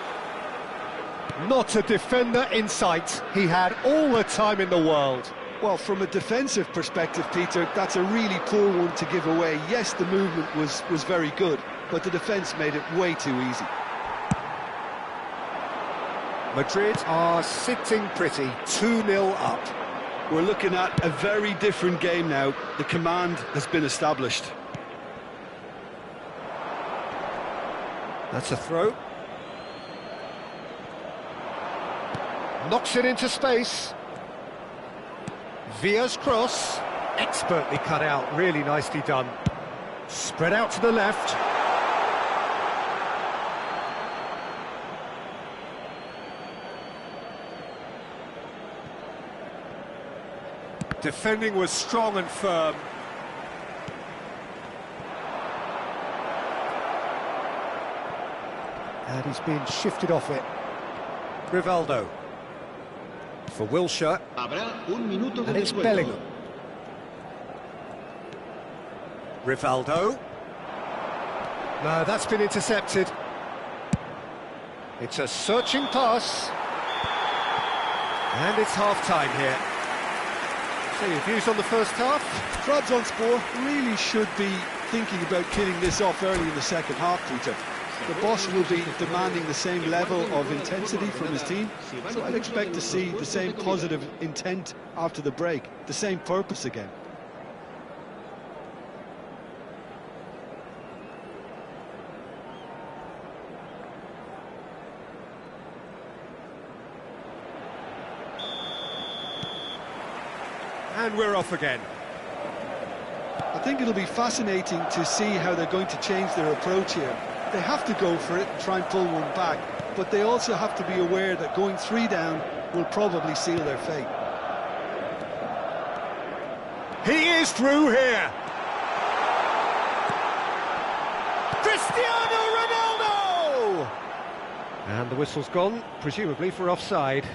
Not a defender in sight. He had all the time in the world. Well, from a defensive perspective, Peter, that's a really poor one to give away. Yes, the movement was very good, but the defence made it way too easy. Madrid are sitting pretty, 2-0 up. We're looking at a very different game now. The command has been established. That's a throw. Knocks it into space. Villa's cross. Expertly cut out, really nicely done. Spread out to the left. Defending was strong and firm. And he's been shifted off it. Rivaldo. For Wilshere. And it's Bellingham. Rivaldo. No, that's been intercepted. It's a searching pass. And it's half-time here. So your views on the first half? Trabzonspor really should be thinking about killing this off early in the second half, Peter. The boss will be demanding the same level of intensity from his team, so I'd expect to see the same positive intent after the break, the same purpose again. And we're off again. I think it'll be fascinating to see how they're going to change their approach here. They have to go for it and try and pull one back, but they also have to be aware that going 3 down will probably seal their fate. He is through here. Cristiano Ronaldo! And the whistle's gone, presumably for offside.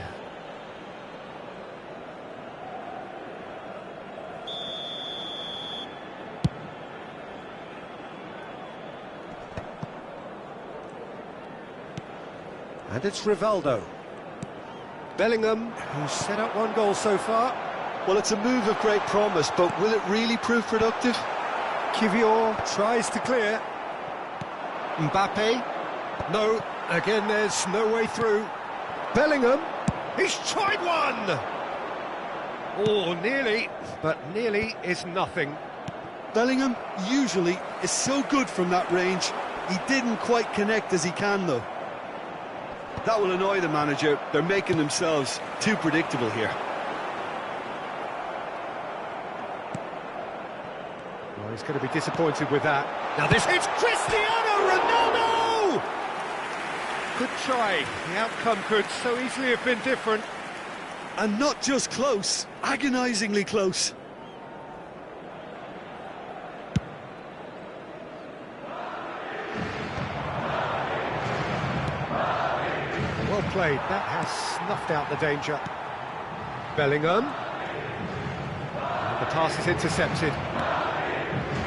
And it's Rivaldo. Bellingham, who's set up 1 goal so far. Well, it's a move of great promise, but will it really prove productive? Kylian tries to clear. Mbappé. No, again there's no way through. Bellingham, he's tried one! Oh, nearly, but nearly is nothing. Bellingham usually is so good from that range. He didn't quite connect as he can, though. That will annoy the manager. They're making themselves too predictable here. Well, he's going to be disappointed with that. Now this hits Cristiano Ronaldo! Good try. The outcome could so easily have been different. And not just close, agonisingly close. Well played, that has snuffed out the danger. Bellingham. And the pass is intercepted.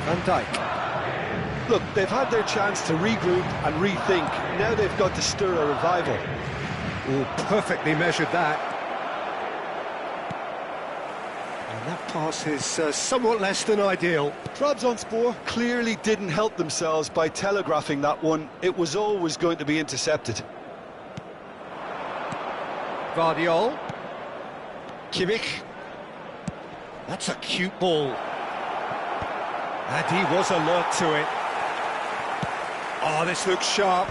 Van Dijk. Look, they've had their chance to regroup and rethink. Now they've got to stir a revival. Oh, perfectly measured that. And that pass is somewhat less than ideal. Trabzonspor clearly didn't help themselves by telegraphing that one. It was always going to be intercepted. Guardiol. Kimmich. That's a cute ball. And he was alert to it. Oh, this looks sharp.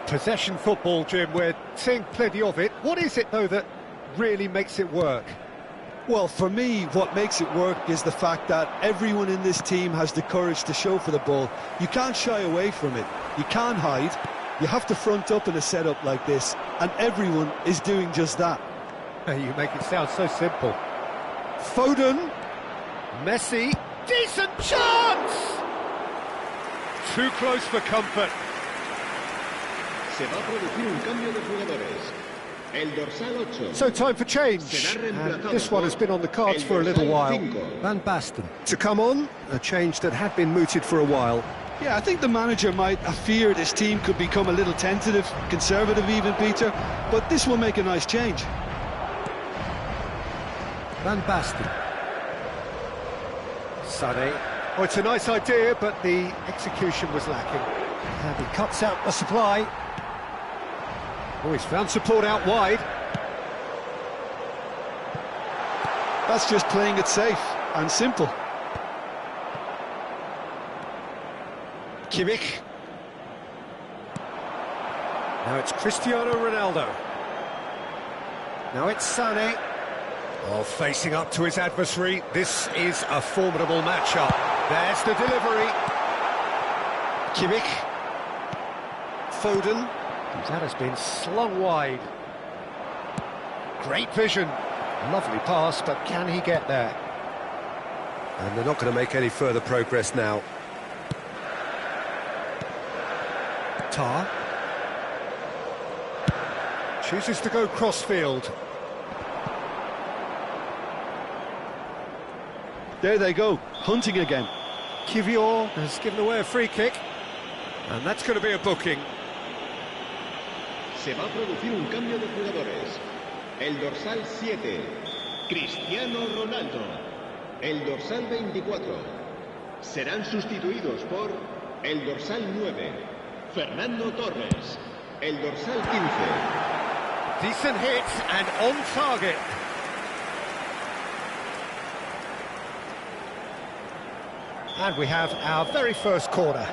Possession football, Jim, we're seeing plenty of it. What is it, though, that really makes it work? Well, for me, what makes it work is the fact that everyone in this team has the courage to show for the ball. You can't shy away from it. You can't hide. You have to front up in a setup like this, and everyone is doing just that. You make it sound so simple. Foden, Messi, decent chance! Too close for comfort. Se va a producir un cambio de jugadores. El dorsal 8. So time for change, and this one has been on the cards for a little while. Van Basten to come on, a change that had been mooted for a while. Yeah, I think the manager might have feared his team could become a little tentative, conservative even, Peter, but this will make a nice change. Van Basten. Sané. Oh, it's a nice idea, but the execution was lacking. And he cuts out the supply. Oh, he's found support out wide. That's just playing it safe and simple. Kimmich. Now it's Cristiano Ronaldo. Now it's Sané. Oh, facing up to his adversary. This is a formidable matchup. There's the delivery. Kimmich. Foden. That has been slung wide. Great vision. Lovely pass, but can he get there? And they're not going to make any further progress now. Tar. Chooses to go crossfield. There they go, hunting again. Kylian has given away a free kick. And that's going to be a booking. Se va a producir un cambio de jugadores. El dorsal 7, Cristiano Ronaldo. El dorsal 24. Serán sustituidos por el dorsal 9, Fernando Torres. El dorsal 15. Decent hit and on target. And we have our very first corner.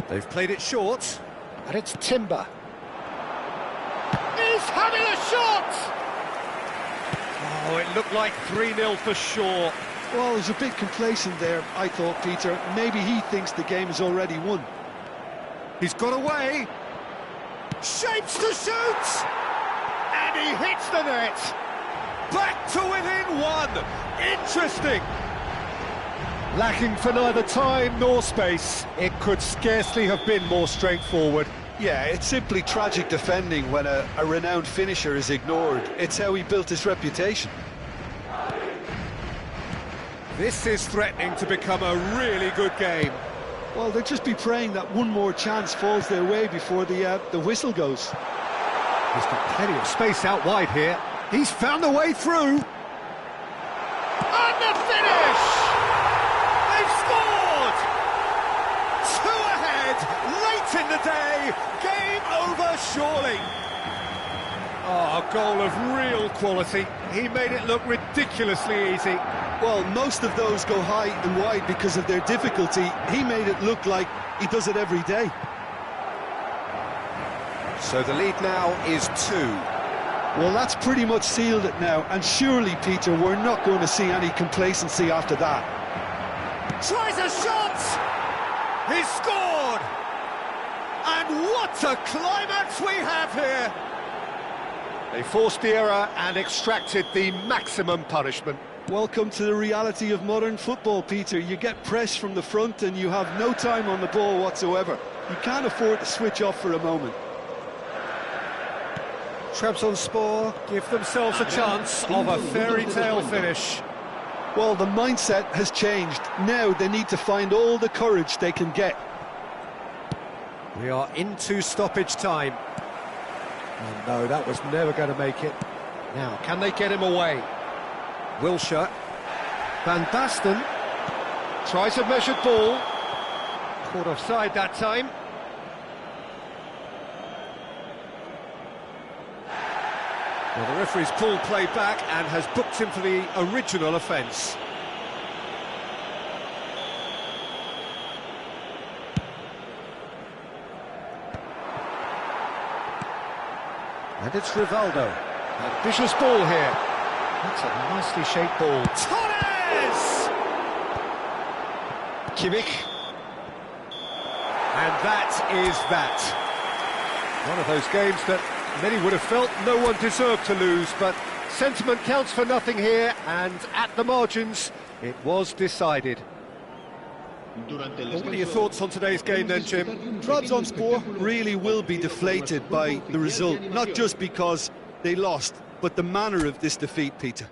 They've played it short, and it's Timber. He's having a shot! Oh, it looked like 3-0 for sure. Well, he's a bit complacent there, I thought, Peter. Maybe he thinks the game is already won. He's got away. Shapes to shoot! And he hits the net. Back to within one. Interesting. Lacking for neither time nor space. It could scarcely have been more straightforward. Yeah, it's simply tragic defending when a renowned finisher is ignored. It's how he built his reputation. This is threatening to become a really good game. Well, they'll just be praying that one more chance falls their way before the whistle goes. He's got plenty of space out wide here. He's found a way through. And the finish! They've scored! 2 ahead, late in the day, game over surely. Oh, a goal of real quality. He made it look ridiculously easy. Well, most of those go high and wide because of their difficulty. He made it look like he does it every day. So the lead now is 2. Well, that's pretty much sealed it now, and surely, Peter, we're not going to see any complacency after that. Tries a shot! He's scored! And what a climax we have here! They forced the error and extracted the maximum punishment. Welcome to the reality of modern football, Peter. You get press from the front and you have no time on the ball whatsoever. You can't afford to switch off for a moment. Trabzonspor give themselves a chance of a fairy tale finish. Well, the mindset has changed. Now they need to find all the courage they can get. We are into stoppage time. Oh no, that was never going to make it. Now, can they get him away? Wilshere. Van Basten tries a measured ball. Caught offside that time. Well, the referee's pulled play back and has booked him for the original offence. And it's Rivaldo. Ambitious ball here. That's a nicely shaped ball. Torres! Kimmich. And that is that. One of those games that many would have felt no one deserved to lose, but sentiment counts for nothing here, and at the margins, it was decided. What are your thoughts on today's game then, Jim? Trabzonspor really will be deflated by the result, not just because they lost, but the manner of this defeat, Peter.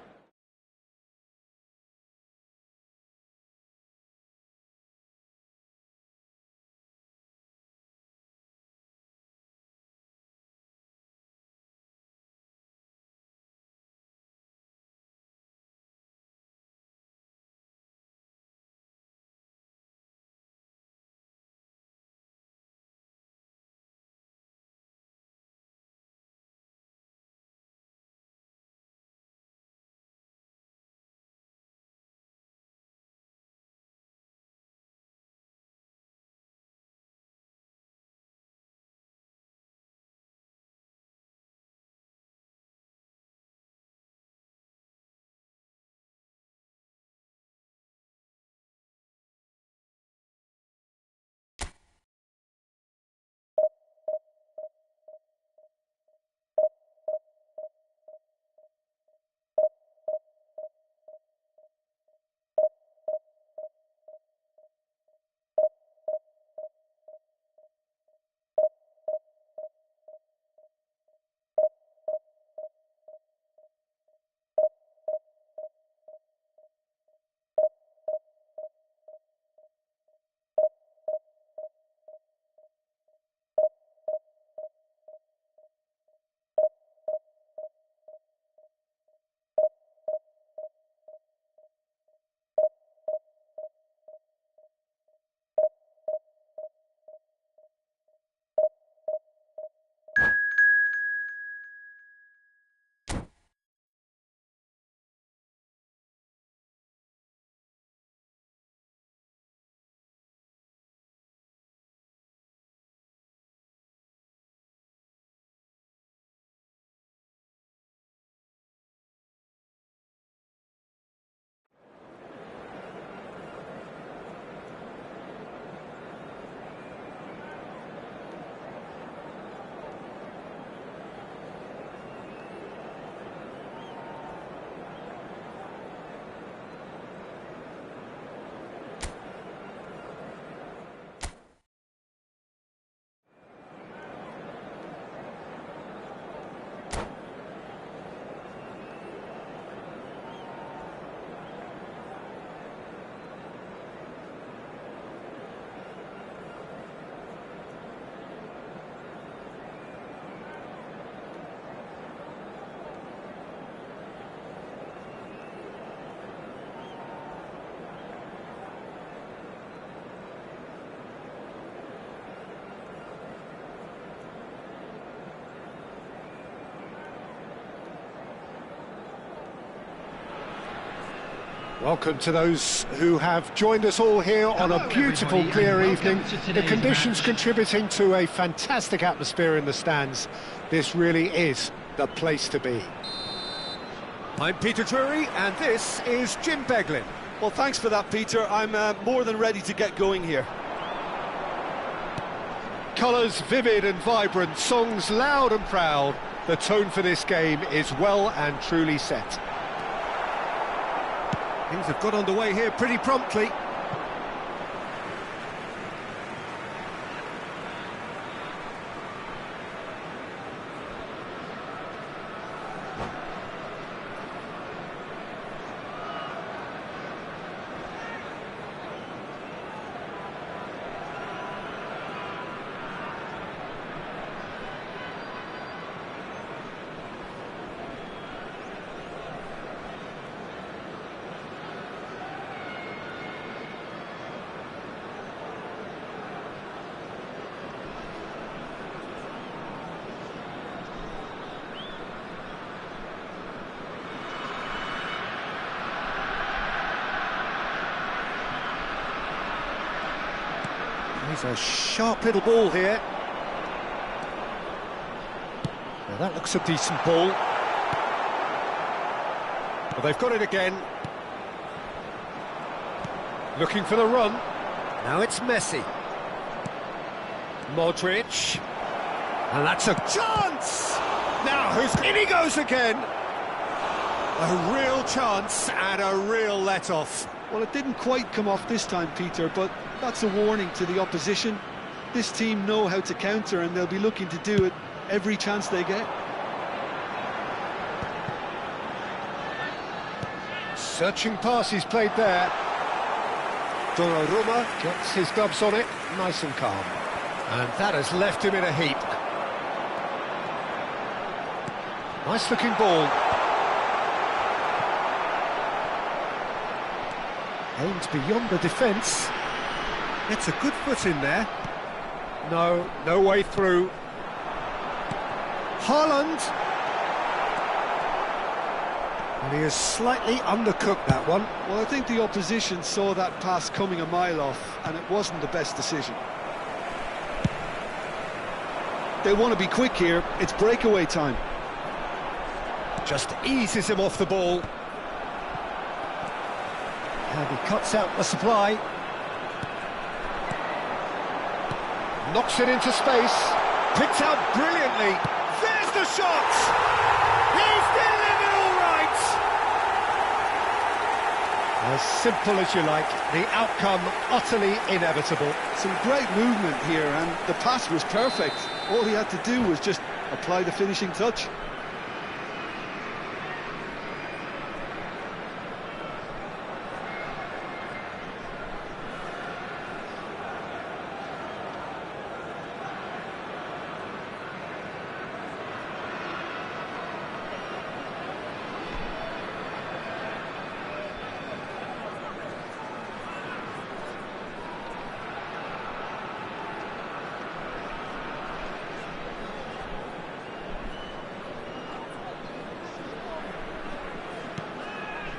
Welcome to those who have joined us all here on a beautiful, clear evening. The conditions contributing to a fantastic atmosphere in the stands. This really is the place to be. I'm Peter Drury, and this is Jim Beglin. Well, thanks for that, Peter. I'm more than ready to get going here. Colours vivid and vibrant, songs loud and proud. The tone for this game is well and truly set. Things have got underway here pretty promptly. He's a sharp little ball here. Now that looks a decent ball. Well, they've got it again. Looking for the run. Now it's Messi. Modric. And that's a chance! Now in he goes again! A real chance and a real let-off. Well, it didn't quite come off this time, Peter, but that's a warning to the opposition. This team know how to counter, and they'll be looking to do it every chance they get. Searching pass he's played there. Donnarumma gets his gloves on it, nice and calm. And that has left him in a heap. Nice looking ball. Aimed beyond the defence. Gets a good foot in there. No way through. Haaland. And he has slightly undercooked that one. Well, I think the opposition saw that pass coming a mile off, and it wasn't the best decision. They want to be quick here. It's breakaway time. Just eases him off the ball. And he cuts out the supply. Knocks it into space. Picks out brilliantly. There's the shot! He's delivered all right! As simple as you like. The outcome utterly inevitable. Some great movement here, and the pass was perfect. All he had to do was just apply the finishing touch.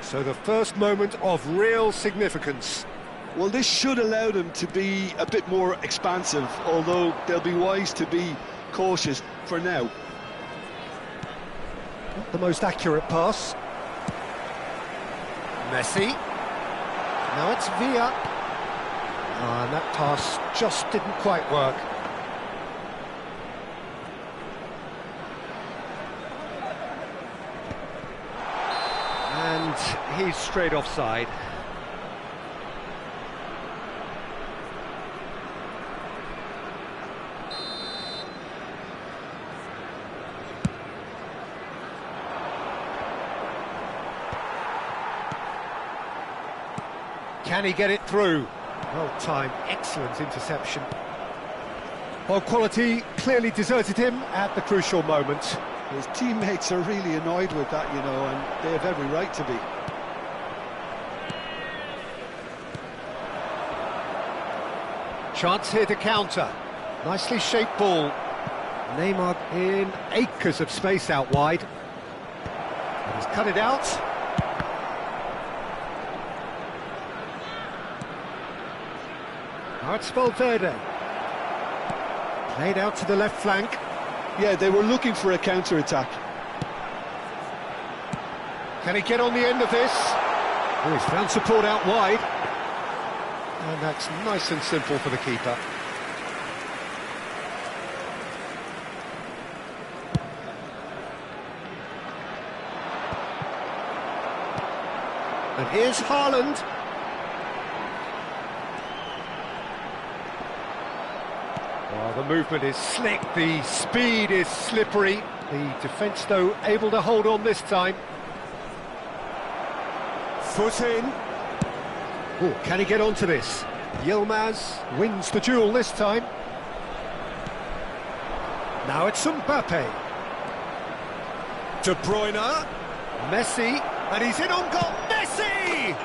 So the first moment of real significance. Well, this should allow them to be a bit more expansive, although they'll be wise to be cautious for now. Not the most accurate pass. Messi. Now it's Villa. And that pass just didn't quite work. And he's straight offside. Can he get it through? Well timed, excellent interception. Well, quality clearly deserted him at the crucial moment. His teammates are really annoyed with that, you know, and they have every right to be. Chance here to counter. Nicely shaped ball. Neymar in acres of space out wide. And he's cut it out. Now it's Valverde. Played out to the left flank. Yeah, they were looking for a counter-attack. Can he get on the end of this? Oh, he's found support out wide. And that's nice and simple for the keeper. And here's Haaland. Oh, the movement is slick, the speed is slippery. The defence, though, able to hold on this time. Foot in. Oh, can he get onto this? Yilmaz wins the duel this time. Now it's Mbappé. De Bruyne. Messi. And he's in on goal. Messi!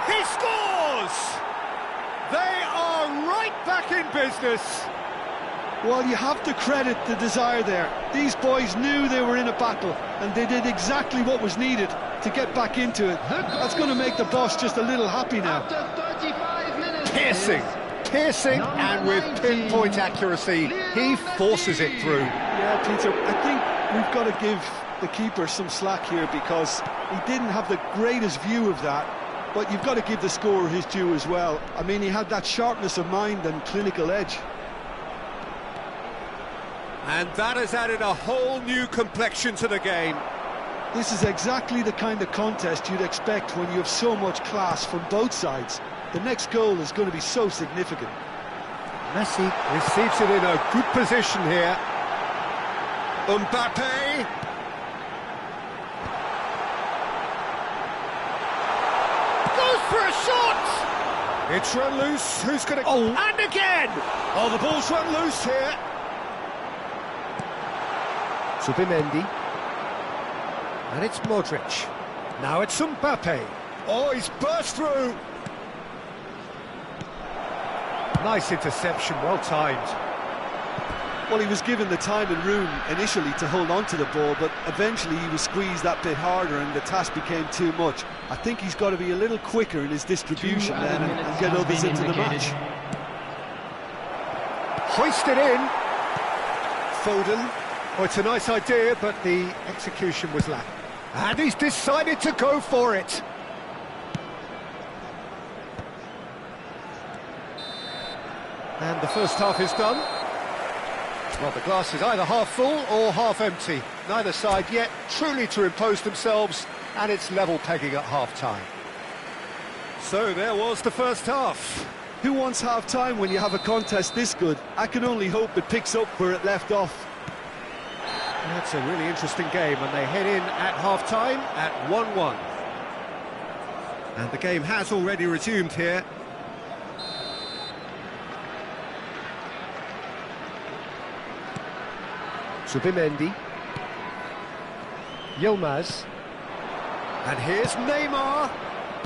He scores! They are right back in business. Well, you have to credit the desire there. These boys knew they were in a battle, and they did exactly what was needed to get back into it. That's going to make the boss just a little happy now. After 35 minutes. Piercing, and with pinpoint accuracy, he forces it through. Yeah, Peter, I think we've got to give the keeper some slack here because he didn't have the greatest view of that, but you've got to give the scorer his due as well. I mean, he had that sharpness of mind and clinical edge. And that has added a whole new complexion to the game. This is exactly the kind of contest you'd expect when you have so much class from both sides. The next goal is going to be so significant. Messi receives it in a good position here. Mbappé. Goes for a shot! It's run loose, who's going to... Oh! And again! Oh, the ball's run loose here. Zubimendi. And it's Modric. Now it's Mbappé. Oh, he's burst through. Nice interception, well timed. Well, he was given the time and room initially to hold on to the ball, but eventually he was squeezed that bit harder and the task became too much. I think he's got to be a little quicker in his distribution then and get others into the match. Hoisted in. Foden. Oh, it's a nice idea, but the execution was lacking. And he's decided to go for it. And the first half is done. Well, the glass is either half full or half empty. Neither side yet truly to impose themselves, and it's level pegging at half-time. So there was the first half. Who wants half-time when you have a contest this good? I can only hope it picks up where it left off. That's a really interesting game, and they head in at half-time at 1-1. And the game has already resumed here. Zubimendi. Yilmaz. And here's Neymar.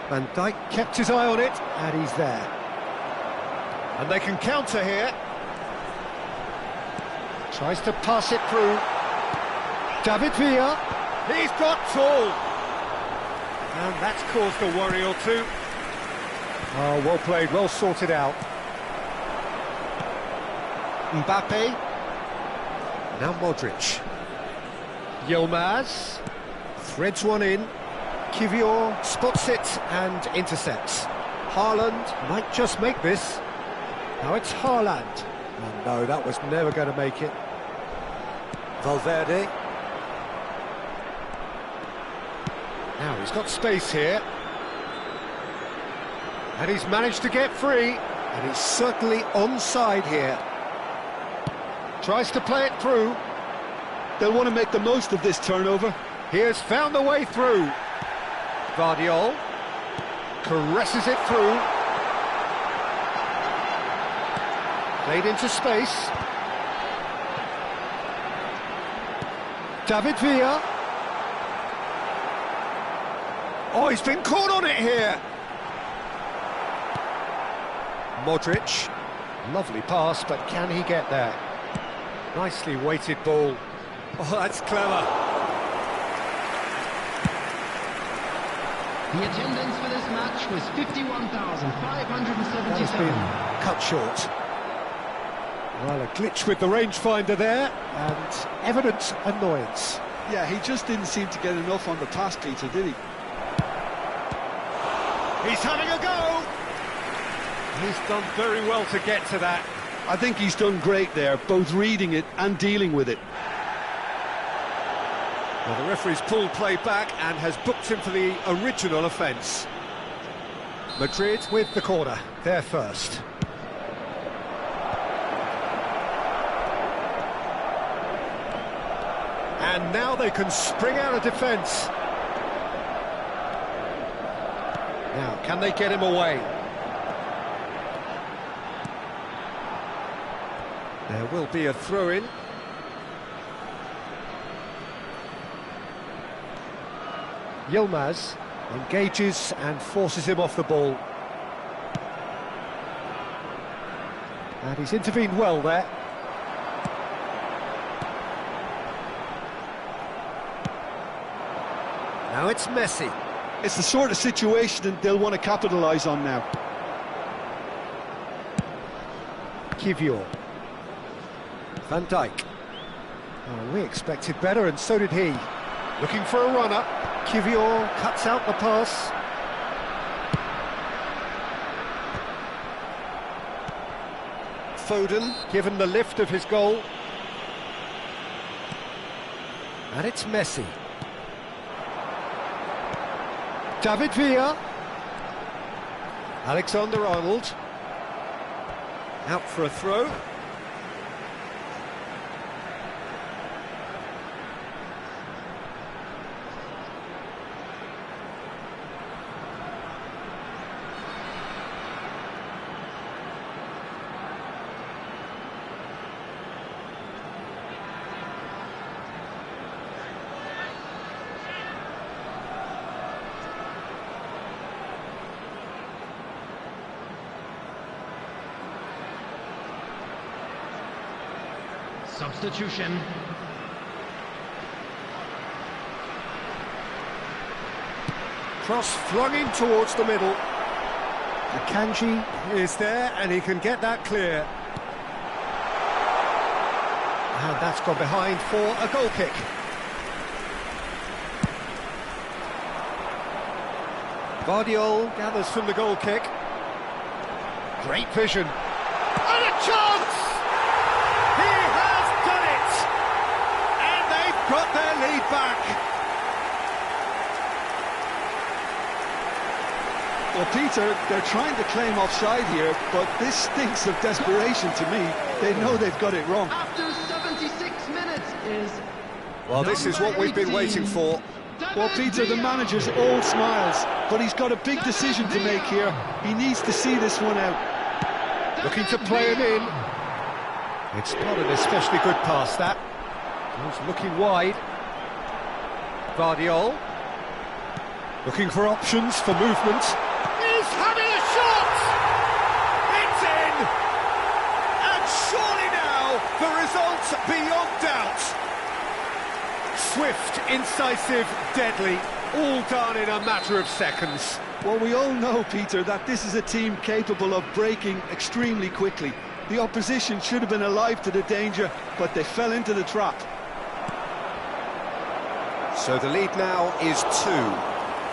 Van Dijk kept his eye on it, and he's there. And they can counter here. Tries to pass it through. David Villa. He's got tall. And that's caused a worry or two. Oh, well played, well sorted out. Mbappé. Now Modric. Yilmaz. Threads one in. Kylian spots it and intercepts. Haaland might just make this. Now it's Haaland. Oh no, that was never going to make it. Valverde. Now he's got space here. And he's managed to get free. And he's certainly onside here. Tries to play it through. They'll want to make the most of this turnover. He has found the way through. Guardiola caresses it through. Played into space. David Villa. Oh, he's been caught on it here. Modric. Lovely pass, but can he get there? Nicely weighted ball. Oh, that's clever. The attendance for this match was 51,577. That has been cut short. Well, a glitch with the rangefinder there, and evident annoyance. Yeah, he just didn't seem to get enough on the pass, Peter, did he? He's having a go! He's done very well to get to that. I think he's done great there, both reading it and dealing with it. Well, the referee's pulled play back and has booked him for the original offence. Madrid with the corner, they're first. And now they can spring out of defence. Now, can they get him away? There will be a throw-in. Yilmaz engages and forces him off the ball. And he's intervened well there. Now it's Messi. It's the sort of situation that they'll want to capitalise on now. Kylian. Van Dijk. Oh, we expected better, and so did he. Looking for a runner. Kylian cuts out the pass. Foden given the lift of his goal. And it's Messi. David Villa. Alexander-Arnold. Out for a throw. Substitution. Cross flung in towards the middle. Akanji is there, and he can get that clear. And that's gone behind for a goal kick. Guardiola gathers from the goal kick. Great vision. And a chance! He has done it! And they've got their lead back. Well, Peter, they're trying to claim offside here, but this stinks of desperation to me. They know they've got it wrong. After 76 minutes is... Well, this is what we've been waiting for. Well, Peter, the manager's all smiles, but he's got a big decision to make here. He needs to see this one out. Looking to play it in. It's not an especially good pass, that. He's looking wide. Guardiola. Looking for options for movement. He's having a shot! It's in! And surely now, the result's beyond doubt. Swift, incisive, deadly, all done in a matter of seconds. Well, we all know, Peter, that this is a team capable of breaking extremely quickly. The opposition should have been alive to the danger, but they fell into the trap. So the lead now is 2.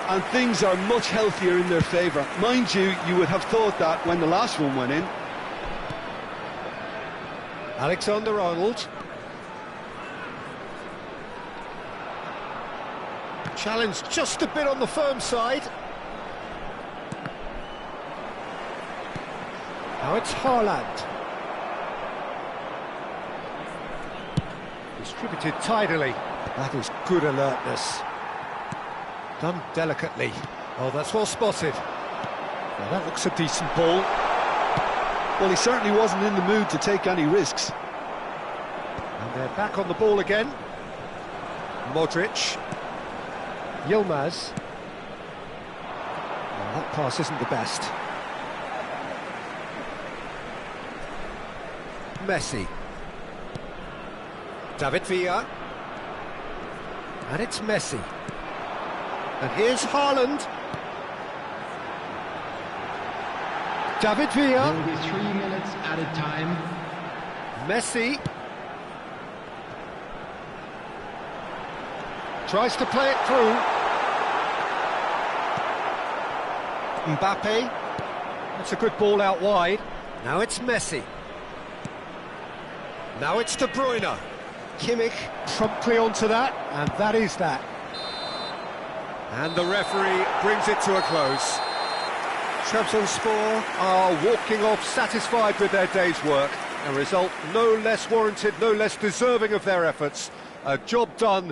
And things are much healthier in their favour. Mind you, you would have thought that when the last one went in. Alexander-Arnold. Challenge just a bit on the firm side. Now it's Haaland. Distributed tidily. That is good alertness. Done delicately. Oh, that's well spotted. Well, that looks a decent ball. Well, he certainly wasn't in the mood to take any risks. And they're back on the ball again. Modric. Yilmaz. Well, that pass isn't the best. Messi. David Villa. And it's Messi. And here's Haaland. David There Villa. will be 3 minutes added time. Messi. Tries to play it through. Mbappé. That's a good ball out wide. Now it's Messi. Now it's De Bruyne. Kimmich promptly onto that, and that is that. And the referee brings it to a close. Trabzonspor are walking off satisfied with their day's work. A result no less warranted, no less deserving of their efforts. A job done